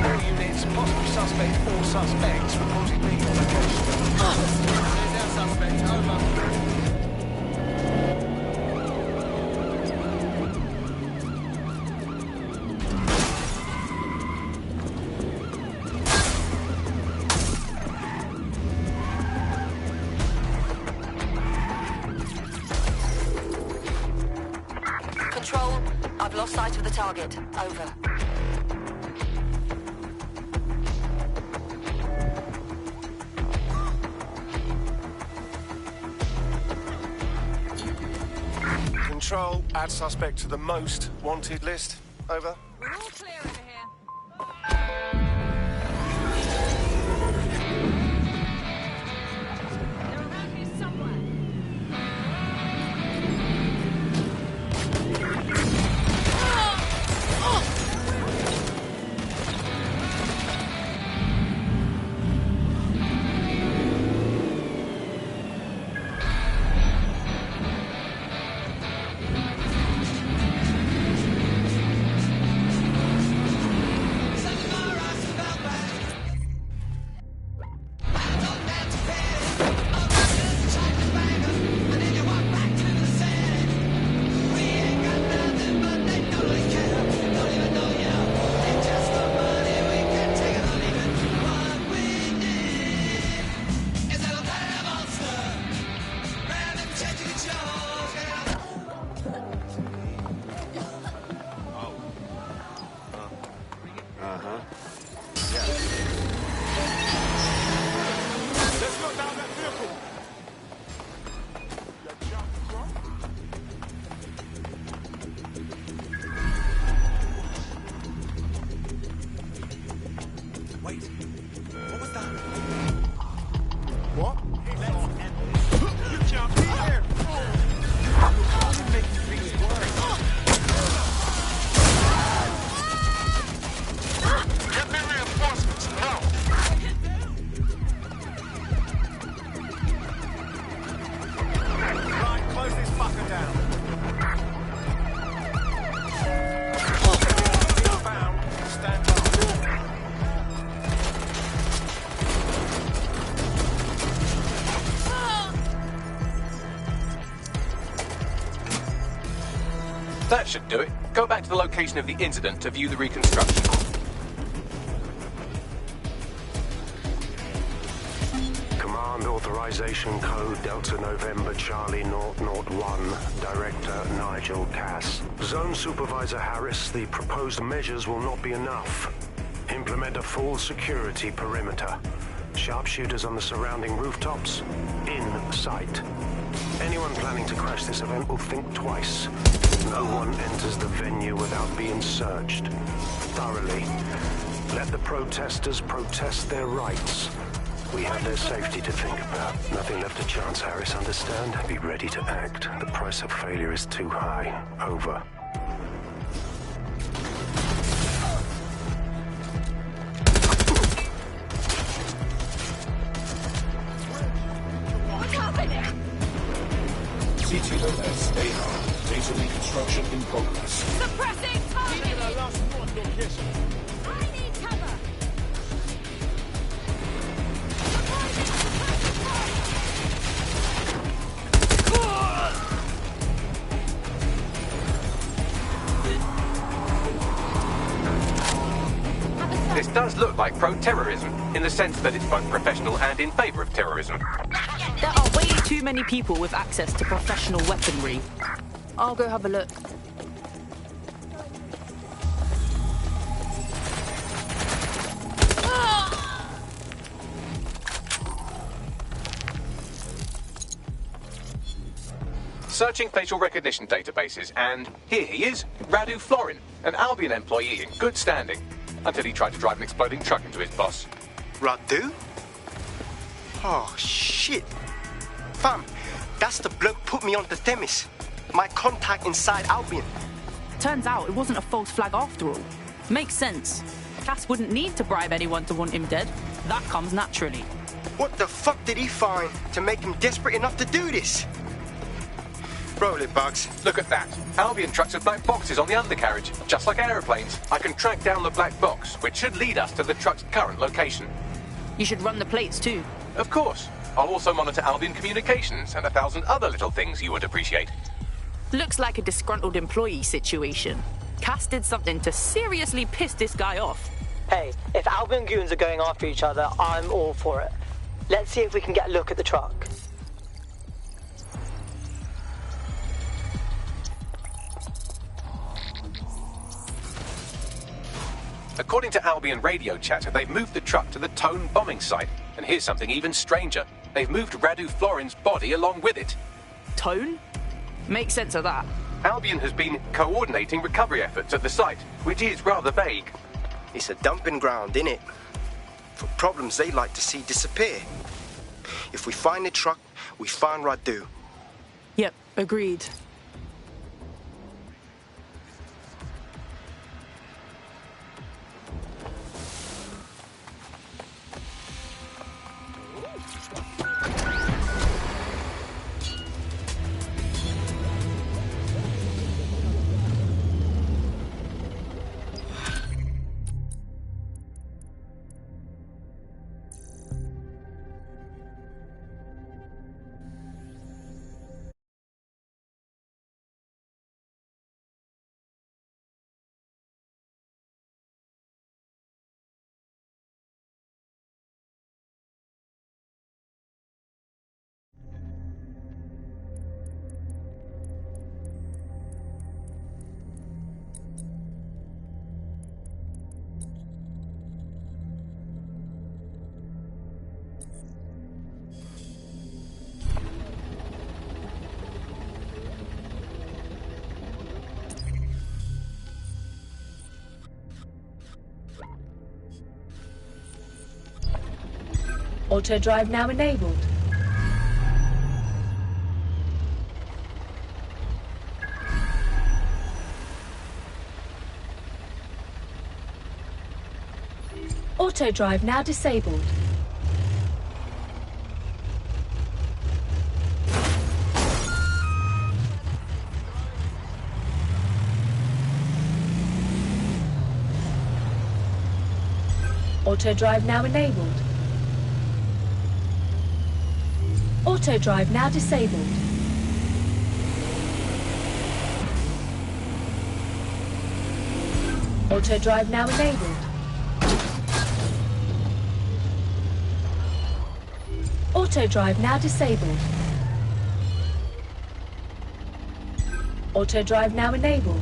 All units, possible suspect or suspects reporting me on location. Down suspect, over. Control, I've lost sight of the target. Over. Control, add suspect to the most wanted list. Over. We're all clear over here. They're around here somewhere. That should do it. Go back to the location of the incident to view the reconstruction. Command authorization code Delta November Charlie 001, Director Nigel Cass. Zone Supervisor Harris, the proposed measures will not be enough. Implement a full security perimeter. Sharpshooters on the surrounding rooftops, in sight. Anyone planning to crash this event will think twice. No one enters the venue without being searched. Thoroughly. Let the protesters protest their rights. We have their safety to think about. Nothing left to chance, Harris, understand? Be ready to act. The price of failure is too high. Over. What's happening? CTOS, AR. Data reconstruction in progress. Suppressing target! I need cover! This does look like pro-terrorism, in the sense that it's both professional and in favour of terrorism. There are way too many people with access to professional weaponry. I'll go have a look. Searching facial recognition databases, and here he is, Radu Florin, an Albion employee in good standing, until he tried to drive an exploding truck into his boss. Radu? Oh, shit. Fam, that's the bloke put me on the Themis. My contact inside Albion. Turns out it wasn't a false flag after all. Makes sense. Cass wouldn't need to bribe anyone to want him dead. That comes naturally. What the fuck did he find to make him desperate enough to do this? Roll it, Bugs. Look at that. Albion trucks with black boxes on the undercarriage, just like aeroplanes. I can track down the black box, which should lead us to the truck's current location. You should run the plates too. Of course. I'll also monitor Albion communications and 1,000 other little things you would appreciate. Looks like a disgruntled employee situation. Cass did something to seriously piss this guy off. Hey, if Albion goons are going after each other, I'm all for it. Let's see if we can get a look at the truck. According to Albion radio chatter, they've moved the truck to the Tone bombing site. And here's something even stranger. They've moved Radu Florin's body along with it. Tone? Make sense of that. Albion has been coordinating recovery efforts at the site, which is rather vague. It's a dumping ground, innit? For problems they like to see disappear. If we find the truck, we find Radu. Yep, agreed. Auto drive now enabled. Auto drive now disabled. Auto drive now enabled. Auto drive now disabled. Auto drive now enabled. Auto drive now disabled. Auto drive now enabled.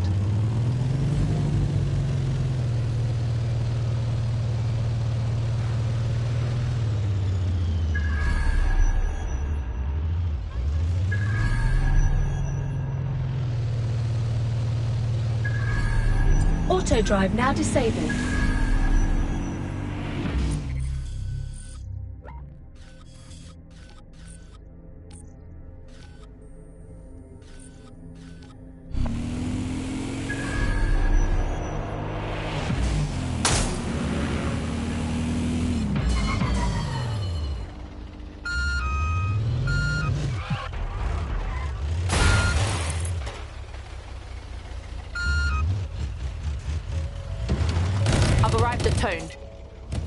Auto drive now disabled.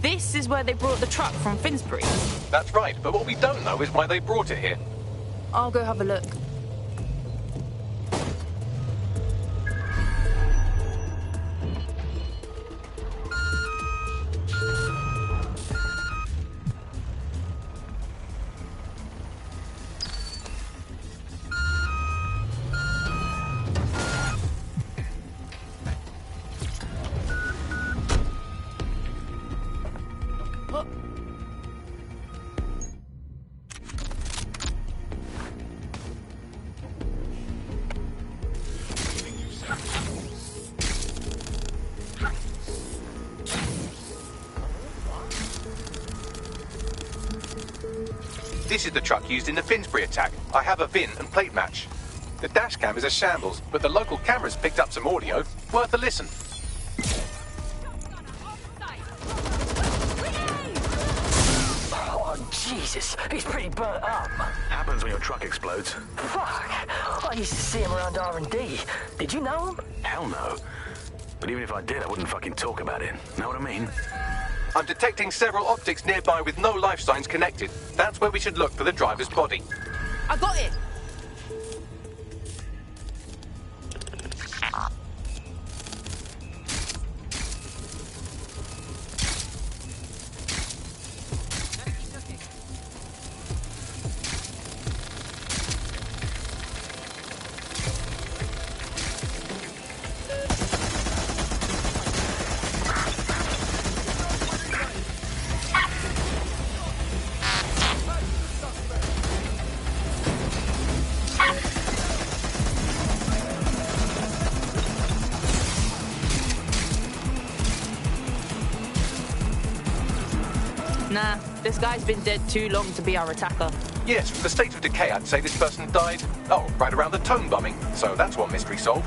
This is where they brought the truck from Finsbury. That's right, but what we don't know is why they brought it here. I'll go have a look. This is the truck used in the Finsbury attack. I have a VIN and plate match. The dash cam is a shambles, but the local cameras picked up some audio. Worth a listen. Oh, Jesus. He's pretty burnt up. Happens when your truck explodes. Fuck. I used to see him around R&D. Did you know him? Hell no. But even if I did, I wouldn't fucking talk about it. Know what I mean? I'm detecting several optics nearby with no life signs connected. That's where we should look for the driver's body. I got it! Nah, this guy's been dead too long to be our attacker. Yes, from the state of decay, I'd say this person died, right around the tone bombing. So that's one mystery solved.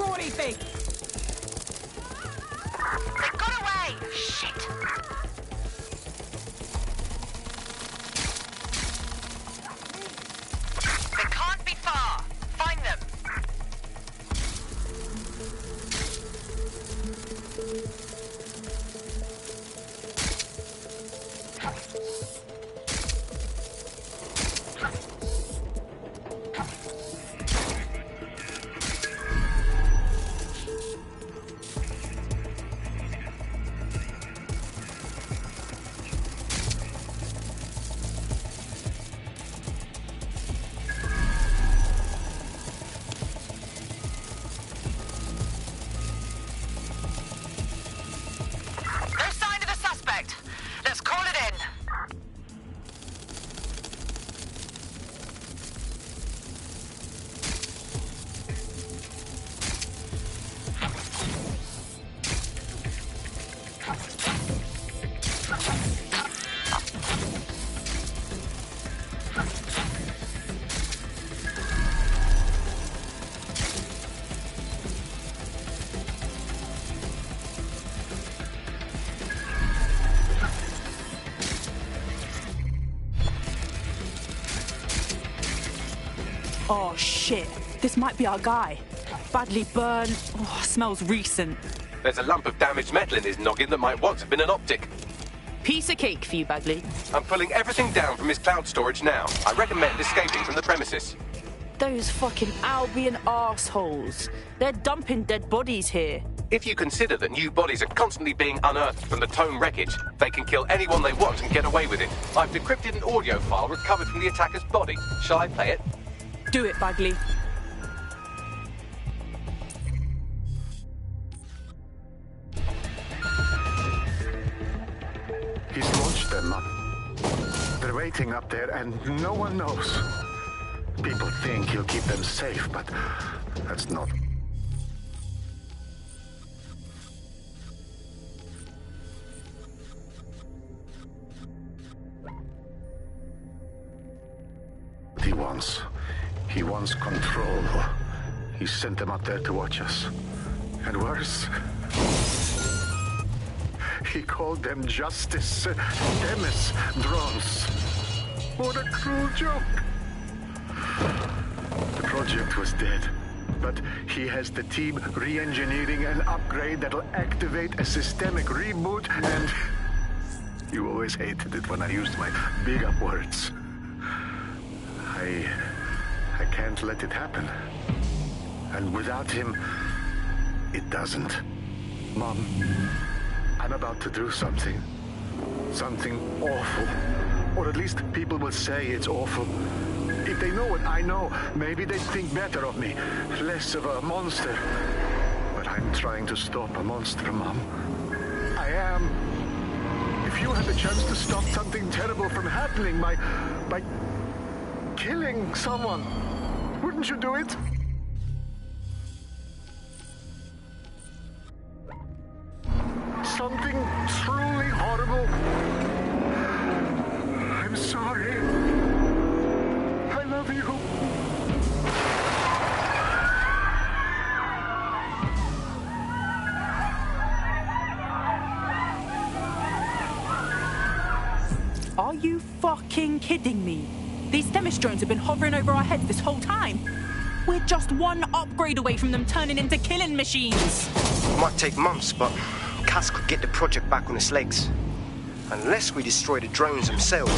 saw anything. They got away! Shit! They can't be far. Find them. Oh shit, this might be our guy. Badly burned. Oh, smells recent. There's a lump of damaged metal in his noggin that might once have been an optic. Piece of cake for you, Bagley. I'm pulling everything down from his cloud storage now. I recommend escaping from the premises. Those fucking Albion arseholes. They're dumping dead bodies here. If you consider that new bodies are constantly being unearthed from the Tone wreckage, they can kill anyone they want and get away with it. I've decrypted an audio file recovered from the attacker's body. Shall I play it? Do it, Bagley. He's launched them up. They're waiting up there, and no one knows. People think he'll keep them safe, but that's not. What he wants. He wants control. He sent them up there to watch us. And worse, he called them Justice Demis drones. What a cruel joke. The project was dead, but he has the team re-engineering an upgrade that'll activate a systemic reboot, and you always hated it when I used my big up words. I can't let it happen. And without him, it doesn't. Mom, I'm about to do something. Something awful. Or at least people will say it's awful. If they know what I know, maybe they'd think better of me. Less of a monster. But I'm trying to stop a monster, Mom. I am. If you had the chance to stop something terrible from happening by killing someone, wouldn't you do it? Something truly horrible. I'm sorry. I love you. Are you fucking kidding me? These Themis drones have been hovering over our heads this whole time. We're just one upgrade away from them turning into killing machines. Might take months, but Cass could get the project back on its legs. Unless we destroy the drones themselves.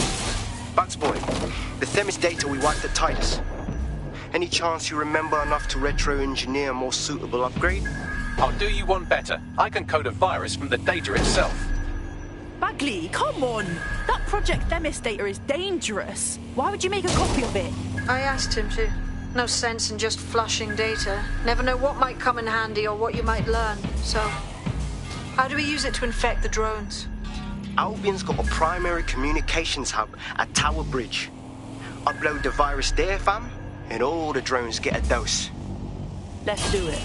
Bugs boy, the Themis data we wiped at Titus. Any chance you remember enough to retro-engineer a more suitable upgrade? I'll do you one better. I can code a virus from the data itself. Bagley, come on! That Project Themis data is dangerous. Why would you make a copy of it? I asked him to. No sense in just flushing data. Never know what might come in handy or what you might learn. So, how do we use it to infect the drones? Albion's got a primary communications hub at Tower Bridge. Upload the virus there, fam, and all the drones get a dose. Let's do it.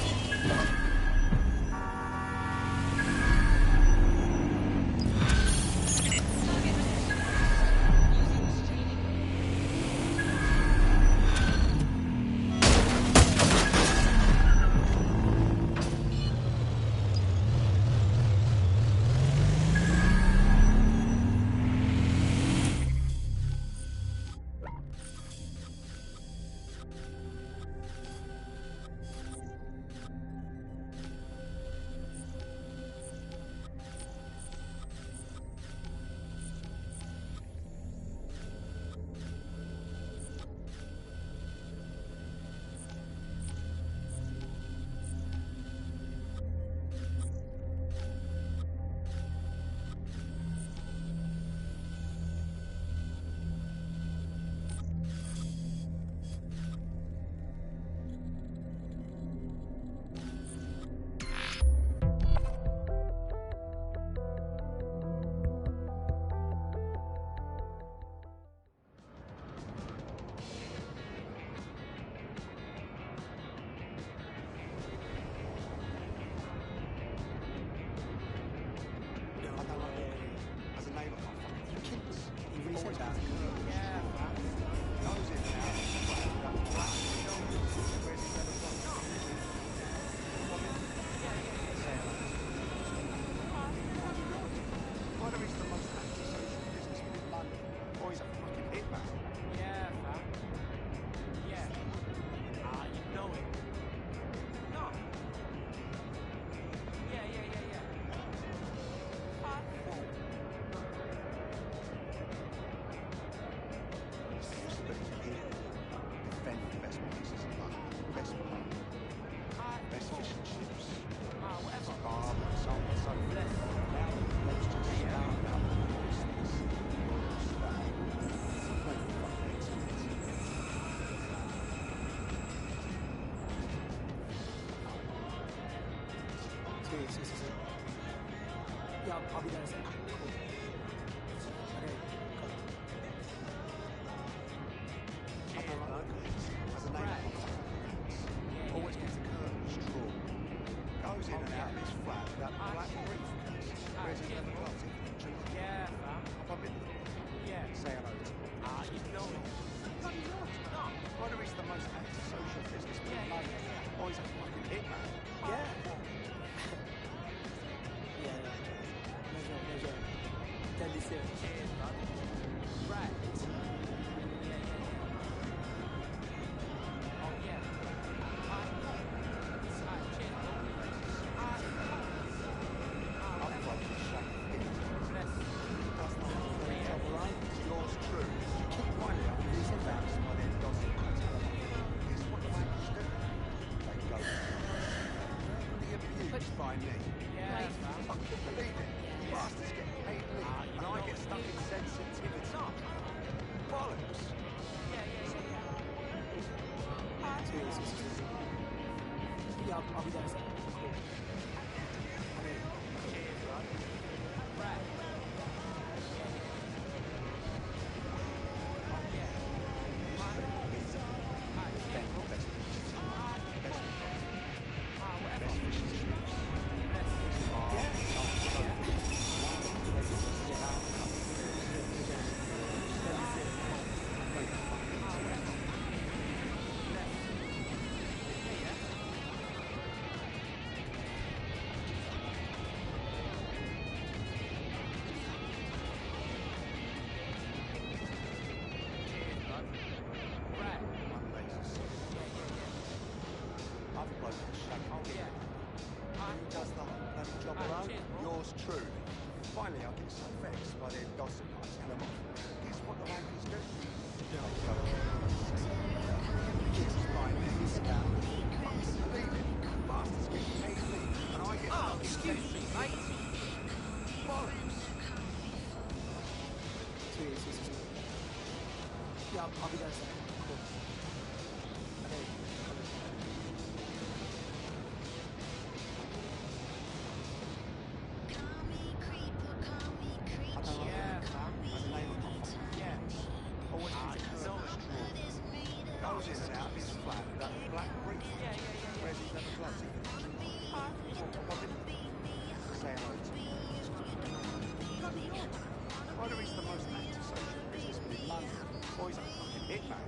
Yeah, I'll be there in a second. Cool. Okay, As a neighbour, always gets the curtains drawn. Goes in and out of his flat with that black briefcase. Wears his leather gloves in the drink. Yeah, fam. Bump into them. Yeah. Say hello to him. You know it. Bloody not. Whether he's the most antisocial businessman in London, or he's a fucking hitman. Yeah. Yeah. Deadly serious. Cheers, man. Right. Oh, yeah. Yours true. Finally, I'll give you some facts by then Dawson cuts out of my Guess what the wankers do? They go really abused by me. Yeah, I couldn't believe it. You bastards get paid leave, and I get stuck in sensitivity. Bollocks. Cheers. Yeah, I'll be there in a second. Cool. Okay. Cheers, right? Right. Yours truly. Finally, I get so vexed by their gossip. I tell them off. Guess what the wankers do? They go abused by me. I couldn't believe it. Bastards get paid leave, and I get stuck in excuse me, mate. Bollocks. Cheers. Yeah, I'll be there in a second. Cool. Okay. Goes in and out of his flat with that black briefcase. Wears his leather gloves in the drink. Say hello to him. Whether he's the most antisocial businessman in London, or he's a fucking hitman.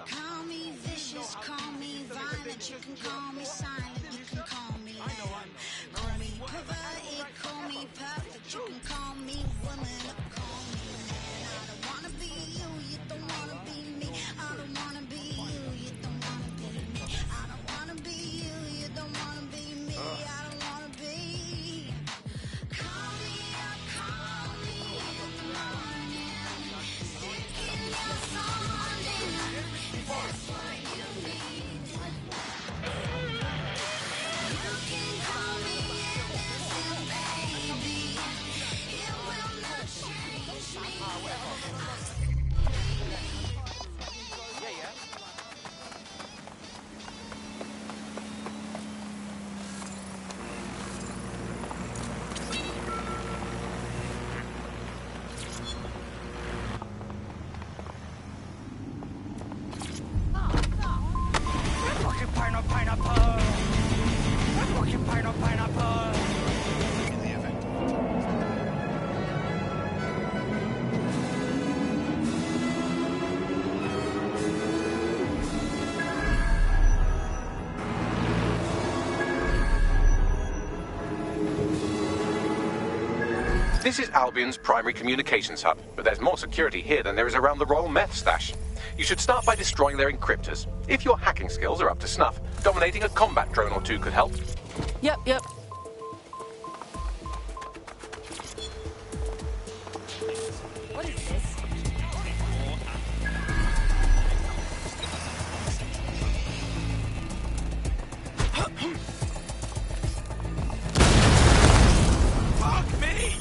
Call me vicious, call me violent, you can call me silent, you can call me loud. Call me perverted, call me perfect, you can call me woman or call me man. I don't wanna be you, you don't wanna be me. I don't wanna be you, you don't wanna be me. I don't wanna be you, you don't wanna be me. I don't wanna be. Call me up, call me in the morning, sticking your song in. If that's what you need, you can call me innocent, baby. It will not This is Albion's primary communications hub, but there's more security here than there is around the Royal Meth Stash. You should start by destroying their encryptors. If your hacking skills are up to snuff, dominating a combat drone or two could help. Yep. What is this? Fuck me!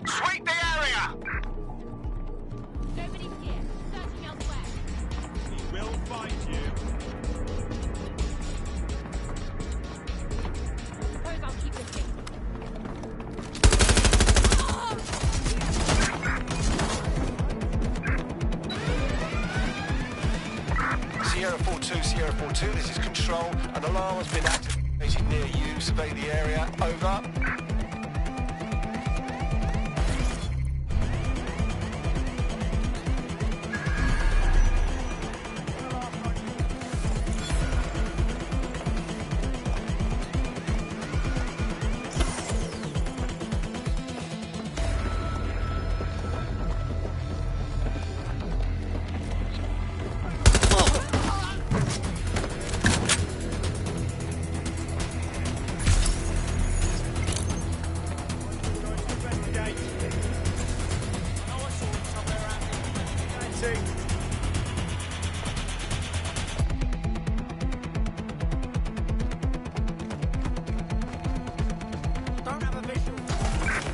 Sweep the area! Nobody's here. Searching elsewhere. We will find you. Suppose I'll keep looking. Sierra 4-2, Sierra 4-2, this is Control. An alarm has been activated near you. Survey the area. Over.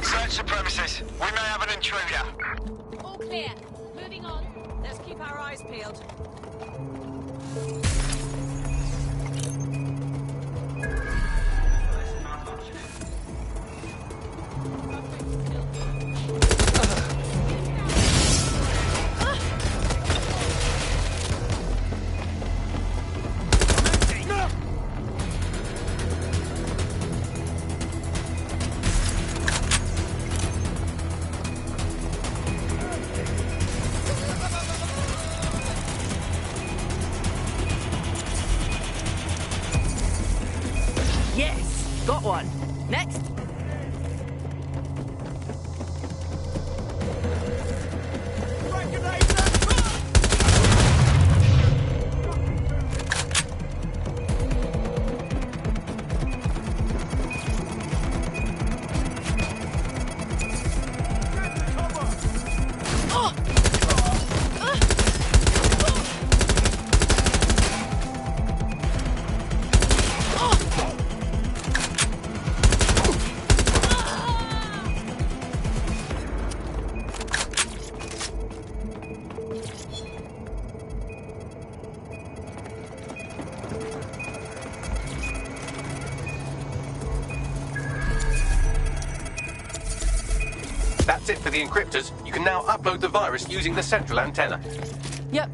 Search the premises. We may have an intruder. All clear. Moving on. Let's keep our eyes peeled. Yes, got one. Next. That's it for the encryptors. You can now upload the virus using the central antenna. Yep.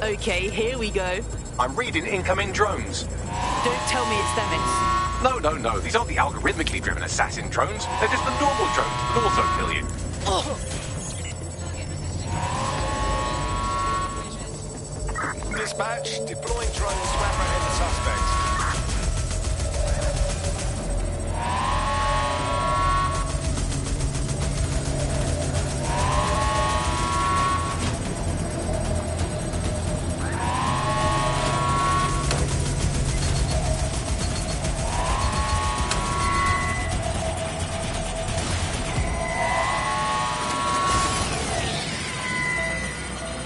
Okay, here we go. I'm reading incoming drones. Don't tell me it's them, No. These aren't the algorithmically driven assassin drones. They're just the normal drones that also kill you. Dispatch, deploying drones to apprehend the suspect.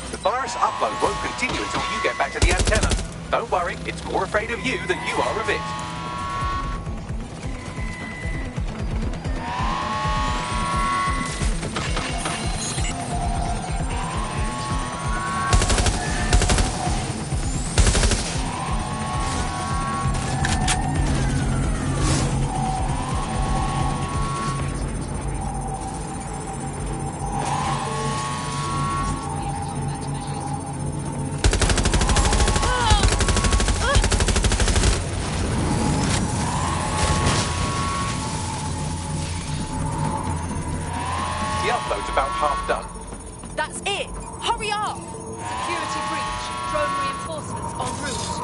The virus upload won't continue until you get back to the antenna. Don't worry, it's more afraid of you than you are of it. about half done. That's it! Hurry up! Security breach. Drone reinforcements en route.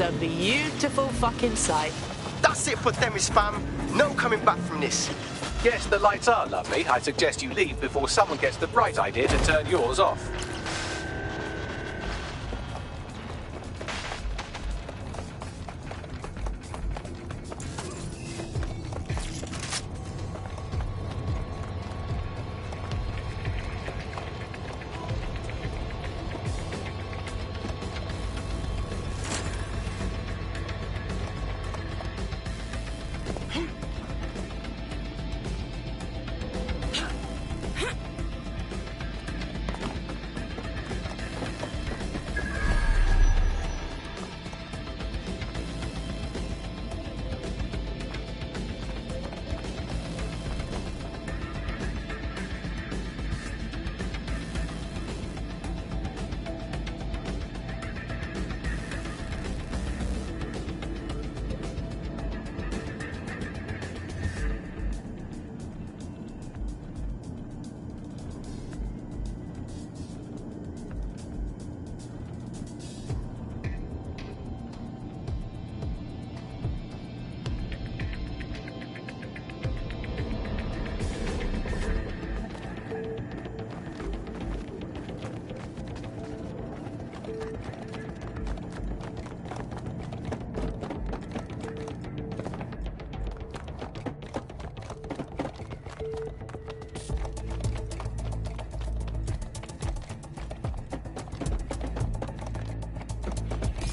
A beautiful fucking sight. That's it for Themis, fam. No coming back from this. Yes, the lights are lovely. I suggest you leave before someone gets the bright idea to turn yours off.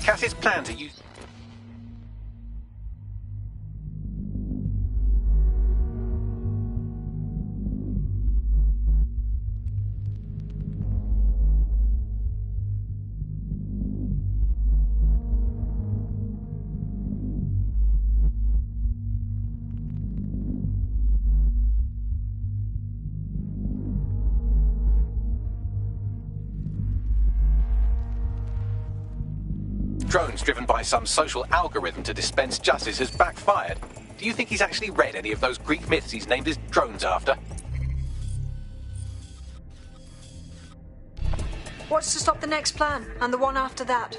Cass's plan to use... drones driven by some social algorithm to dispense justice has backfired. Do you think he's actually read any of those Greek myths he's named his drones after? What's to stop the next plan and the one after that?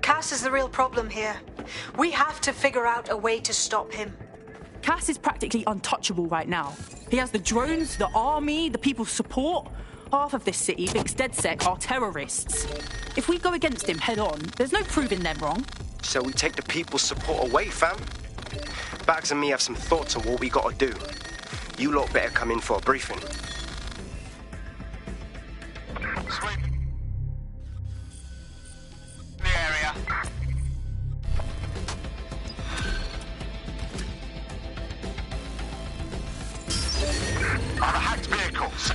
Cass is the real problem here. We have to figure out a way to stop him. Cass is practically untouchable right now. He has the drones, the army, the people's support. Half of this city thinks DedSec are terrorists. If we go against him head on, there's no proving them wrong. So we take the people's support away, fam? Bags and me have some thoughts on what we gotta do. You lot better come in for a briefing. Sweep. The area. Are the hacked vehicles?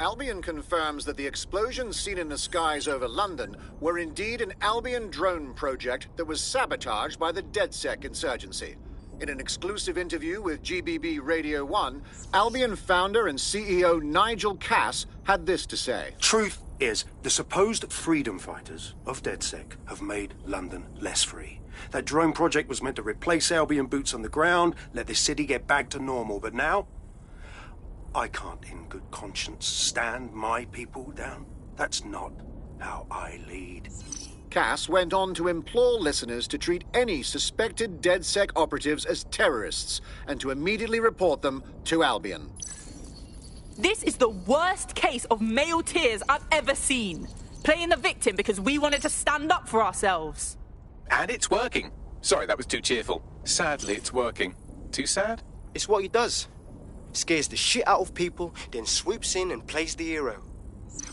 Albion confirms that the explosions seen in the skies over London were indeed an Albion drone project that was sabotaged by the DedSec insurgency. In an exclusive interview with GBB Radio 1, Albion founder and CEO Nigel Cass had this to say. Truth is, the supposed freedom fighters of DedSec have made London less free. That drone project was meant to replace Albion boots on the ground, let the city get back to normal, but now I can't in good conscience stand my people down. That's not how I lead. Cass went on to implore listeners to treat any suspected DedSec operatives as terrorists and to immediately report them to Albion. This is the worst case of male tears I've ever seen. Playing the victim because we wanted to stand up for ourselves. And it's working. Sorry, that was too cheerful. Sadly, it's working. Too sad? It's what he does. Scares the shit out of people, then swoops in and plays the hero.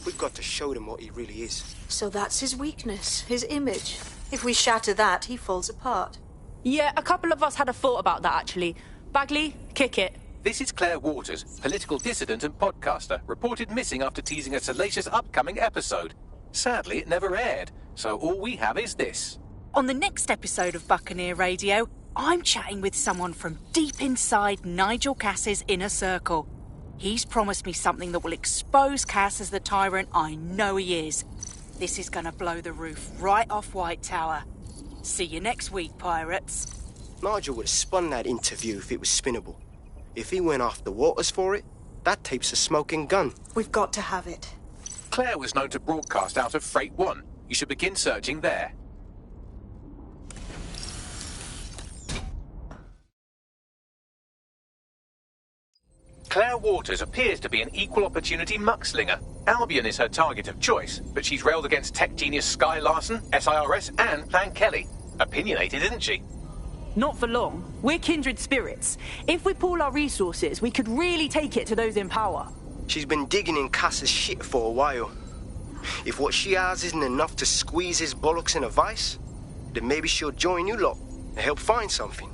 We've got to show them what he really is. So that's his weakness, his image. If we shatter that, he falls apart. Yeah, a couple of us had a thought about that, actually. Bagley, kick it. This is Claire Waters, political dissident and podcaster, reported missing after teasing a salacious upcoming episode. Sadly, it never aired, so all we have is this. On the next episode of Buccaneer Radio, I'm chatting with someone from deep inside Nigel Cass's inner circle. He's promised me something that will expose Cass as the tyrant I know he is. This is going to blow the roof right off White Tower. See you next week, pirates. Nigel would have spun that interview if it was spinnable. If he went after Waters for it, that tape's a smoking gun. We've got to have it. Claire was known to broadcast out of Freight 1. You should begin searching there. Claire Waters appears to be an equal opportunity muckslinger. Albion is her target of choice, but she's railed against tech genius Sky Larson, SIRS, and Plan Kelly. Opinionated, isn't she? Not for long. We're kindred spirits. If we pool our resources, we could really take it to those in power. She's been digging in Cass's shit for a while. If what she has isn't enough to squeeze his bollocks in a vice, then maybe she'll join you lot and help find something.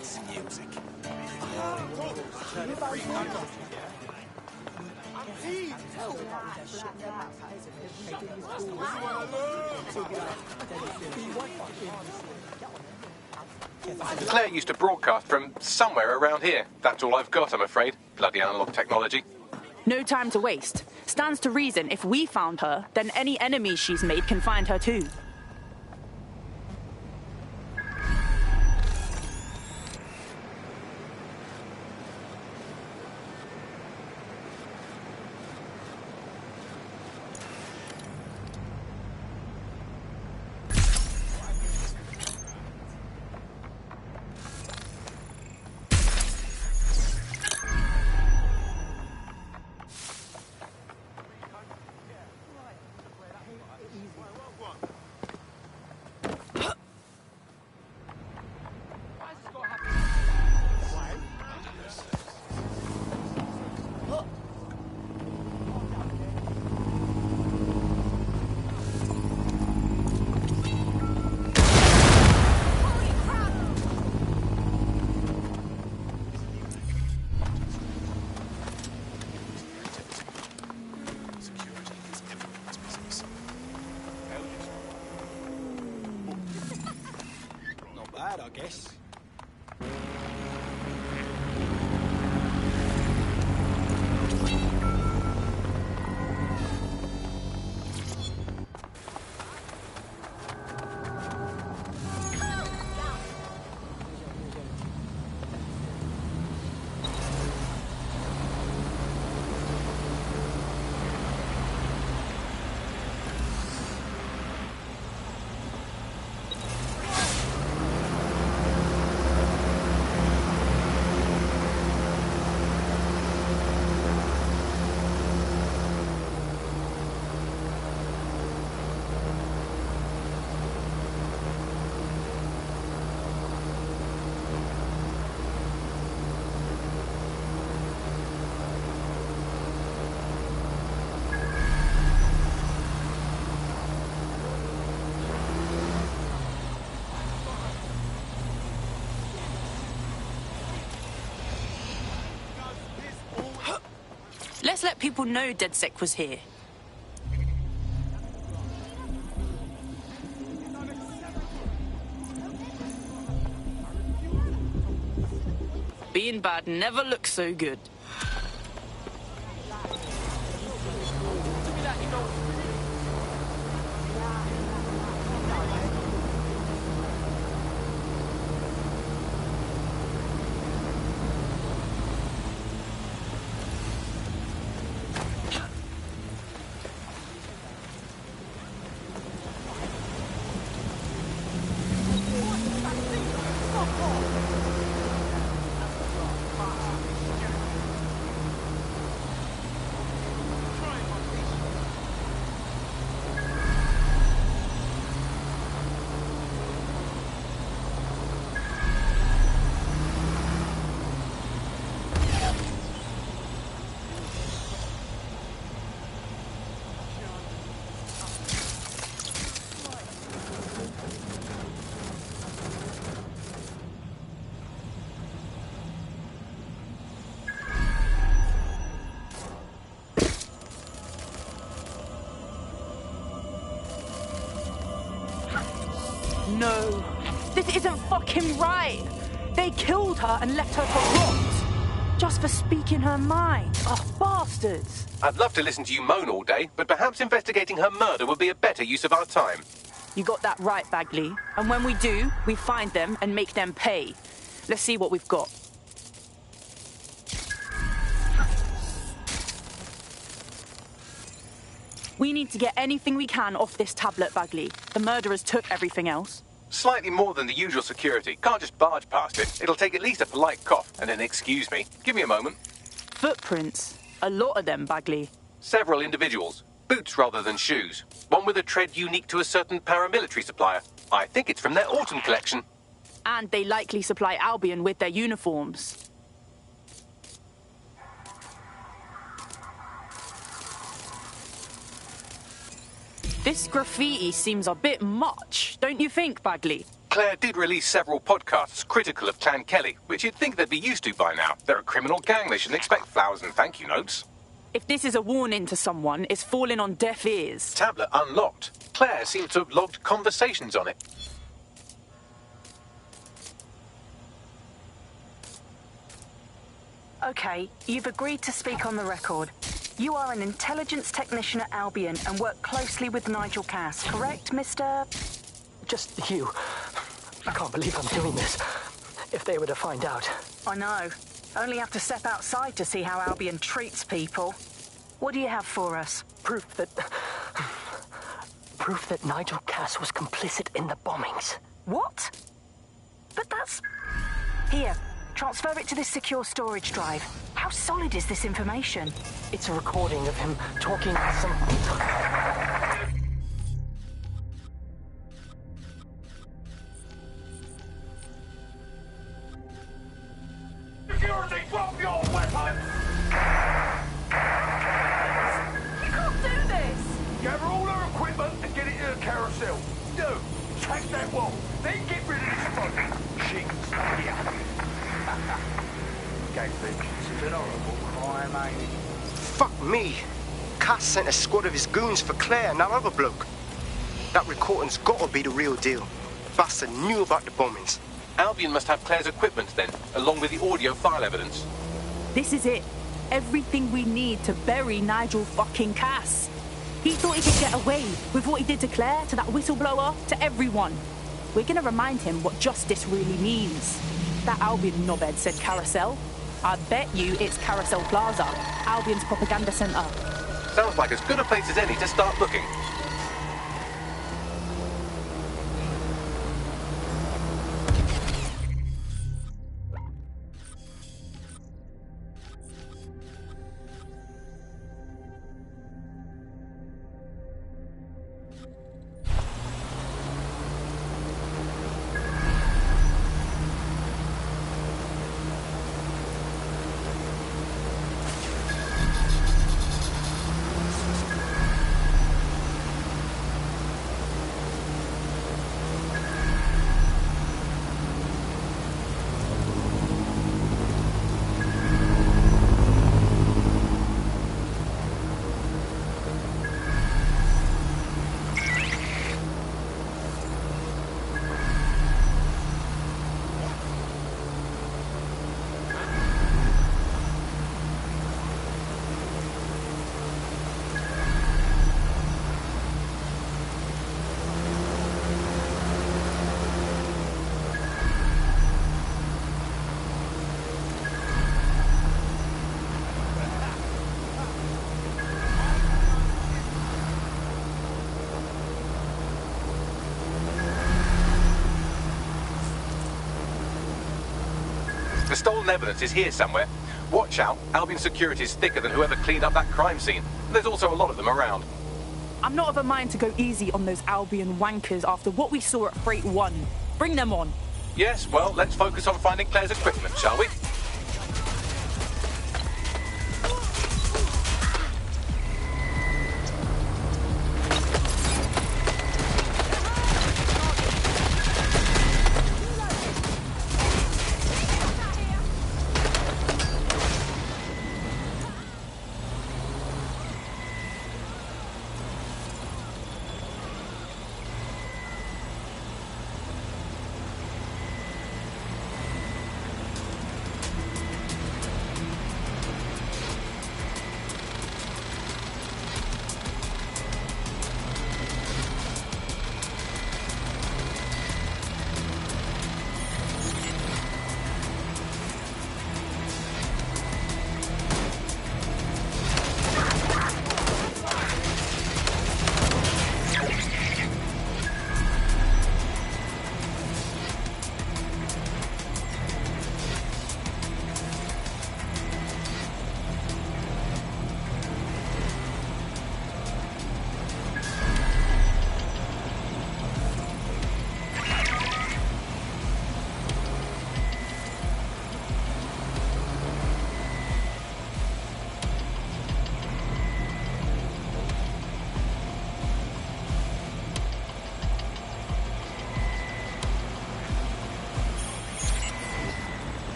That's music. Claire used to broadcast from somewhere around here. That's all I've got, I'm afraid. Bloody analog technology. No time to waste. Stands to reason if we found her, then any enemies she's made can find her too. Not bad, I guess. Let's let people know DedSec was here. Being bad never looks so good. No, this isn't fucking right. They killed her and left her to rot. Just for speaking her mind. Oh, bastards. I'd love to listen to you moan all day, but perhaps investigating her murder would be a better use of our time. You got that right, Bagley. And when we do, we find them and make them pay. Let's see what we've got. We need to get anything we can off this tablet, Bagley. The murderers took everything else. Slightly more than the usual security. Can't just barge past it. It'll take at least a polite cough and an excuse me. Give me a moment. Footprints. A lot of them, Bagley. Several individuals. Boots rather than shoes. One with a tread unique to a certain paramilitary supplier. I think it's from their autumn collection. And they likely supply Albion with their uniforms. This graffiti seems a bit much, don't you think, Bagley? Claire did release several podcasts critical of Clan Kelly, which you'd think they'd be used to by now. They're a criminal gang. They shouldn't expect flowers and thank you notes. If this is a warning to someone, it's falling on deaf ears. Tablet unlocked. Claire seems to have logged conversations on it. Okay, you've agreed to speak on the record. You are an intelligence technician at Albion and work closely with Nigel Cass, correct, Mr...? Just you. I can't believe I'm doing this. If they were to find out. I know. Only have to step outside to see how Albion treats people. What do you have for us? Proof that Nigel Cass was complicit in the bombings. What? But that's... Here, transfer it to this secure storage drive. How solid is this information? It's a recording of him talking to some... Security, drop your weapon! You can't do this! Gather all her equipment and get it to the carousel. Do. Track that wall. Then get rid of this phone. She can stay here. Gang vengeance is an horrible crime, ain't it? Fuck me. Cass sent a squad of his goons for Claire and that other bloke. That recording's gotta be the real deal. Bastard knew about the bombings. Albion must have Claire's equipment then, along with the audio file evidence. This is it. Everything we need to bury Nigel fucking Cass. He thought he could get away with what he did to Claire, to that whistleblower, to everyone. We're gonna remind him what justice really means. That Albion knobhead said Carousel. I bet you it's Carousel Plaza, Albion's propaganda centre. Sounds like as good a place as any to start looking. The stolen evidence is here somewhere. Watch out, Albion security is thicker than whoever cleaned up that crime scene. There's also a lot of them around. I'm not of a mind to go easy on those Albion wankers after what we saw at Freight 1. Bring them on. Yes, well, let's focus on finding Claire's equipment, shall we?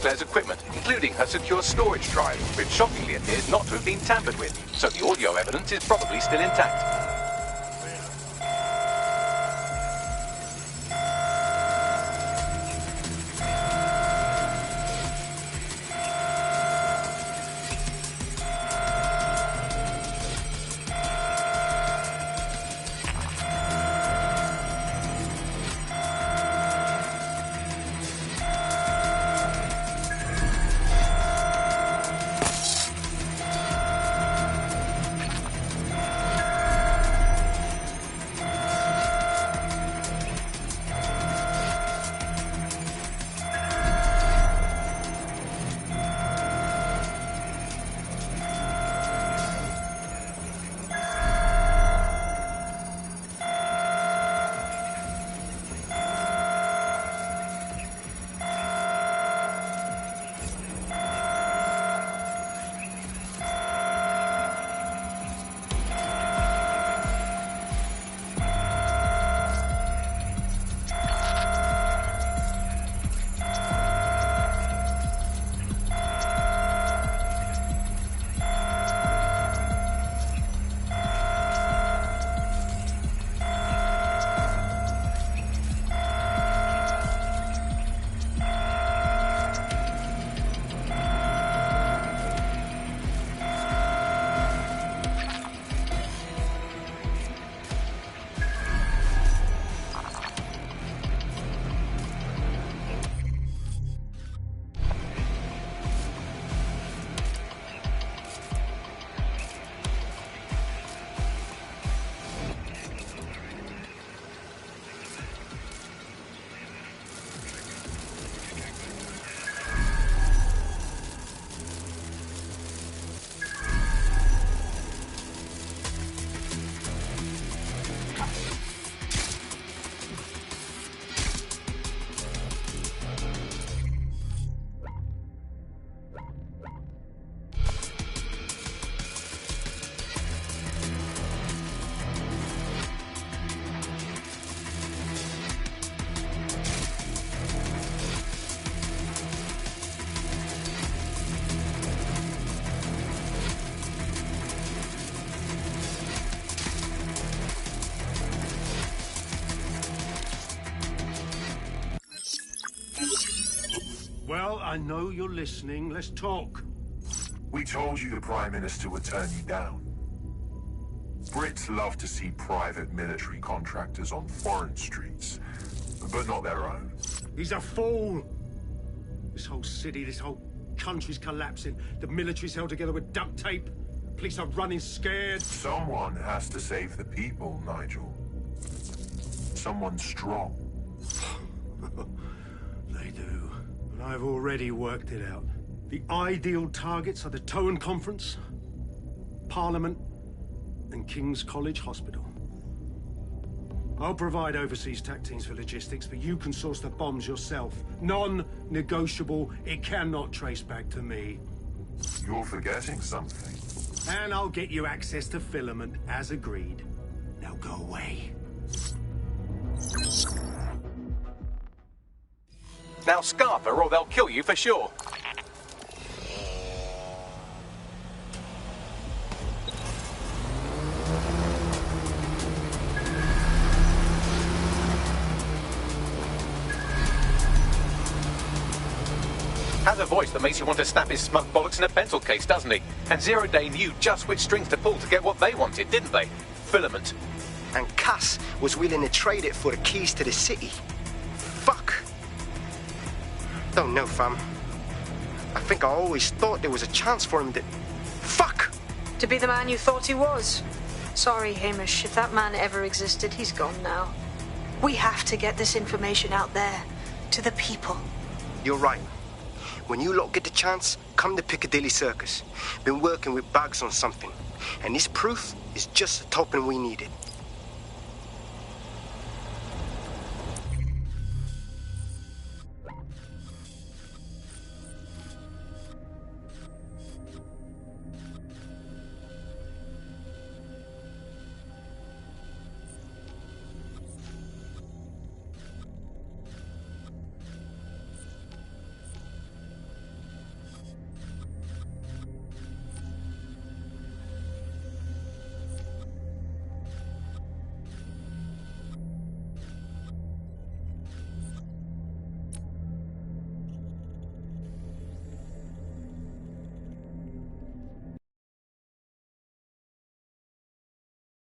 Claire's equipment, including her secure storage drive, which shockingly appears not to have been tampered with, so the audio evidence is probably still intact. Well, I know you're listening. Let's talk. We told you the Prime Minister would turn you down. Brits love to see private military contractors on foreign streets, but not their own. He's a fool. This whole city, this whole country's collapsing. The military's held together with duct tape. Police are running scared. Someone has to save the people, Nigel. Someone strong. They do. But I've already worked it out. The ideal targets are the Towan Conference, Parliament, and King's College Hospital. I'll provide overseas tac teams for logistics, but you can source the bombs yourself. Non-negotiable. It cannot trace back to me. You're forgetting something. And I'll get you access to filament, as agreed. Now go away. Now scarf her or they'll kill you for sure. Has a voice that makes you want to snap his smug bollocks in a pencil case, doesn't he? And Zero Day knew just which strings to pull to get what they wanted, didn't they? Filament. And Cass was willing to trade it for the keys to the city. Fuck. Don't know, fam. I think I always thought there was a chance for him to... Fuck! To be the man you thought he was. Sorry, Hamish. If that man ever existed, he's gone now. We have to get this information out there. To the people. You're right. When you lot get the chance, come to Piccadilly Circus. Been working with Bugs on something. And this proof is just the token we needed.